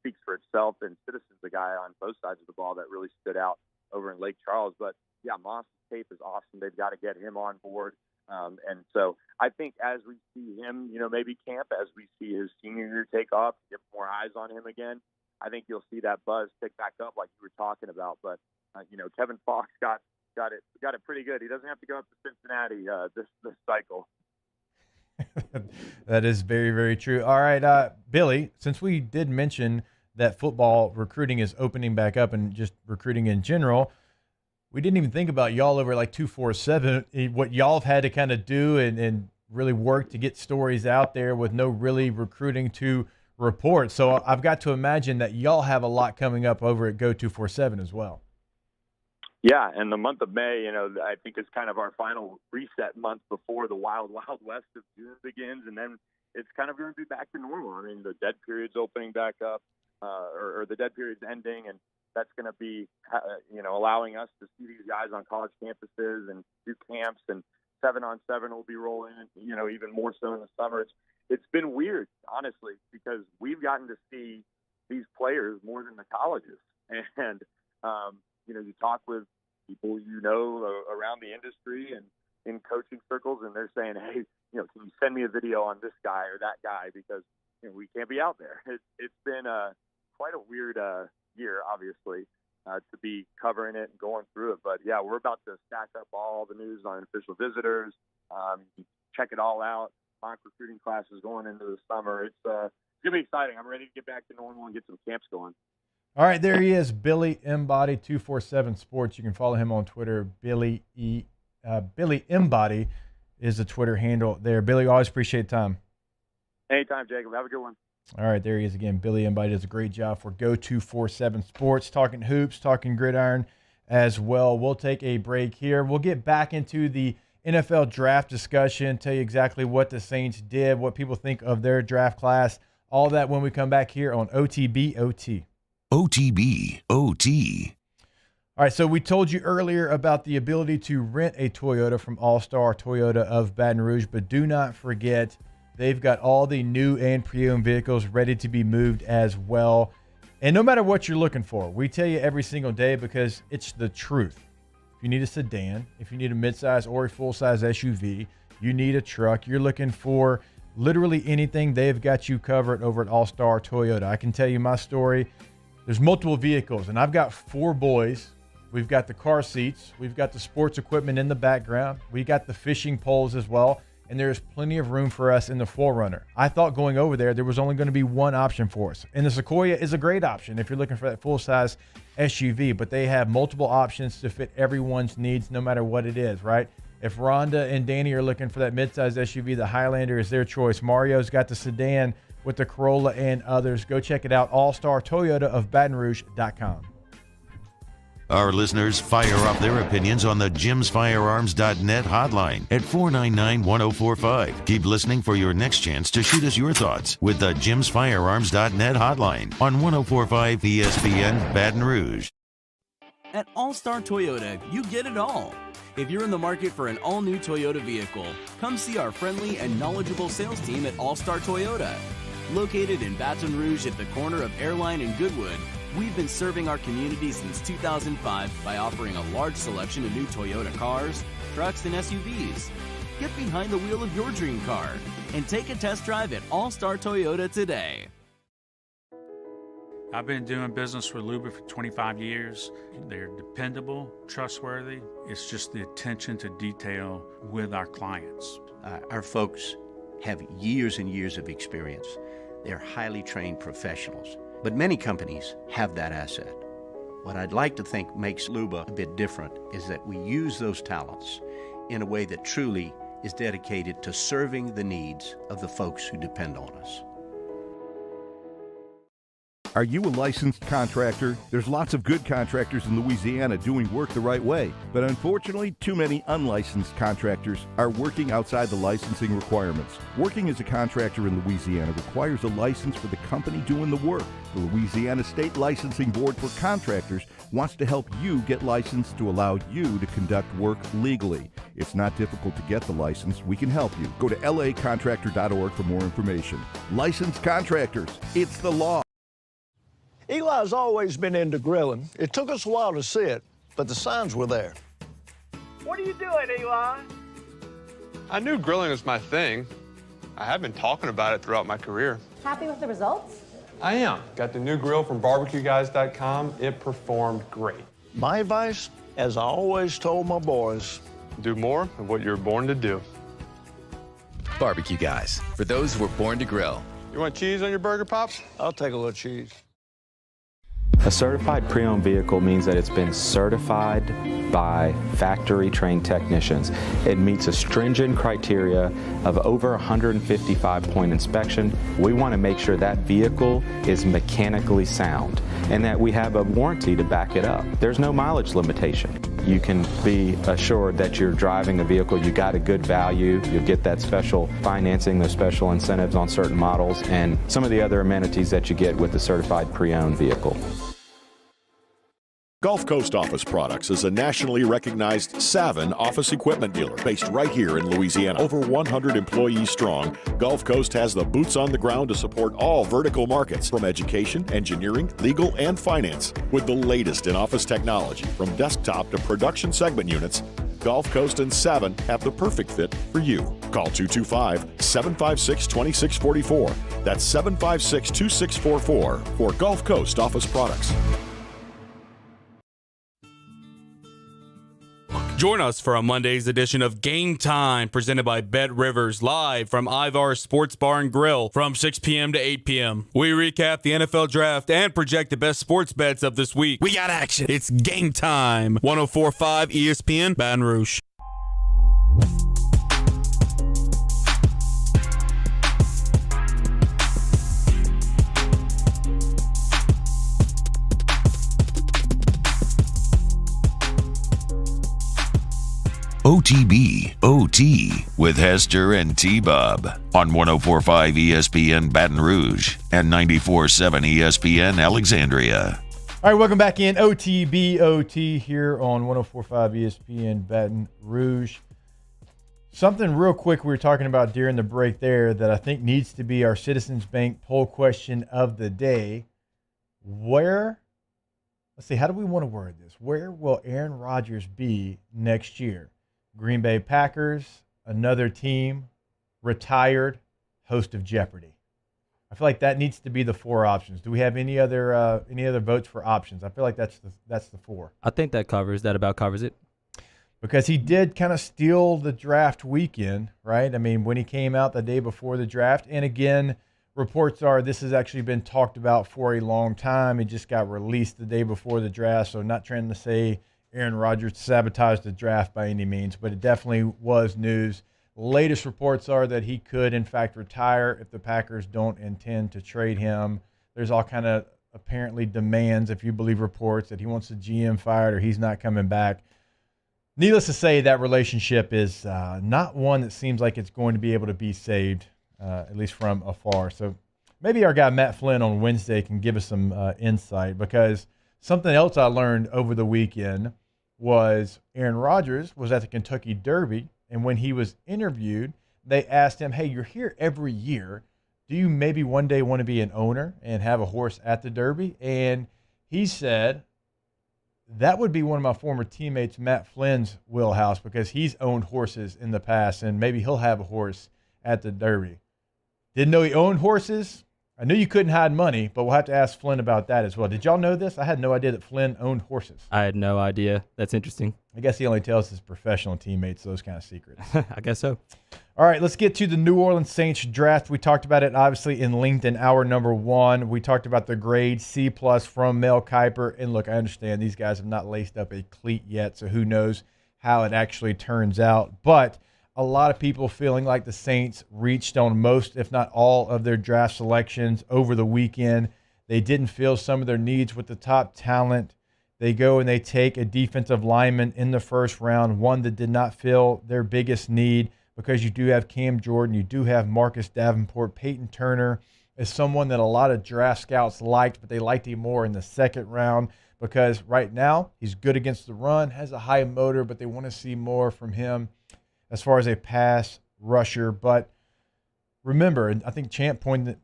speaks for itself. And Citizen's the guy on both sides of the ball that really stood out over in Lake Charles. But, yeah, Moss's tape is awesome. They've got to get him on board. And so I think as we see him, maybe camp, as we see his senior year take off, get more eyes on him again, I think you'll see that buzz pick back up like you were talking about. But Kevin Fox got it pretty good. He doesn't have to go up to Cincinnati this cycle. That is very, very true. All right, Billy, since we did mention that football recruiting is opening back up and just recruiting in general, we didn't even think about y'all over like 247, what y'all have had to kind of do and really work to get stories out there with no really recruiting to report. So I've got to imagine that y'all have a lot coming up over at Go 247 as well. Yeah, and the month of May, I think is kind of our final reset month before the wild, wild west of June begins, and then it's kind of going to be back to normal. I mean, the dead period's opening back up, or the dead period's ending, and that's going to be, allowing us to see these guys on college campuses and do camps, and 7-on-7 will be rolling, even more so in the summer. It's been weird, honestly, because we've gotten to see these players more than the colleges, and you talk with people around the industry and in coaching circles, and they're saying, hey, can you send me a video on this guy or that guy, because we can't be out there. It's been quite a weird year, obviously, to be covering it and going through it. But, yeah, we're about to stack up all the news on official visitors, check it all out, mock recruiting classes going into the summer. It's going to be exciting. I'm ready to get back to normal and get some camps going. All right, there he is, Billy Embody, 247 Sports. You can follow him on Twitter. Billy Embody is the Twitter handle there. Billy, always appreciate the time. Anytime, Jacob. Have a good one. All right, there he is again. Billy Embody does a great job for Go 247 Sports, talking hoops, talking gridiron as well. We'll take a break here. We'll get back into the NFL draft discussion, tell you exactly what the Saints did, what people think of their draft class, all that when we come back here on OTB OT. OTB OT. All right, so we told you earlier about the ability to rent a Toyota from All-Star Toyota of Baton Rouge, but do not forget they've got all the new and pre-owned vehicles ready to be moved as well. And no matter what you're looking for, we tell you every single day because it's the truth. If you need a sedan, if you need a midsize or a full-size SUV, you need a truck, you're looking for literally anything, they've got you covered over at All-Star Toyota. I can tell you my story. There's multiple vehicles, and I've got 4 boys. We've got the car seats. We've got the sports equipment in the background. We got the fishing poles as well, and there's plenty of room for us in the 4Runner. I thought going over there was only going to be one option for us, and the Sequoia is a great option if you're looking for that full-size SUV, but they have multiple options to fit everyone's needs no matter what it is, right? If Rhonda and Danny are looking for that midsize SUV, the Highlander is their choice. Mario's got the sedan with the Corolla and others. Go check it out, allstartoyotaofbatonrouge.com. Our listeners fire off their opinions on the jimsfirearms.net hotline at 499-1045. Keep listening for your next chance to shoot us your thoughts with the jimsfirearms.net hotline on 1045 ESPN Baton Rouge. At All-Star Toyota, you get it all. If you're in the market for an all-new Toyota vehicle, come see our friendly and knowledgeable sales team at All-Star Toyota. Located in Baton Rouge at the corner of Airline and Goodwood, we've been serving our community since 2005 by offering a large selection of new Toyota cars, trucks, and SUVs. Get behind the wheel of your dream car and take a test drive at All-Star Toyota today. I've been doing business with Luba for 25 years. They're dependable, trustworthy. It's just the attention to detail with our clients. Our folks have years and years of experience. They're highly trained professionals, but many companies have that asset. What I'd like to think makes Luba a bit different is that we use those talents in a way that truly is dedicated to serving the needs of the folks who depend on us. Are you a licensed contractor? There's lots of good contractors in Louisiana doing work the right way, but unfortunately, too many unlicensed contractors are working outside the licensing requirements. Working as a contractor in Louisiana requires a license for the company doing the work. The Louisiana State Licensing Board for Contractors wants to help you get licensed to allow you to conduct work legally. It's not difficult to get the license. We can help you. Go to lacontractor.org for more information. Licensed contractors, it's the law. Eli's always been into grilling. It took us a while to see it, but the signs were there. What are you doing, Eli? I knew grilling was my thing. I have been talking about it throughout my career. Happy with the results? I am. Got the new grill from barbecueguys.com. It performed great. My advice, as I always told my boys, Do more of what you're born to do. Barbecue Guys, for those who were born to grill. You want cheese on your burger, Pops? I'll take a little cheese. A certified pre-owned vehicle means that it's been certified by factory-trained technicians. It meets a stringent criteria of over 155-point inspection. We want to make sure that vehicle is mechanically sound and that we have a warranty to back it up. There's no mileage limitation. You can be assured that you're driving a vehicle, you got a good value, you'll get that special financing, those special incentives on certain models, and some of the other amenities that you get with the certified pre-owned vehicle. Gulf Coast Office Products is a nationally recognized Savin office equipment dealer based right here in Louisiana. Over 100 employees strong, Gulf Coast has the boots on the ground to support all vertical markets, from education, engineering, legal, and finance. With the latest in office technology, from desktop to production segment units, Gulf Coast and Savin have the perfect fit for you. Call 225-756-2644. That's 756-2644 for Gulf Coast Office Products. Join us for a Monday's edition of Game Time, presented by Bet Rivers, live from Ivar Sports Bar and Grill from 6 p.m. to 8 p.m. We recap the NFL Draft and project the best sports bets of this week. We got action. It's Game Time. 104.5 ESPN, Baton Rouge. OTB OT with Hester and T-Bob on 104.5 ESPN Baton Rouge and 94.7 ESPN Alexandria. All right, welcome back in OTB OT here on 104.5 ESPN Baton Rouge. Something real quick we were talking about during the break there that I think needs to be our Citizens Bank poll question of the day. Let's see, how do we want to word this? Where will Aaron Rodgers be next year? Green Bay Packers, another team, retired, host of Jeopardy. I feel like that needs to be the four options. Do we have any other votes for options? I feel like that's the four. I think that about covers it. Because he did kind of steal the draft weekend, right? I mean, when he came out the day before the draft, and again, reports are this has actually been talked about for a long time. It just got released the day before the draft, so not trying to say Aaron Rodgers sabotaged the draft by any means, but it definitely was news. Latest reports are that he could, in fact, retire if the Packers don't intend to trade him. There's all kind of apparently demands, if you believe reports, that he wants the GM fired or he's not coming back. Needless to say, that relationship is not one that seems like it's going to be able to be saved, at least from afar. So maybe our guy Matt Flynn on Wednesday can give us some insight, because something else I learned over the weekend was Aaron Rodgers was at the Kentucky Derby, and when he was interviewed, they asked him, hey, you're here every year. Do you maybe one day want to be an owner and have a horse at the Derby? And he said, that would be one of my former teammates, Matt Flynn's wheelhouse, because he's owned horses in the past, and maybe he'll have a horse at the Derby. Didn't know he owned horses. I knew you couldn't hide money, but we'll have to ask Flynn about that as well. Did y'all know this? I had no idea that Flynn owned horses. I had no idea. That's interesting. I guess he only tells his professional teammates those kind of secrets. I guess so. All right, let's get to the New Orleans Saints draft. We talked about it, obviously, in length in hour number one. We talked about the grade C+ from Mel Kiper. And look, I understand these guys have not laced up a cleat yet, so who knows how it actually turns out. But a lot of people feeling like the Saints reached on most, if not all, of their draft selections over the weekend. They didn't fill some of their needs with the top talent. They go and they take a defensive lineman in the first round, one that did not fill their biggest need, because you do have Cam Jordan, you do have Marcus Davenport. Peyton Turner is someone that a lot of draft scouts liked, but they liked him more in the second round, because right now he's good against the run, has a high motor, but they want to see more from him as far as a pass rusher. But remember, and I think Champ pointed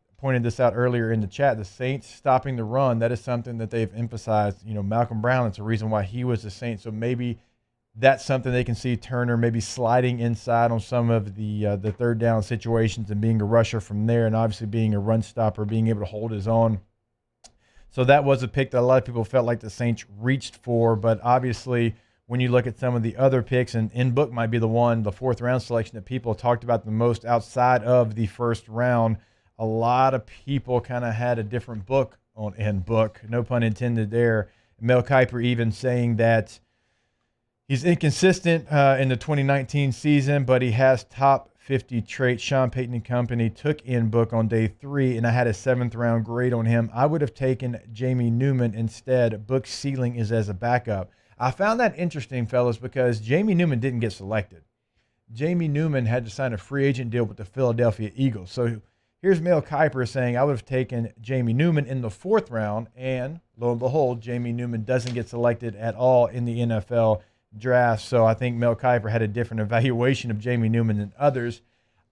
this out earlier in the chat, the Saints stopping the run, that is something that they've emphasized. You know, Malcolm Brown, it's a reason why he was the Saint. So maybe that's something they can see Turner maybe sliding inside on some of the third down situations and being a rusher from there, and obviously being a run stopper, being able to hold his own. So that was a pick that a lot of people felt like the Saints reached for. But obviously, when you look at some of the other picks, and In Book might be the fourth round selection that people talked about the most outside of the first round, a lot of people kind of had a different book on In Book. No pun intended there. Mel Kiper even saying that he's inconsistent in the 2019 season, but he has top 50 traits. Sean Payton and company took In Book on day 3, and I had a 7th round grade on him. I would have taken Jamie Newman instead. Book's ceiling is as a backup. I found that interesting, fellas, because Jamie Newman didn't get selected. Jamie Newman had to sign a free agent deal with the Philadelphia Eagles. So here's Mel Kiper saying, I would have taken Jamie Newman in the 4th round, and lo and behold, Jamie Newman doesn't get selected at all in the NFL draft. So I think Mel Kiper had a different evaluation of Jamie Newman than others.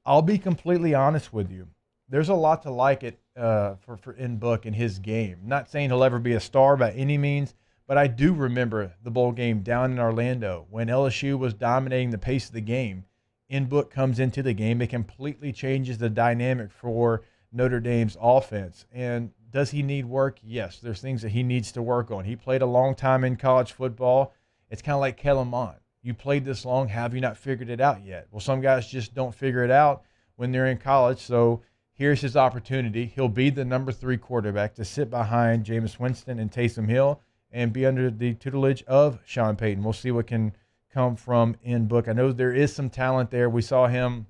I'll be completely honest with you. There's a lot to like it for In Book in his game. Not saying he'll ever be a star by any means, but I do remember the bowl game down in Orlando when LSU was dominating the pace of the game. In Book comes into the game. It completely changes the dynamic for Notre Dame's offense. And does he need work? Yes, there's things that he needs to work on. He played a long time in college football. It's kind of like Kellen Mond. You played this long. Have you not figured it out yet? Well, some guys just don't figure it out when they're in college. So here's his opportunity. He'll be the number 3 quarterback to sit behind Jameis Winston and Taysom Hill and be under the tutelage of Sean Payton. We'll see what can come from In Book. I know there is some talent there. We saw him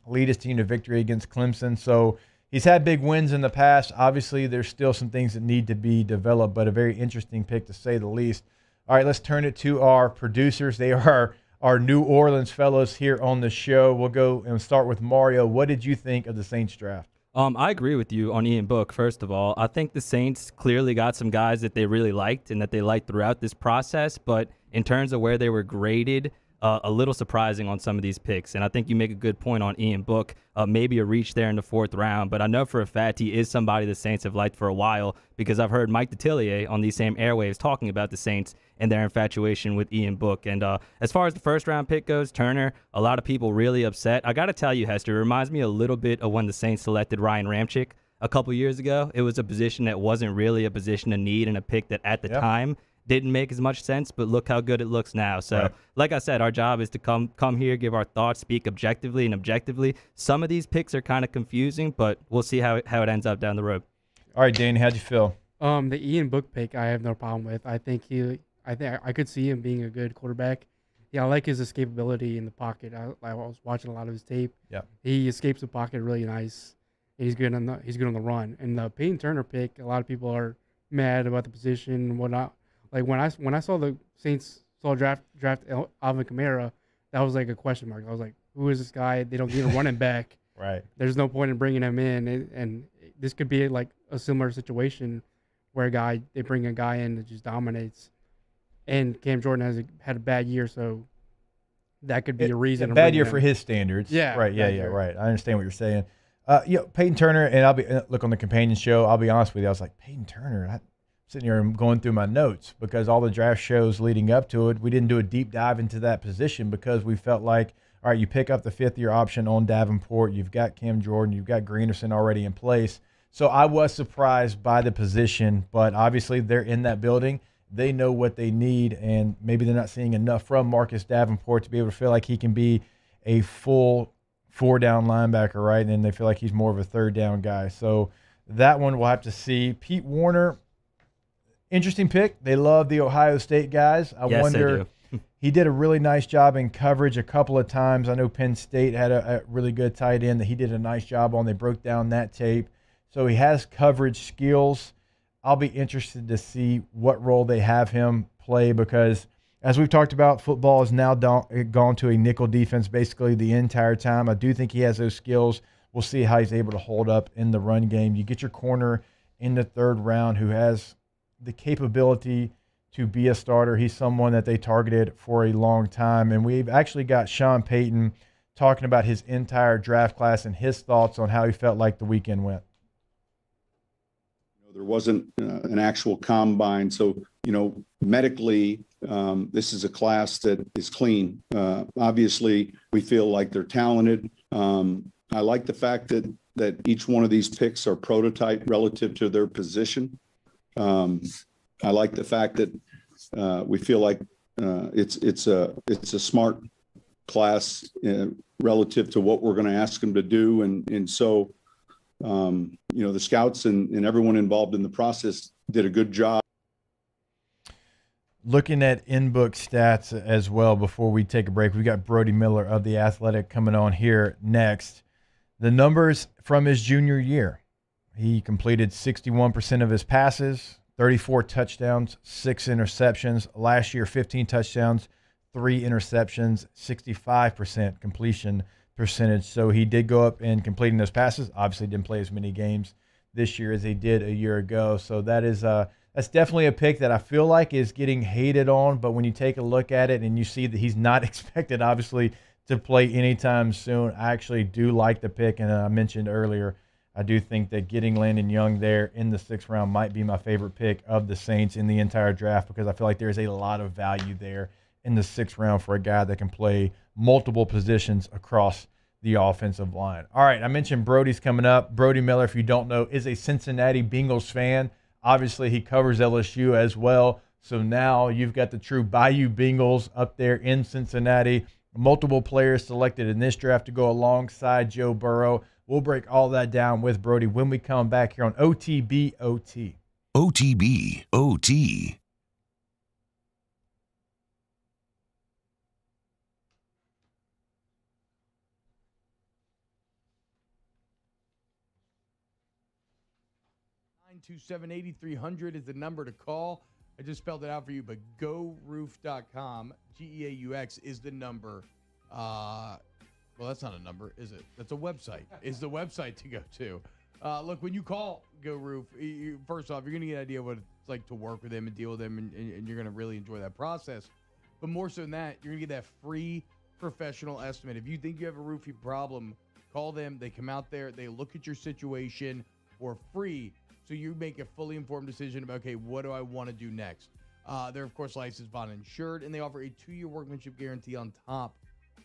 lead his team to victory against Clemson. So he's had big wins in the past. Obviously, there's still some things that need to be developed, but a very interesting pick to say the least. All right, let's turn it to our producers. They are our New Orleans fellows here on the show. We'll go and start with Mario. What did you think of the Saints draft? I agree with you on Ian Book, first of all. I think the Saints clearly got some guys that they really liked and that they liked throughout this process, but in terms of where they were graded, a little surprising on some of these picks. And I think you make a good point on Ian Book, maybe a reach there in the 4th round, but I know for a fact he is somebody the Saints have liked for a while because I've heard Mike Detillier on these same airwaves talking about the Saints and their infatuation with Ian Book. And as far as the 1st round pick goes, Turner, a lot of people really upset. I got to tell you, Hester, it reminds me a little bit of when the Saints selected Ryan Ramczyk a couple years ago. It was a position that wasn't really a position of need and a pick that at the time didn't make as much sense, but look how good it looks now. So, like I said, our job is to come here, give our thoughts, speak objectively and objectively. Some of these picks are kind of confusing, but we'll see how it ends up down the road. All right, Danny, how'd you feel? The Ian Book pick, I have no problem with. I think I could see him being a good quarterback. Yeah, I like his escapability in the pocket. I was watching a lot of his tape. Yeah, he escapes the pocket really nice. He's good on the run. And the Peyton Turner pick, a lot of people are mad about the position and whatnot. Like when I saw the Saints draft Alvin Kamara, that was like a question mark. I was like, who is this guy? They don't need a running back. Right. There's no point in bringing him in, and this could be like a similar situation where they bring a guy in that just dominates. And Cam Jordan had a bad year, so that could be a reason. A bad year for his standards. Yeah. Right. Yeah. Right. I understand what you're saying. Peyton Turner, and I'll be look on the companion show. I'll be honest with you. I was like, Peyton Turner. I'm sitting here and going through my notes because all the draft shows leading up to it, we didn't do a deep dive into that position because we felt like, all right, you pick up the 5th-year option on Davenport. You've got Cam Jordan. You've got Greenerson already in place. So I was surprised by the position, but obviously they're in that building. They know what they need, and maybe they're not seeing enough from Marcus Davenport to be able to feel like he can be a full 4-down linebacker, right? And then they feel like he's more of a 3rd-down guy. So that one we'll have to see. Pete Warner, interesting pick. They love the Ohio State guys. I wonder. He did a really nice job in coverage a couple of times. I know Penn State had a really good tight end that he did a nice job on. They broke down that tape. So he has coverage skills. I'll be interested to see what role they have him play because, as we've talked about, football has now gone to a nickel defense basically the entire time. I do think he has those skills. We'll see how he's able to hold up in the run game. You get your corner in the 3rd round who has the capability to be a starter. He's someone that they targeted for a long time. And we've actually got Sean Payton talking about his entire draft class and his thoughts on how he felt like the weekend went. There wasn't an actual combine. So, medically, this is a class that is clean. Obviously, we feel like they're talented. I like the fact that each one of these picks are prototype relative to their position. I like the fact that we feel like it's a smart class relative to what we're going to ask them to do, and so the scouts and everyone involved in the process did a good job. Looking at in-book stats as well before we take a break, we've got Brody Miller of The Athletic coming on here next. The numbers from his junior year. He completed 61% of his passes, 34 touchdowns, 6 interceptions. Last year, 15 touchdowns, 3 interceptions, 65% completion percentage. So he did go up in completing those passes. Obviously didn't play as many games this year as he did a year ago. So that is that's definitely a pick that I feel like is getting hated on. But when you take a look at it and you see that he's not expected, obviously, to play anytime soon, I actually do like the pick. And I mentioned earlier, I do think that getting Landon Young there in the 6th round might be my favorite pick of the Saints in the entire draft, because I feel like there's a lot of value there in the 6th round for a guy that can play multiple positions across the offensive line. All right, I mentioned Brody's coming up. Brody Miller, if you don't know, is a Cincinnati Bengals fan. Obviously, he covers LSU as well. So now you've got the true Bayou Bengals up there in Cincinnati. Multiple players selected in this draft to go alongside Joe Burrow. We'll break all that down with Brody when we come back here on OTB OT. OTB OT. 927-8300 is the number to call. I just spelled it out for you, but GoRoof.com, GEAUX, is the number. Well, that's not a number, is it? That's a website. Is the website to go to. Look, when you call Go Roof, first off, you're going to get an idea of what it's like to work with them and deal with them, and you're going to really enjoy that process. But more so than that, you're going to get that free professional estimate. If you think you have a roofing problem, call them. They come out there. They look at your situation for free, so you make a fully informed decision about, okay, what do I want to do next? They're, of course, licensed, bond, insured, and they offer a 2-year workmanship guarantee on top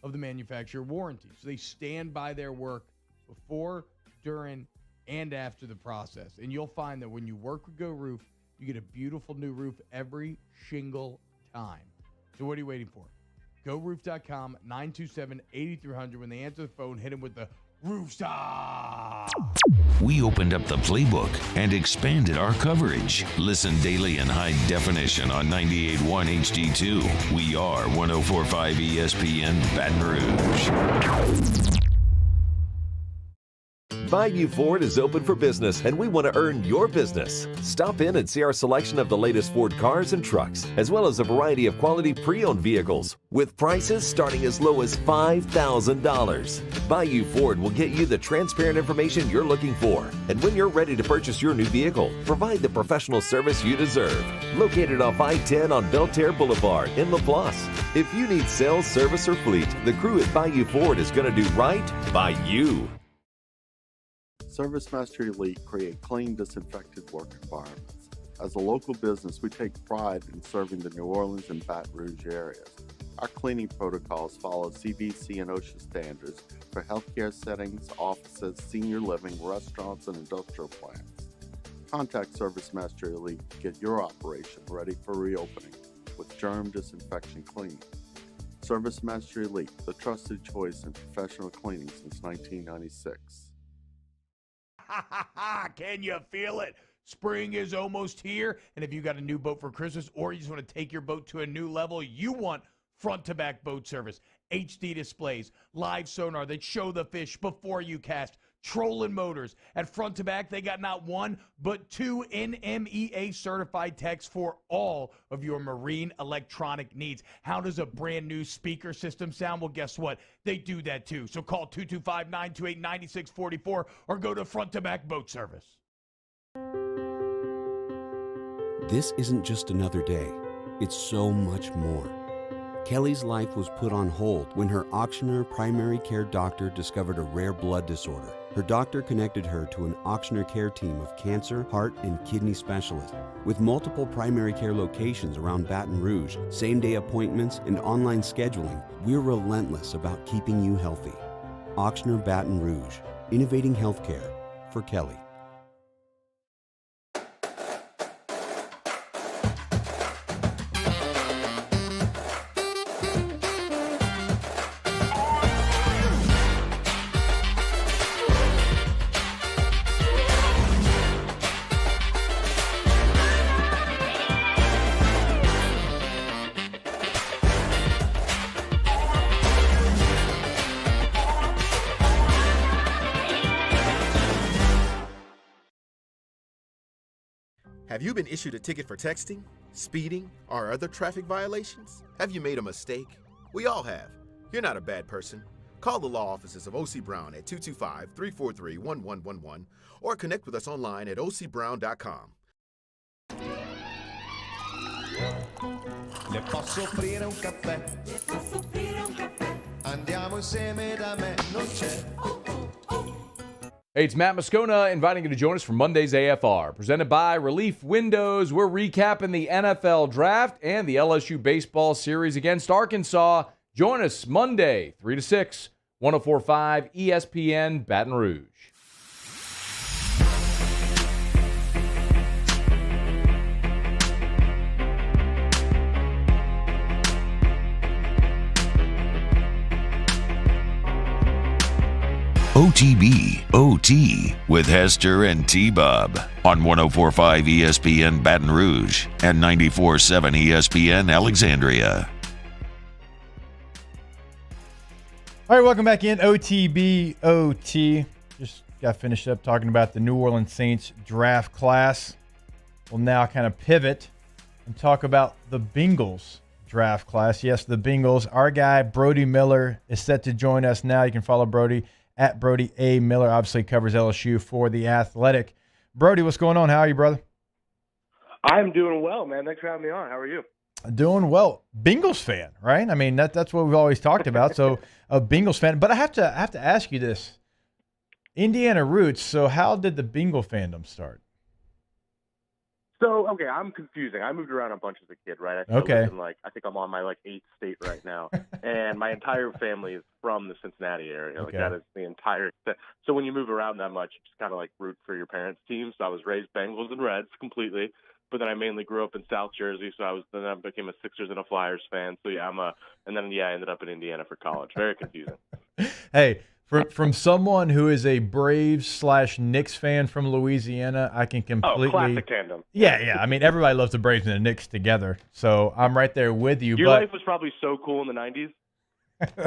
of the manufacturer warranty. So they stand by their work before, during, and after the process. And you'll find that when you work with Go Roof, you get a beautiful new roof every single time. So what are you waiting for? GoRoof.com, 927-8300. When they answer the phone, hit them with the Roof Stop. We opened up the playbook and expanded our coverage. Listen daily in high definition on 98.1 HD2. We are 104.5 ESPN Baton Rouge. Bayou Ford is open for business, and we want to earn your business. Stop in and see our selection of the latest Ford cars and trucks, as well as a variety of quality pre-owned vehicles, with prices starting as low as $5,000. Bayou Ford will get you the transparent information you're looking for, and when you're ready to purchase your new vehicle, provide the professional service you deserve. Located off I-10 on Belterre Boulevard in LaPlace. If you need sales, service, or fleet, the crew at Bayou Ford is going to do right by you. Service Master Elite create clean, disinfected work environments. As a local business, we take pride in serving the New Orleans and Baton Rouge areas. Our cleaning protocols follow CDC and OSHA standards for healthcare settings, offices, senior living, restaurants, and industrial plants. Contact Service Master Elite to get your operation ready for reopening with germ disinfection cleaning. Service Master Elite, the trusted choice in professional cleaning since 1996. Can you feel it? Spring is almost here, and if you got a new boat for Christmas or you just want to take your boat to a new level, you want front-to-back boat service. HD displays, live sonar that show the fish before you cast, trolling motors. At Front to Back, they got not one, but 2 NMEA certified techs for all of your marine electronic needs. How does a brand new speaker system sound? Well, guess what? They do that too. So call 225-928-9644 or go to Front to Back Boat Service. This isn't just another day. It's so much more. Kelly's life was put on hold when her auctioneer primary care doctor discovered a rare blood disorder. Her doctor connected her to an auctioneer care team of cancer, heart, and kidney specialists. With multiple primary care locations around Baton Rouge, same-day appointments, and online scheduling, we're relentless about keeping you healthy. Auctioneer Baton Rouge, innovating healthcare for Kelly. Have you been issued a ticket for texting, speeding, or other traffic violations? Have you made a mistake? We all have. You're not a bad person. Call the law offices of O.C. Brown at 225-343-1111 or connect with us online at ocbrown.com. Le posso offrire un caffè? Le posso offrire un caffè? Andiamo insieme da me, non c'è. Hey, it's Matt Moscona inviting you to join us for Monday's AFR. Presented by Relief Windows, we're recapping the NFL Draft and the LSU baseball series against Arkansas. Join us Monday, 3 to 6, 104.5 ESPN Baton Rouge. OTB OT with Hester and T-Bob on 104.5 ESPN Baton Rouge and 94.7 ESPN Alexandria. All right, welcome back in OTB OT. Just got finished up talking about the New Orleans Saints draft class. We'll now kind of pivot and talk about the Bengals draft class. Yes, the Bengals. Our guy, Brody Miller, is set to join us now. You can follow Brody at Brody A. Miller. Obviously covers LSU for The Athletic. Brody, what's going on? How are you, brother? I'm doing well, man. Thanks for having me on. How are you? Doing well. Bengals fan, right? I mean, that's what we've always talked about. So a Bengals fan. But I have to ask you this. Indiana roots. So how did the Bengal fandom start? So, okay, I'm confusing. I moved around a bunch as a kid, right? I Okay. lived in, I think I'm on my 8th state right now, and my entire family is from the Cincinnati area. Okay. That is the entire. So when you move around that much, you just kind of root for your parents' team. So I was raised Bengals and Reds completely, but then I mainly grew up in South Jersey. So then I became a Sixers and a Flyers fan. So yeah, I ended up in Indiana for college. Very confusing. Hey. From someone who is a Braves/Knicks fan from Louisiana, I can completely. Oh, classic tandem. Yeah. I mean, everybody loves the Braves and the Knicks together, so I'm right there with you. Your life was probably so cool in the 90s.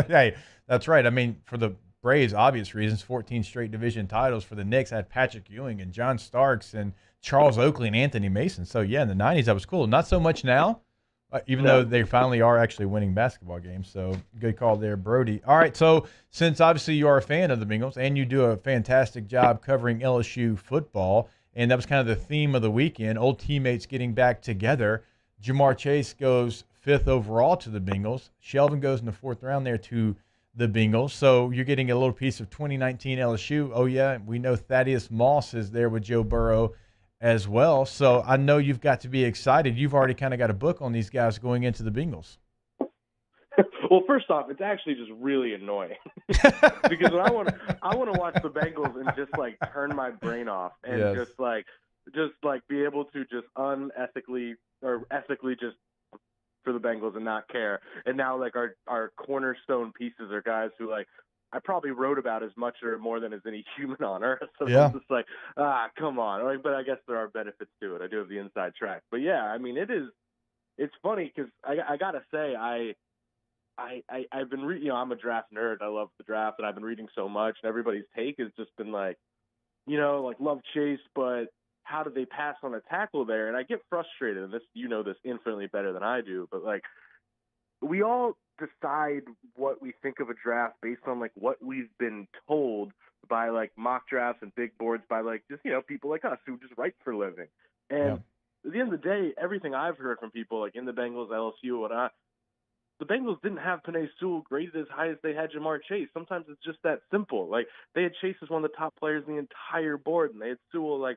Hey, that's right. I mean, for the Braves, obvious reasons, 14 straight division titles. For the Knicks, I had Patrick Ewing and John Starks and Charles Oakley and Anthony Mason. So yeah, in the 90s, that was cool. Not so much now. Even though they finally are actually winning basketball games. So good call there, Brody. All right, so since obviously you are a fan of the Bengals and you do a fantastic job covering LSU football, and that was kind of the theme of the weekend, old teammates getting back together, Jamar Chase goes 5th overall to the Bengals. Shelvin goes in the 4th round there to the Bengals. So you're getting a little piece of 2019 LSU. Oh, yeah, we know Thaddeus Moss is there with Joe Burrow as well. So I know you've got to be excited. You've already kind of got a book on these guys going into the Bengals. Well, first off, it's actually just really annoying because when I want to watch the Bengals and just turn my brain off and Yes. just be able to just unethically or ethically just for the Bengals and not care. And now our cornerstone pieces are guys who I probably wrote about as much or more than as any human on earth. So Yeah. I'm just come on. But I guess there are benefits to it. I do have the inside track. But yeah, I mean, it's funny because I got to say, I've been reading, I'm a draft nerd. I love the draft and I've been reading so much and everybody's take has just been love Chase, but how did they pass on a tackle there? And I get frustrated, and this, this infinitely better than I do, but we all decide what we think of a draft based on what we've been told by mock drafts and big boards by just people like us who just write for a living. And at the end of the day, everything I've heard from people in the Bengals, LSU, whatnot, the Bengals didn't have Penei Sewell graded as high as they had Jamar Chase. Sometimes it's just that simple. They had Chase as one of the top players in the entire board, and they had Sewell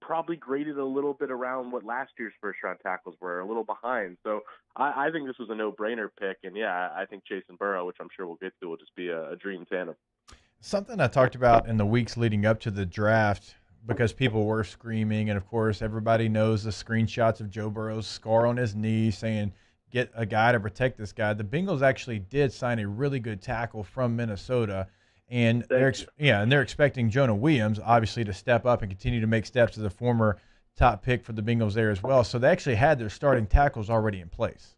probably graded a little bit around what last year's first-round tackles were, a little behind. So I think this was a no-brainer pick. And, yeah, I think Chase and Burrow, which I'm sure we'll get to, will just be a dream tandem. Something I talked about in the weeks leading up to the draft, because people were screaming, and, of course, everybody knows the screenshots of Joe Burrow's scar on his knee saying, get a guy to protect this guy. The Bengals actually did sign a really good tackle from Minnesota. And they're expecting Jonah Williams, obviously, to step up and continue to make steps as a former top pick for the Bengals there as well. So they actually had their starting tackles already in place.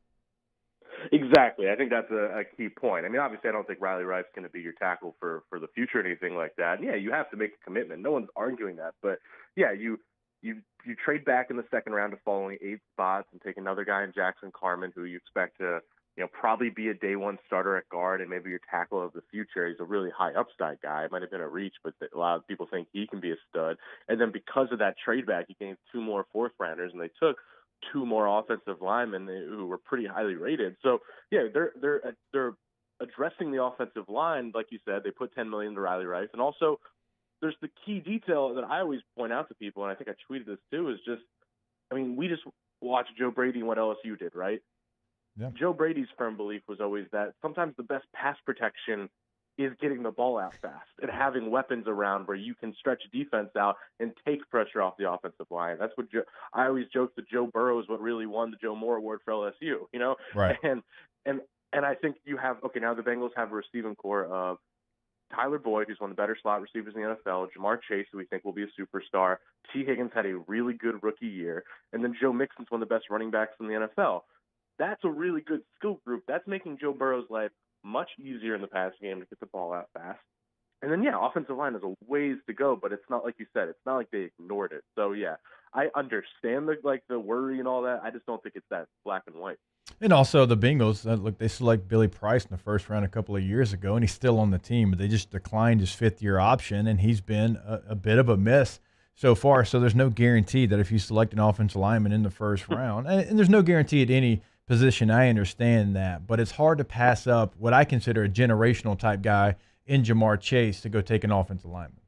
Exactly. I think that's a key point. I mean, obviously, I don't think Riley Reiff's going to be your tackle for the future or anything like that. And, yeah, you have to make a commitment. No one's arguing that. But, yeah, you you trade back in the second round to fall only 8 spots and take another guy in Jackson Carman, who you expect to, probably be a day one starter at guard and maybe your tackle of the future. He's a really high upside guy. It might have been a reach, but a lot of people think he can be a stud. And then because of that trade back, you gained 2 more fourth rounders, and they took 2 more offensive linemen who were pretty highly rated. So yeah, they're addressing the offensive line, like you said. They put $10 million to Riley Rice, and also there's the key detail that I always point out to people, and I think I tweeted this too, is just, we just watched Joe Brady and what LSU did, right? Yeah. Joe Brady's firm belief was always that sometimes the best pass protection is getting the ball out fast and having weapons around where you can stretch defense out and take pressure off the offensive line. That's what I always joke that Joe Burrow is what really won the Joe Moore Award for LSU, Right. And I think you have, now the Bengals have a receiving core of Tyler Boyd, who's one of the better slot receivers in the NFL, Jamar Chase, who we think will be a superstar. T. Higgins had a really good rookie year. And then Joe Mixon's one of the best running backs in the NFL. That's a really good skill group. That's making Joe Burrow's life much easier in the passing game to get the ball out fast. And then, offensive line has a ways to go, but it's not like you said. It's not like they ignored it. So, I understand the worry and all that. I just don't think it's that black and white. And also the Bengals, look, they select Billy Price in the first round a couple of years ago, and he's still on the team, but they just declined his 5th-year option, and he's been a bit of a miss so far. So there's no guarantee that if you select an offensive lineman in the first round, and there's no guarantee at any position, I understand that, but it's hard to pass up what I consider a generational type guy in Jamar Chase to go take an offensive lineman.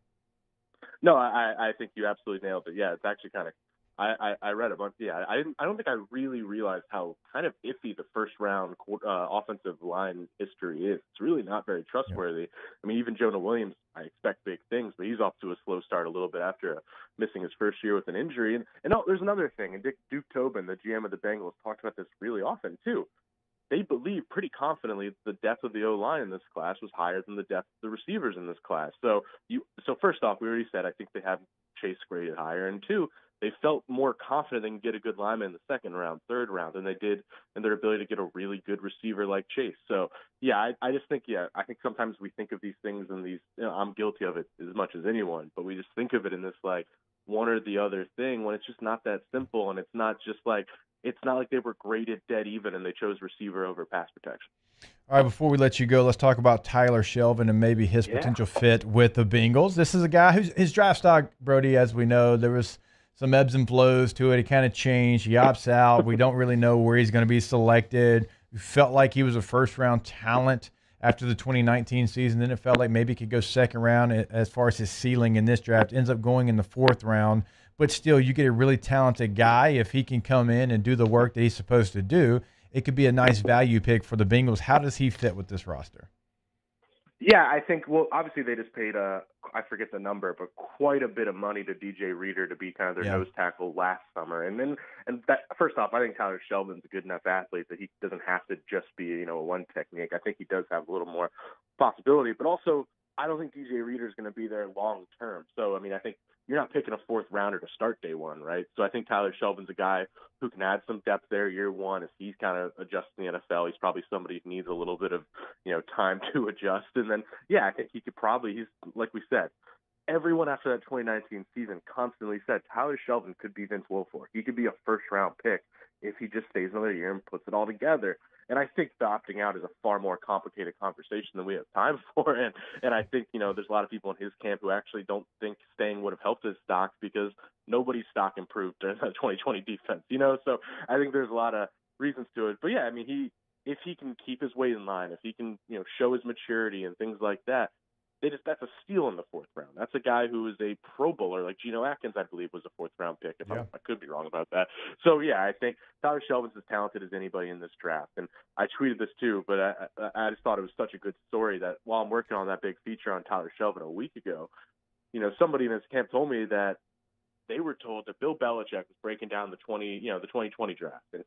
No, I think you absolutely nailed it. Yeah, it's actually kind of, I read a bunch. Yeah, I don't think I really realized how kind of iffy the first round offensive line history is. It's really not very trustworthy. Yeah. Even Jonah Williams, I expect big things, but he's off to a slow start a little bit after missing his first year with an injury. And there's another thing, and Duke Tobin, the GM of the Bengals, talks about this really often too. They believe pretty confidently that the depth of the O-line in this class was higher than the depth of the receivers in this class. So first off, we already said I think they have Chase graded higher, and 2, they felt more confident they can get a good lineman in the second round, third round than they did in their ability to get a really good receiver like Chase. So, I just think, I think sometimes we think of these things in these, I'm guilty of it as much as anyone, but we just think of it in this like one or the other thing when it's just not that simple, and it's not like they were graded dead even and they chose receiver over pass protection. All right, before we let you go, let's talk about Tyler Shelvin and maybe his potential fit with the Bengals. This is a guy who's his draft stock, Brody, as we know, there was some ebbs and flows to it. He kind of changed. He opts out. We don't really know where he's going to be selected. We felt like he was a first-round talent after the 2019 season. Then it felt like maybe he could go second round as far as his ceiling in this draft. Ends up going in the 4th round. But still, you get a really talented guy. If he can come in and do the work that he's supposed to do, it could be a nice value pick for the Bengals. How does he fit with this roster? Yeah, I think, obviously they just paid, I forget the number, but quite a bit of money to DJ Reader to be kind of their nose tackle last summer. And that, first off, I think Tyler Shelvin's a good enough athlete that he doesn't have to just be, a one technique. I think he does have a little more possibility, but also I don't think DJ Reader's going to be there long term. So, I think you're not picking a 4th rounder to start day one, right? So I think Tyler Shelvin's a guy who can add some depth there year one as he's kind of adjusting the NFL. He's probably somebody who needs a little bit of, time to adjust. And then, I think he's like we said, everyone after that 2019 season constantly said Tyler Shelvin could be Vince Wilfork. He could be a first-round pick if he just stays another year and puts it all together. And I think the opting out is a far more complicated conversation than we have time for. And I think, there's a lot of people in his camp who actually don't think staying would have helped his stock because nobody's stock improved during that 2020 defense, So I think there's a lot of reasons to it. But, if he can keep his weight in line, if he can, show his maturity and things like that, that's a steal in the 4th round. That's a guy who is a Pro Bowler, like Geno Atkins, I believe, was a 4th round pick. I could be wrong about that. So I think Tyler Shelvin's as talented as anybody in this draft. And I tweeted this too, but I just thought it was such a good story that while I'm working on that big feature on Tyler Shelvin a week ago, somebody in his camp told me that they were told that Bill Belichick was breaking down the 2020 draft. And,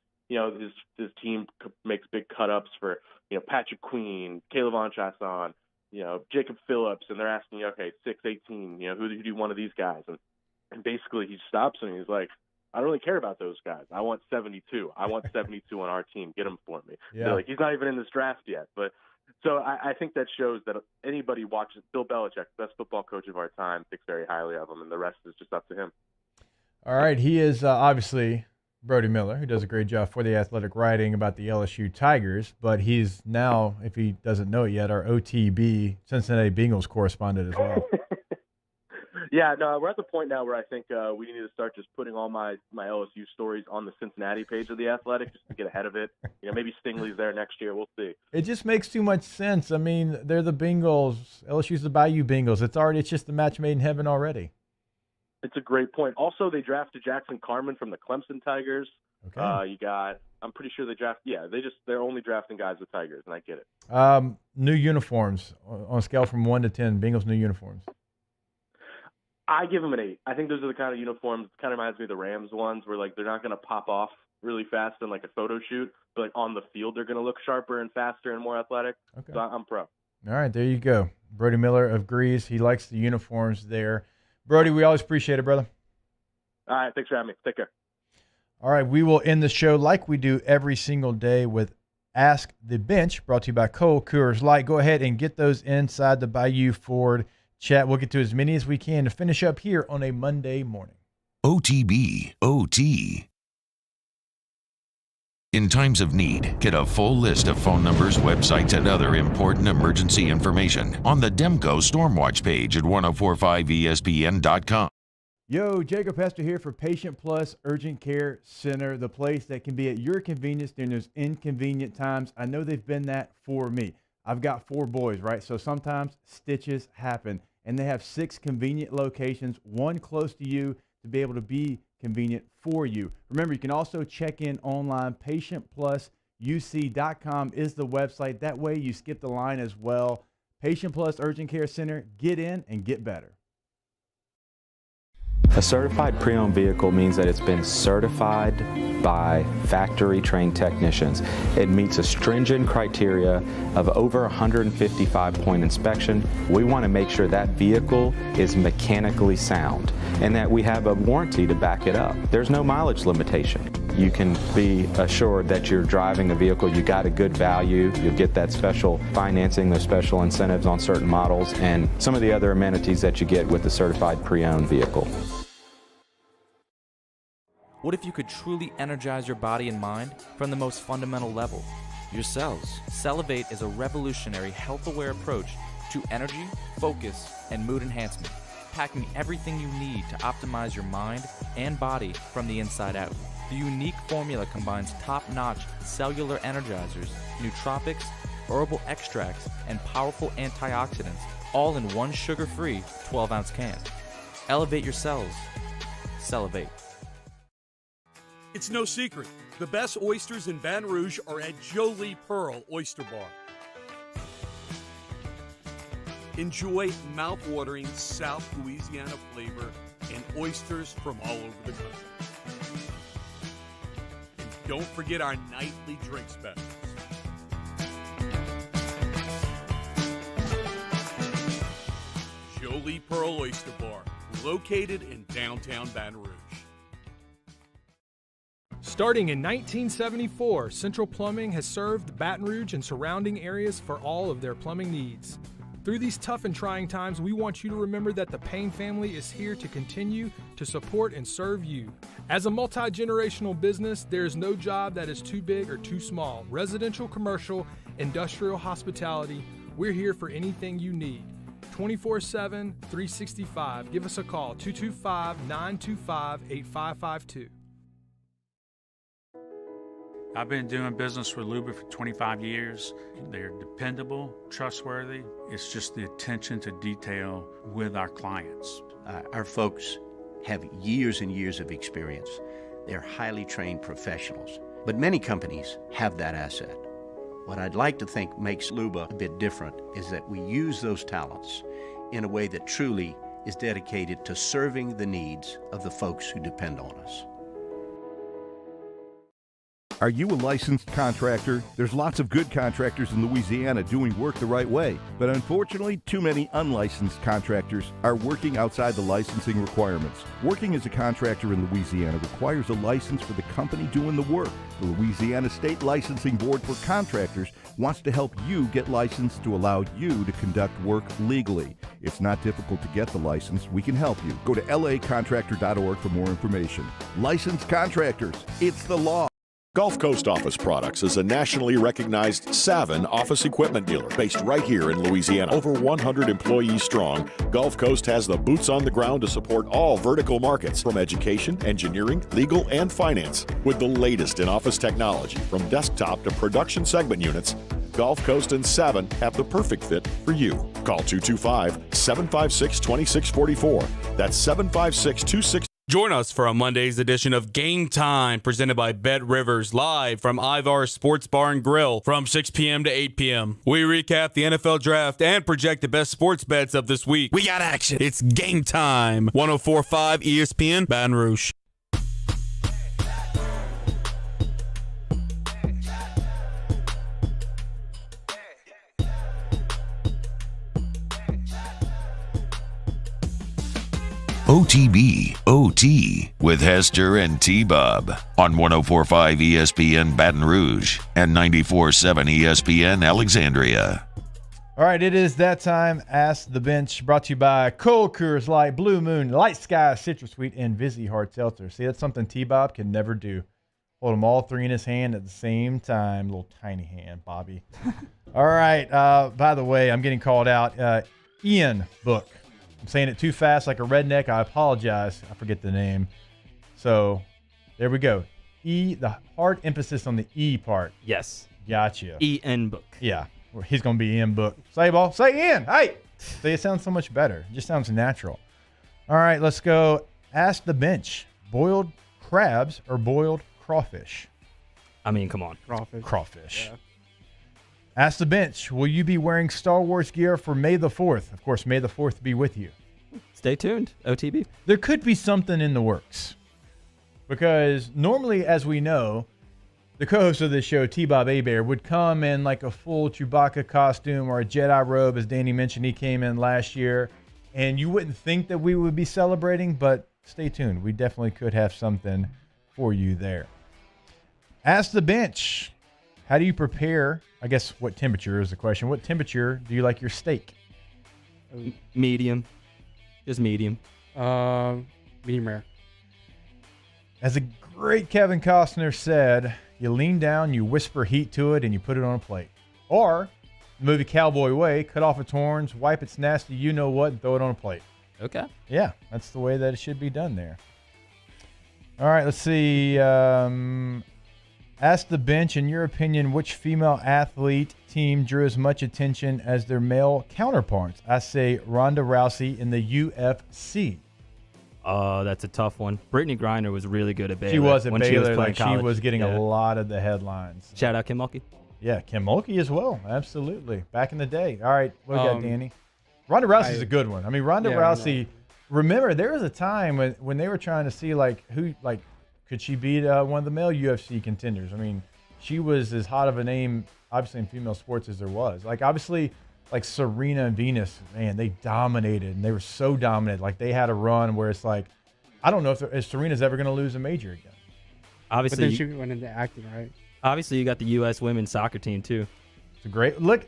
his team makes big cut-ups for, Patrick Queen, Caleb Von Chasson, Jacob Phillips, and they're asking, okay, 6'18", who do you want of these guys? And basically he stops and he's like, I don't really care about those guys. I want 72. I want 72 on our team. Get them for me. Yeah. Like, he's not even in this draft yet. But so I think that shows that anybody watches Bill Belichick, best football coach of our time, thinks very highly of him, and the rest is just up to him. All right, he is obviously Brody Miller, who does a great job for The Athletic writing about the LSU Tigers, but he's now, if he doesn't know it yet, our OTB Cincinnati Bengals correspondent as well. Yeah, no, we're at the point now where I think we need to start just putting all my LSU stories on the Cincinnati page of The Athletic just to get ahead of it. Maybe Stingley's there next year. We'll see. It just makes too much sense. I mean, they're the Bengals. LSU's the Bayou Bengals. It's just a match made in heaven already. It's a great point. Also, they drafted Jackson Carman from the Clemson Tigers. Okay. I'm pretty sure they're only drafting guys with Tigers, and I get it. New uniforms on a scale from 1 to 10. Bengals new uniforms. I give them an 8. I think those are the kind of uniforms. It kind of reminds me of the Rams ones, where they're not going to pop off really fast in a photo shoot, but on the field they're going to look sharper and faster and more athletic. Okay. So I'm pro. All right, there you go. Brody Miller agrees. He likes the uniforms there. Brody, we always appreciate it, brother. All right, thanks for having me. Take care. All right, we will end the show like we do every single day with Ask the Bench, brought to you by Cole Coors Light. Go ahead and get those inside the Bayou Ford chat. We'll get to as many as we can to finish up here on a Monday morning. OTB, OT. In times of need, get a full list of phone numbers, websites, and other important emergency information on the Demco Stormwatch page at 1045ESPN.com. Yo, Jacob Hester here for Patient Plus Urgent Care Center, the place that can be at your convenience during those inconvenient times. I know they've been that for me. I've got 4 boys, right? So sometimes stitches happen, and they have 6 convenient locations, one close to you to be able to be convenient for you. Remember, you can also check in online. PatientPlusUC.com is the website. That way you skip the line as well. Patient Plus Urgent Care Center, get in and get better. A certified pre-owned vehicle means that it's been certified by factory-trained technicians. It meets a stringent criteria of over 155-point inspection. We want to make sure that vehicle is mechanically sound and that we have a warranty to back it up. There's no mileage limitation. You can be assured that you're driving a vehicle, you got a good value, you'll get that special financing, those special incentives on certain models, and some of the other amenities that you get with the certified pre-owned vehicle. What if you could truly energize your body and mind from the most fundamental level? Your cells. Cellivate is a revolutionary health-aware approach to energy, focus, and mood enhancement, packing everything you need to optimize your mind and body from the inside out. The unique formula combines top-notch cellular energizers, nootropics, herbal extracts, and powerful antioxidants, all in one sugar-free 12-ounce can. Elevate your cells. Cellivate. It's no secret. The best oysters in Baton Rouge are at Jolie Pearl Oyster Bar. Enjoy mouth-watering South Louisiana flavor and oysters from all over the country. And don't forget our nightly drink specials. Jolie Pearl Oyster Bar, located in downtown Baton Rouge. Starting in 1974, Central Plumbing has served Baton Rouge and surrounding areas for all of their plumbing needs. Through these tough and trying times, we want you to remember that the Payne family is here to continue to support and serve you. As a multi-generational business, there is no job that is too big or too small. Residential, commercial, industrial, hospitality, we're here for anything you need. 24/7, 365. Give us a call, 225-925-8552. I've been doing business with Luba for 25 years. They're dependable, trustworthy. It's just the attention to detail with our clients. Our folks have years and years of experience. They're highly trained professionals. But many companies have that asset. What I'd like to think makes Luba a bit different is that we use those talents in a way that truly is dedicated to serving the needs of the folks who depend on us. Are you a licensed contractor? There's lots of good contractors in Louisiana doing work the right way, but unfortunately, too many unlicensed contractors are working outside the licensing requirements. Working as a contractor in Louisiana requires a license for the company doing the work. The Louisiana State Licensing Board for Contractors wants to help you get licensed to allow you to conduct work legally. It's not difficult to get the license. We can help you. Go to lacontractor.org for more information. Licensed contractors, it's the law. Gulf Coast Office Products is a nationally recognized Savin office equipment dealer based right here in Louisiana. Over 100 employees strong, Gulf Coast has the boots on the ground to support all vertical markets from education, engineering, legal, and finance. With the latest in office technology from desktop to production segment units, Gulf Coast and Savin have the perfect fit for you. Call 225-756-2644. That's 756-2644. Join us for a Monday's edition of Game Time, presented by Bet Rivers, live from Ivar Sports Bar and Grill from 6 p.m. to 8 p.m. We recap the NFL Draft and project the best sports bets of this week. We got action. It's Game Time. 104.5 ESPN, Baton Rouge. OTB OT with Hester and T-Bob on 104.5 ESPN Baton Rouge and 94.7 ESPN Alexandria. All right, it is that time. Ask the Bench, brought to you by Cold Coors Light, Blue Moon, Light Sky, Citrus Sweet, and Vizzy Hard Seltzer. See, that's something T-Bob can never do. Hold them all three in his hand at the same time. Little tiny hand, Bobby. All right, by the way, I'm getting called out. Ian Book. I'm saying it too fast like a redneck. I apologize. I forget the name. So there we go. The hard emphasis on the E part. Yes. Gotcha. Ian Book. Yeah. He's going to be Ian Book. Say, ball. Say Ian. Hey. See, it sounds so much better. It just sounds natural. All right, let's go. Ask the Bench. Boiled crabs or boiled crawfish? I mean, come on. Crawfish. Yeah. Ask the Bench, will you be wearing Star Wars gear for May the 4th? Of course, May the 4th be with you. Stay tuned, OTB. There could be something in the works. Because normally, as we know, the co-host of this show, T-Bob Abear, would come in like a full Chewbacca costume or a Jedi robe. As Danny mentioned, he came in last year. And you wouldn't think that we would be celebrating, but stay tuned. We definitely could have something for you there. Ask the Bench. How do you prepare? I guess what temperature is the question. What temperature do you like your steak? Medium. Just medium. Medium rare. As a great Kevin Costner said, you lean down, you whisper heat to it, and you put it on a plate. Or, the movie Cowboy Way, cut off its horns, wipe its nasty you-know-what, and throw it on a plate. Okay. Yeah, that's the way that it should be done there. All right, let's see. Ask the Bench, in your opinion, which female athlete team drew as much attention as their male counterparts? I say Ronda Rousey in the UFC. Oh, that's a tough one. Brittany Griner was really good at Baylor. She was at when Baylor. She was getting a lot of the headlines. Shout out Kim Mulkey. Yeah, Kim Mulkey as well. Absolutely. Back in the day. All right, what we got, Danny? Ronda Rousey's a good one. I mean, Ronda Rousey, remember, there was a time when they were trying to see, could she beat one of the male UFC contenders? I mean, she was as hot of a name, obviously, in female sports as there was. Obviously, Serena and Venus, man, they dominated, and they were so dominant. They had a run where it's I don't know if Serena's ever going to lose a major again. Obviously, but then she went into acting, right? Obviously, you got the U.S. women's soccer team, too. It's a great look.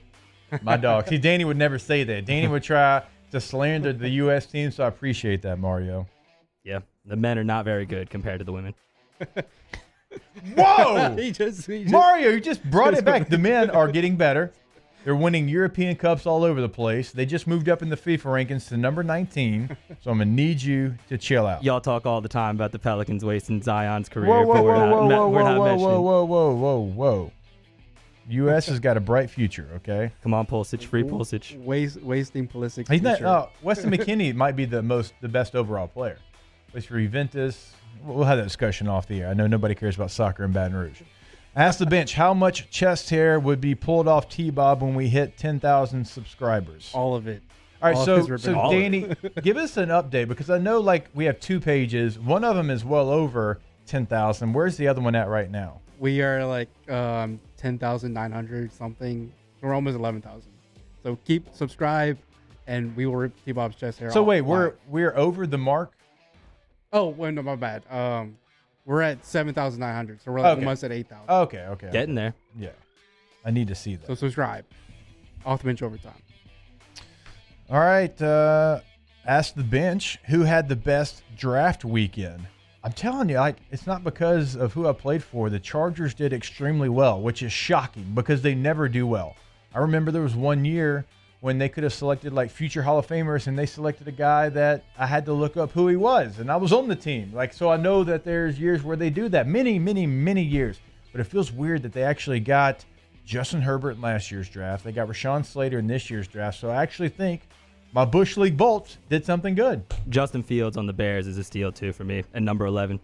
My dog. See, Danny would never say that. Danny would try to slander the U.S. team, so I appreciate that, Mario. Yeah, the men are not very good compared to the women. Whoa! he just Mario, you just brought it back. The men are getting better. They're winning European Cups all over the place. They just moved up in the FIFA rankings to number 19. So I'm going to need you to chill out. Y'all talk all the time about the Pelicans wasting Zion's career. Whoa. U.S. has got a bright future, okay? Come on, Pulisic. Free Pulisic. Wasting Pulisic. He's not. Weston McKennie might be the best overall player. At least for Juventus. We'll have that discussion off the air. I know nobody cares about soccer in Baton Rouge. Ask the Bench, how much chest hair would be pulled off T-Bob when we hit 10,000 subscribers? All of it. All right, so Danny, give us an update, because I know we have 2 pages. One of them is well over 10,000. Where's the other one at right now? We are like 10,900 something. We're almost 11,000. So subscribe, and we will rip T-Bob's chest hair off. So wait, we're over the mark? Oh, well, no, my bad. We're at 7,900, so we're like almost at 8,000. Okay. Getting there. Yeah. I need to see that. So subscribe. Off the bench overtime. All right. Ask the bench who had the best draft weekend. I'm telling you, like, it's not because of who I played for. The Chargers did extremely well, which is shocking because they never do well. I remember there was one year when they could have selected like future Hall of Famers, and they selected a guy that I had to look up who he was, and I was on the team. Like, so I know that there's years where they do that, many years. But it feels weird that they actually got Justin Herbert in last year's draft. They got Rashawn Slater in this year's draft. So I actually think my Bush League Bolts did something good. Justin Fields on the Bears is a steal too for me, and number 11.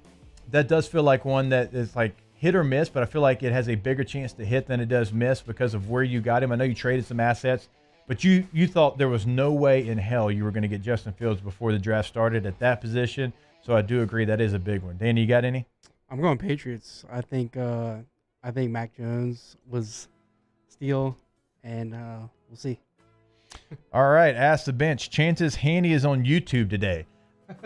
That does feel like one that is like hit or miss, but I feel like it has a bigger chance to hit than it does miss because of where you got him. I know you traded some assets, but you thought there was no way in hell you were going to get Justin Fields before the draft started at that position. So I do agree that is a big one. Danny, you got any? I'm going Patriots. I think Mac Jones was steal, and we'll see. All right, ask the bench. Chances Haney is on YouTube today.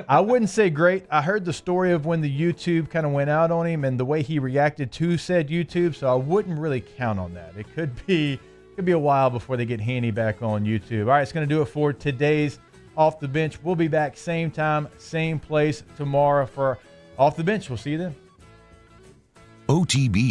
I wouldn't say great. I heard the story of when the YouTube kind of went out on him and the way he reacted to said YouTube, so I wouldn't really count on that. It could be a while before they get Haney back on YouTube. All right, it's going to do it for today's Off the Bench. We'll be back same time, same place tomorrow for Off the Bench. We'll see you then. OTB